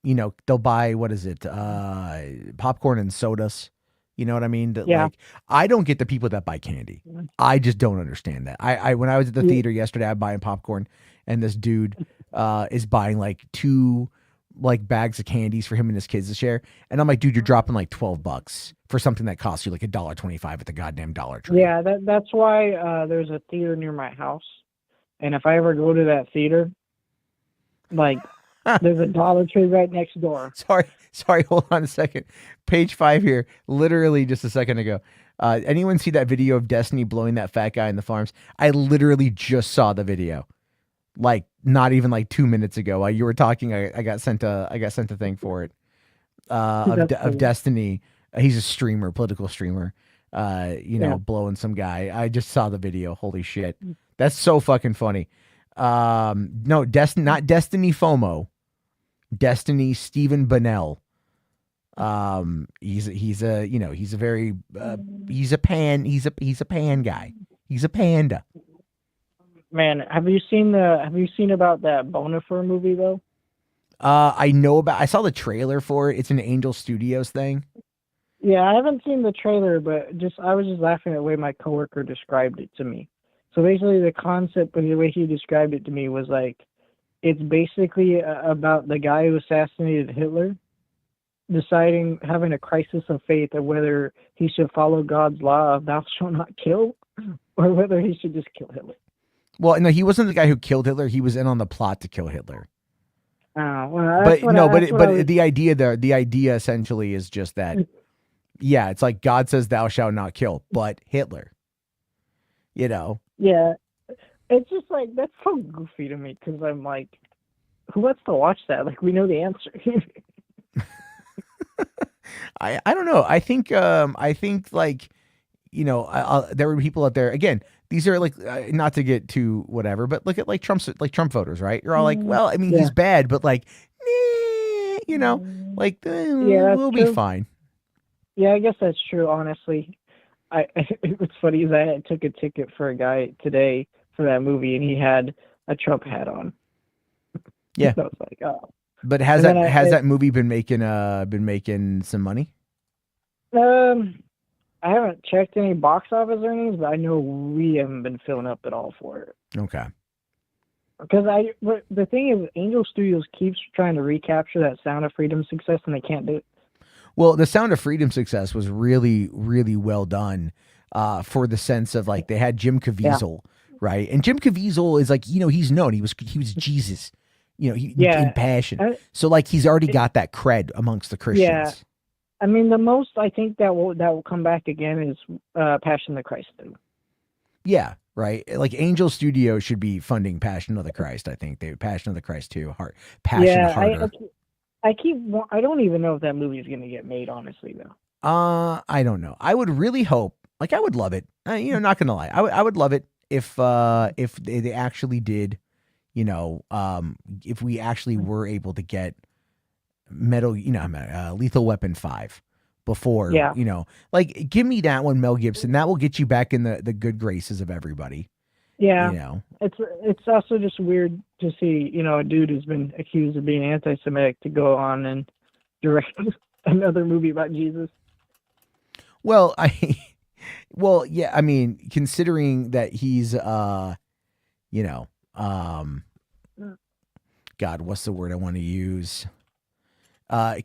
You know, they'll buy, what is it? Popcorn and sodas. You know what I mean? That, Yeah. like, I don't get the people that buy candy. I just don't understand that. I when I was at the theater yesterday, I'm buying popcorn, and this dude is buying like 2 like bags of candies for him and his kids to share. And I'm like, dude, you're dropping like $12 for something that costs you like $1.25 at the goddamn Dollar Tree. Yeah, that's why there's a theater near my house, and if I ever go to that theater, like there's a Dollar Tree right next door. Sorry, hold on a second. Page 5 here, literally just a second ago. Anyone see that video of Destiny blowing that fat guy in the farms? I literally just saw the video, like not even like 2 minutes ago. While you were talking, I got sent a thing for it of Destiny. He's a streamer, political streamer. You know, Yeah. blowing some guy. I just saw the video. Holy shit, that's so fucking funny. No, not Destiny FOMO. Destiny Stephen Bonnell. He's a you know, he's a very he's a pan guy. He's a panda. Man, have you seen about that Bonifer movie though? I saw the trailer for it. It's an Angel Studios thing. Yeah, I haven't seen the trailer, but I was just laughing at the way my coworker described it to me. So basically, the concept and the way he described it to me was like, it's basically about the guy who assassinated Hitler having a crisis of faith of whether he should follow God's law of thou shalt not kill, or whether he should just kill Hitler. Well, no, he wasn't the guy who killed Hitler. He was in on the plot to kill Hitler. Well, But the idea essentially is just that. Yeah, it's like God says thou shalt not kill, but Hitler. You know. Yeah, it's just like, that's so goofy to me because I'm like, who wants to watch that? Like, we know the answer. I don't know. I think like, you know, there were people out there. Again, these are like not to get too whatever, but look at like Trump voters, right? You're all like, well, I mean, he's bad, but like, you know, like we'll be fine. Yeah, I guess that's true. Honestly, what's funny is I took a ticket for a guy today for that movie, and he had a Trump hat on. Yeah, so I was like, oh. But has that movie been making some money? I haven't checked any box office earnings, but I know we haven't been filling up at all for it. Okay. Because the thing is, Angel Studios keeps trying to recapture that Sound of Freedom success, and they can't do it. Well, the Sound of Freedom success was really, really well done for the sense of like they had Jim Caviezel, right? And Jim Caviezel is like, you know, he's known. He was Jesus, you know, in Passion. So like he's already got that cred amongst the Christians. Yeah. I mean, the most I think that will come back again is Passion of the Christ 2. Yeah, right. Like Angel Studio should be funding Passion of the Christ. I think Passion of the Christ 2, Harder. I don't even know if that movie is going to get made, honestly, though. I don't know. I would really hope, like, I would love it. You know, not going to lie. I would love it if they actually did, you know, if we actually were able to get Lethal Weapon 5. before, Yeah. you know, like give me that one, Mel Gibson. That will get you back in the good graces of everybody. Yeah. You know, It's also just weird to see, you know, a dude who's been accused of being anti-Semitic to go on and direct another movie about Jesus. well, well, yeah, I mean, considering that he's, you know, God, what's the word I want to use?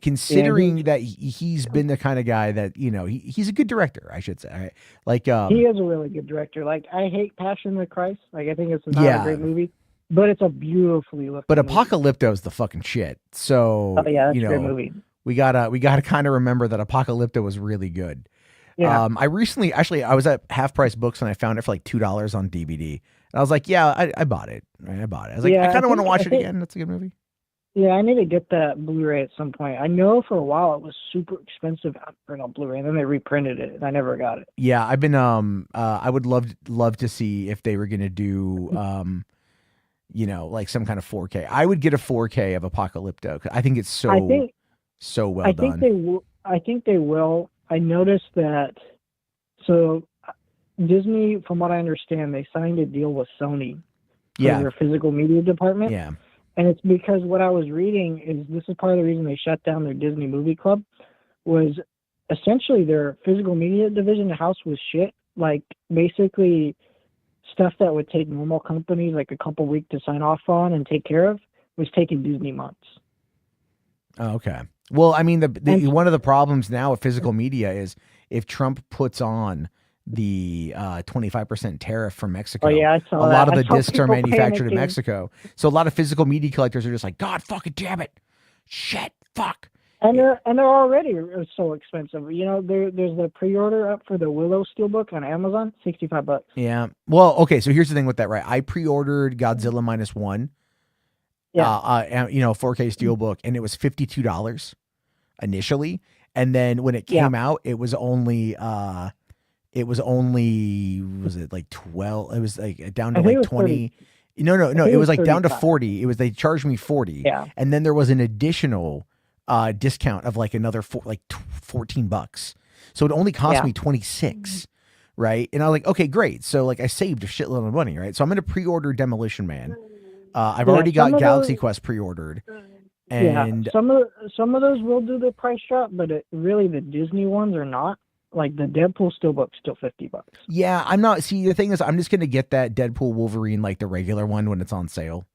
Considering that he's been the kind of guy that, you know, he's a good director, I should say. Right? Like, He is a really good director. Like, I hate Passion of the Christ. Like, I think it's not Yeah. a great movie, but it's a beautifully looking but movie. Apocalypto's the fucking shit. So, Oh, yeah, that's you a great know, movie. we gotta kind of remember that Apocalypto was really good. Yeah. I recently, actually, I was at Half Price Books and I found it for like $2 on DVD. And I was like, yeah, I bought it. Right? I bought it. I was like, Yeah, I kind of want to think- watch I it think- again. That's a good movie. Yeah, I need to get that Blu-ray at some point. I know for a while it was super expensive on Blu-ray, and then they reprinted it, and I never got it. Yeah, I've been I would love to see if they were gonna do you know, like some kind of 4K. I would get a 4K of Apocalypto. 'Cause I think it's so well I done. think they will. I think they will. I noticed that. So Disney, from what I understand, they signed a deal with Sony for Yeah. their physical media department. Yeah. And it's because what I was reading is this is part of the reason they shut down their Disney movie club was essentially their physical media division house was shit. Like basically stuff that would take normal companies like a couple weeks to sign off on and take care of was taking Disney months. Oh, okay. Well, I mean, the one of the problems now with physical media is if Trump puts on the 25% tariff from Mexico, Oh, yeah, I saw a lot that. of I the saw discs are people manufactured in panicking. Mexico. So a lot of physical media collectors are just like, God fucking damn it. Shit, fuck. And they're already so expensive. You know, there's the pre-order up for the Willow Steelbook on Amazon, $65. Yeah. Well, okay. So here's the thing with that, right? I pre-ordered Godzilla -1. Yeah. You know, 4K Steelbook, and it was $52 initially, and then when it came out, it was only was it like 12? It was like down to I think like it was 20. 30. No, I it think it was was like down to 35. 40. It was they charged me 40. Yeah. And then there was an additional discount of like another $14. So it only cost Yeah. me 26. Right. And I was like, okay, great. So like I saved a shitload of money, right? So I'm gonna pre-order Demolition Man. I've Yeah, already got some of Galaxy those- Quest pre-ordered. And some of those will do the price drop, but really the Disney ones are not. Like the Deadpool Steelbook's still $50. yeah, I'm not. See, the thing is, I'm just gonna get that Deadpool Wolverine, like the regular one, when it's on sale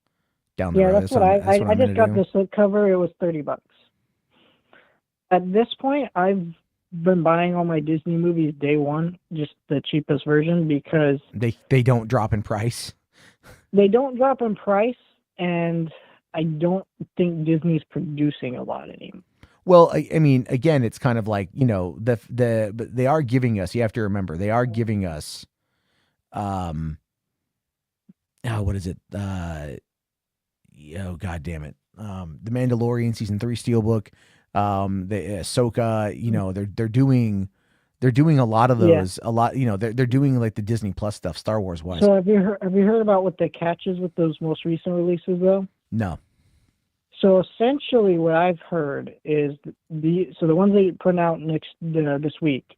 down the Yeah, road. that's what I I'm just gonna got do. the slip cover. It was $30. At this point, I've been buying all my Disney movies day one, just the cheapest version, because They don't drop in price. they don't drop in price, and I don't think Disney's producing a lot anymore. Well, I mean, again, it's kind of like, you know, but they are giving us. You have to remember, they are giving us. What is it? God damn it. The Mandalorian season 3 Steelbook. The Ahsoka. You know, they're doing a lot of those. A lot. You know, they're doing like the Disney Plus stuff, Star Wars wise. So have you heard about what the catch is with those most recent releases though? No. So essentially, what I've heard is the ones they put out this week,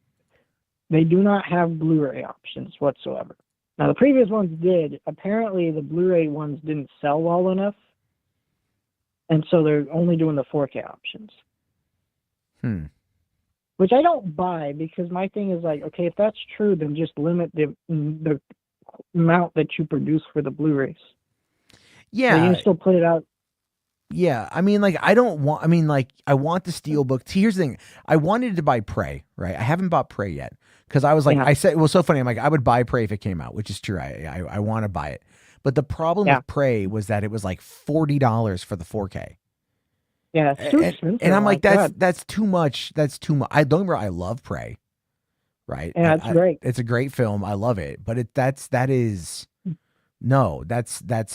they do not have Blu-ray options whatsoever. Now the previous ones did. Apparently, the Blu-ray ones didn't sell well enough, and so they're only doing the 4K options. Which I don't buy, because my thing is like, okay, if that's true, then just limit the amount that you produce for the Blu-rays. Yeah. But you can still put it out. Yeah, I mean, like, I want the Steelbook. See, here's the thing. I wanted to buy Prey, right? I haven't bought Prey yet, because I was like, I said, it was so funny. I'm like, I would buy Prey if it came out, which is true. I want to buy it. But the problem with Prey was that it was like $40 for the 4K. Yeah, it's too expensive. And I'm like, God. that's too much. That's too much. I don't remember. I love Prey, right? Yeah, it's great. It's a great film. I love it. But that's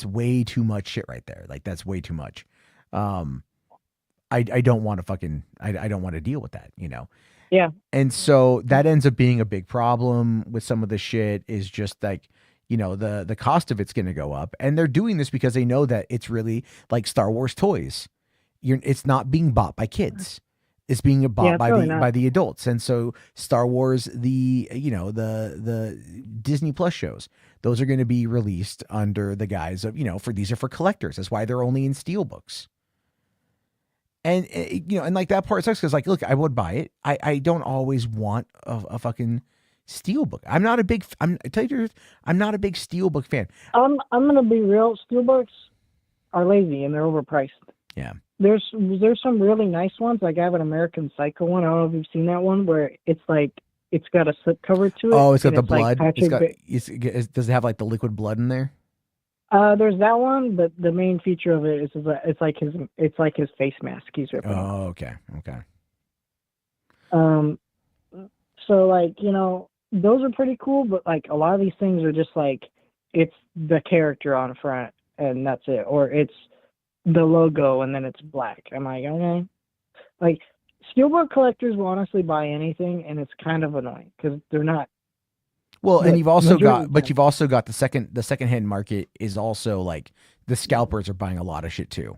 way too much shit right there. Like, that's way too much. I don't want to I don't want to deal with that, you know? Yeah. And so that ends up being a big problem with some of the shit, is just like, you know, the cost of it's going to go up, and they're doing this because they know that it's really like Star Wars toys. It's not being bought by kids. It's being bought it's really by not. the adults. And so Star Wars, the Disney Plus shows, those are going to be released under the guise of, these are for collectors. That's why they're only in steelbooks. And and like that part sucks because, like, look, I would buy it. I don't always want a fucking steelbook. I'm not a big. I tell you the truth, I'm not a big steelbook fan. I'm gonna be real. Steelbooks are lazy and they're overpriced. Yeah. There's some really nice ones. Like I have an American Psycho one. I don't know if you've seen that one where it's like it's got a slipcover to it. Oh, it's got and the blood. Like Does it have like the liquid blood in there? There's that one, but the main feature of it is it's like his face mask he's ripping off. Oh, okay. So like, those are pretty cool, but like a lot of these things are just like it's the character on front and that's it, or it's the logo and then it's black. I'm like, okay. Like steelbook collectors will honestly buy anything, and it's kind of annoying because they're not. Well, and you've also got the the secondhand market is also like the scalpers are buying a lot of shit too,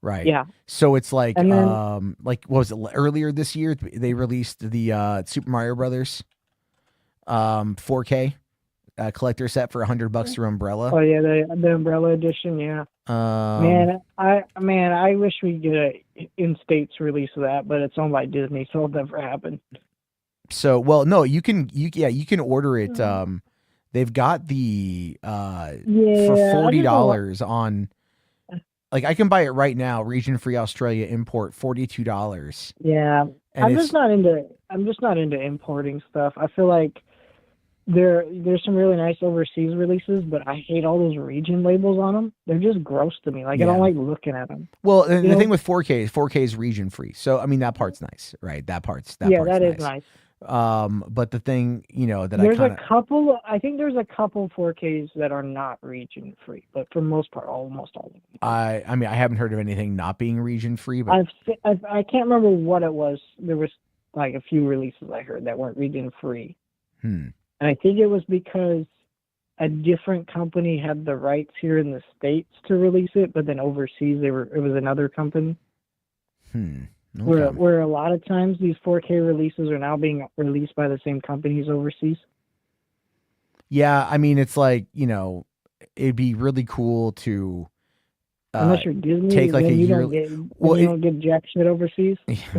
right? Yeah. So it's like, And then, like what was it earlier this year? They released the Super Mario Brothers 4K collector set for $100 through Umbrella. Oh yeah, the Umbrella edition, yeah. I wish we get a in states release of that, but it's owned by Disney, so it'll never happen. So, well, no, you can order it. They've got the for $40 on, like, I can buy it right now. Region free Australia import $42. Yeah, And I'm just not into importing stuff. I feel like there's some really nice overseas releases, but I hate all those region labels on them. They're just gross to me. Like I don't like looking at them. Well, and the thing with 4K is region free. So I mean that part's nice, right? That part's that is nice. But the thing, that I think there's a couple 4Ks that are not region free, but for the most part, almost all of them. I mean, I haven't heard of anything not being region free, but I can't remember what it was. There was like a few releases I heard that weren't region free. And I think it was because a different company had the rights here in the States to release it, but then overseas it was another company. Okay. Where a lot of times these 4K releases are now being released by the same companies overseas. Yeah, I mean, it's like, it'd be really cool to unless you're Disney, take like then a you year. don't get jack shit overseas.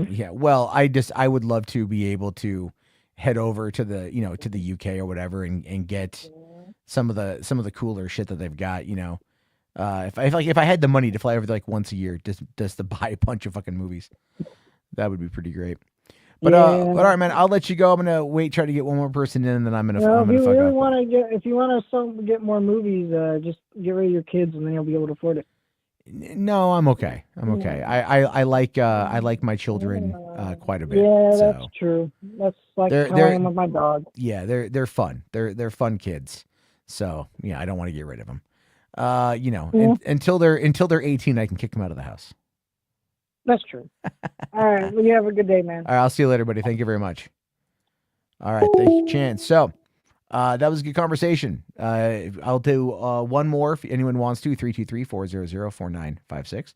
Yeah, well, I would love to be able to head over to the to the UK or whatever and get some of the cooler shit that they've got. If I had the money to fly over there like once a year just to buy a bunch of fucking movies, that would be pretty great. But all right, man, I'll let you go. I'm gonna try to get one more person in, and then I'm gonna. If you want to get more movies, just get rid of your kids, and then you'll be able to afford it. No, I'm okay. I like my children quite a bit. Yeah, so. that's true. That's like how I am with my dog. Yeah, they're fun. They're fun kids. So yeah, I don't want to get rid of them. Until they're 18, I can kick them out of the house. That's true. All right, well, you have a good day, man. All right, I'll see you later, buddy. Thank you very much. All right, thank you, Chan. So. That was a good conversation. I'll do one more if anyone wants to. 323-400-4956.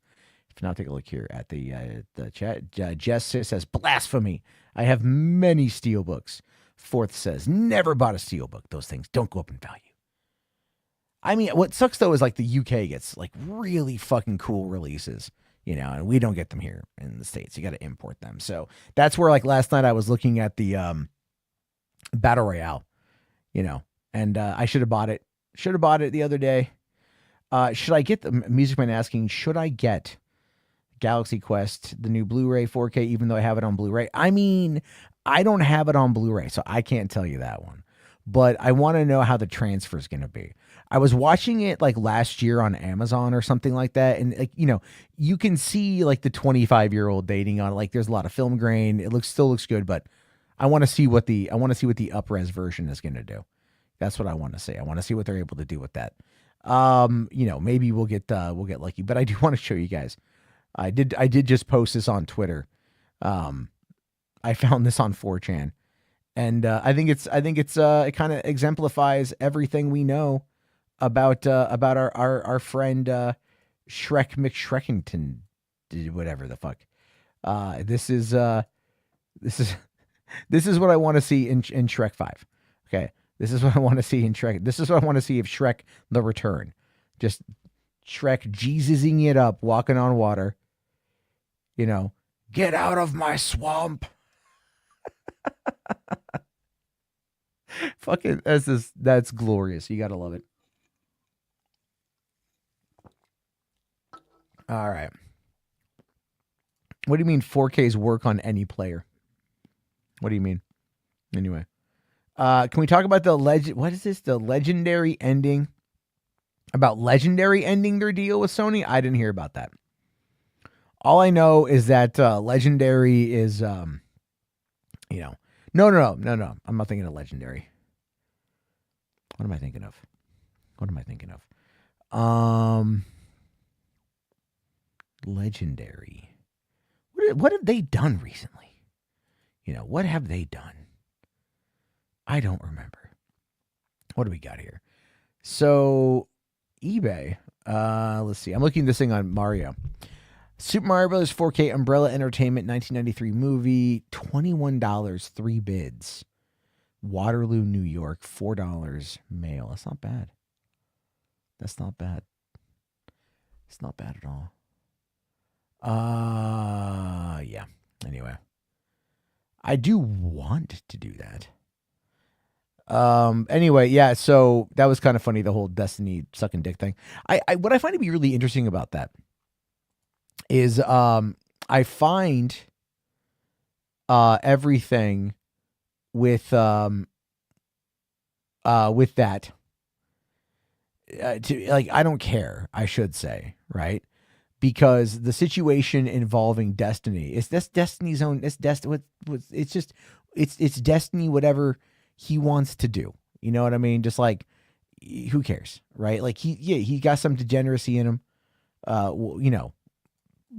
If not, take a look here at the chat. Jess says, blasphemy. I have many steelbooks. Fourth says, never bought a steelbook. Those things don't go up in value. I mean, what sucks, though, is like the UK gets like really fucking cool releases, and we don't get them here in the States. You got to import them. So that's where, like, last night I was looking at the Battle Royale. And I should have bought it. Should have bought it the other day. Should I get the Music Man asking, should I get Galaxy Quest, the new Blu-ray 4K, even though I have it on Blu-ray? I mean, I don't have it on Blu-ray, so I can't tell you that one. But I want to know how the transfer is going to be. I was watching it like last year on Amazon or something like that. And like, you can see like the 25-year-old dating on it. Like there's a lot of film grain. It still looks good, but I want to see what the up-res version is going to do. That's what I want to see. I want to see what they're able to do with that. Maybe we'll get lucky, but I do want to show you guys. I did just post this on Twitter. I found this on 4chan, and I think it kind of exemplifies everything we know about our friend Shrek McShreckington, whatever the fuck. This is this is what I want to see in Shrek 5. Okay. This is what I want to see in Shrek. This is what I want to see of Shrek the Return. Just Shrek Jesusing it up, walking on water. You know, get out of my swamp. Fucking that's glorious. You gotta love it. All right. What do you mean 4Ks work on any player? What do you mean? Anyway. Can we talk about what is this? The Legendary ending? About Legendary ending their deal with Sony? I didn't hear about that. All I know is that Legendary is no. I'm not thinking of Legendary. What am I thinking of? Legendary. What have they done recently? What have they done? I don't remember. What do we got here? So, eBay. Let's see. I'm looking at this thing on Mario. Super Mario Bros. 4K Umbrella Entertainment 1993 movie. $21, 3 bids. Waterloo, New York. $4 mail. That's not bad. It's not bad at all. Yeah. Anyway. I do want to do that. Anyway, yeah, so that was kind of funny, the whole Destiny sucking dick thing. What I find to be really interesting about that is I find everything with that I don't care, I should say, right? Because the situation involving Destiny is this Destiny's own. It's Destiny, whatever he wants to do. You know what I mean? Just like, who cares, right? Like he got some degeneracy in him.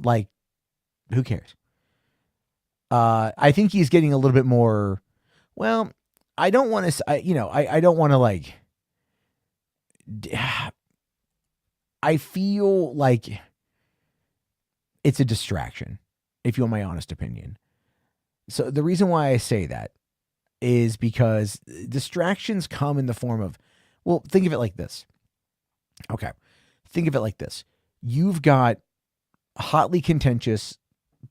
Like, who cares? I think he's getting a little bit more. Well, I don't want to. I don't want to like. I feel like it's a distraction, if you want my honest opinion. So the reason why I say that is because distractions come in the form of, well, think of it like this. Okay. Think of it like this. You've got a hotly contentious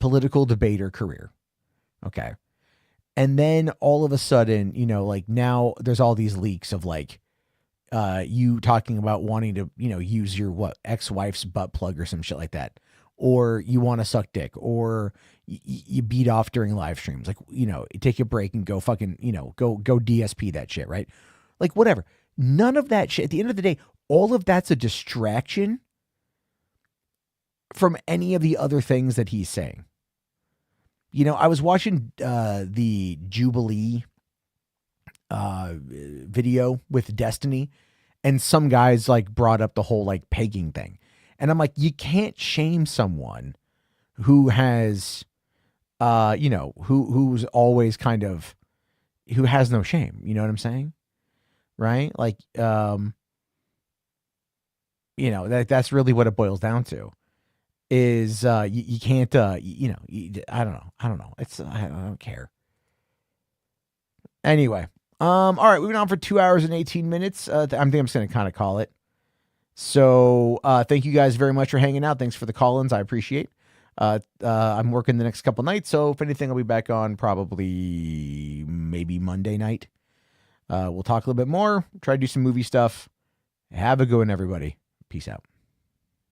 political debater career. Okay. And then all of a sudden, like now there's all these leaks of like, you talking about wanting to, use your ex-wife's butt plug or some shit like that. Or you want to suck dick, or you beat off during live streams. Like, take a break and go fucking, go DSP that shit, right? Like, whatever. None of that shit. At the end of the day, all of that's a distraction from any of the other things that he's saying. I was watching the Jubilee video with Destiny, and some guys like brought up the whole like pegging thing. And I'm like, you can't shame someone who has, who's always kind of, who has no shame. You know what I'm saying? Right? Like, that's really what it boils down to is, you can't, I don't know. I don't care. Anyway. All right. We went on for 2 hours and 18 minutes. I think I'm just going to kind of call it. So thank you guys very much for hanging out. Thanks for the call-ins. I appreciate. I'm working the next couple nights, so if anything, I'll be back on probably maybe Monday night. We'll talk a little bit more. Try to do some movie stuff. Have a good one, everybody. Peace out.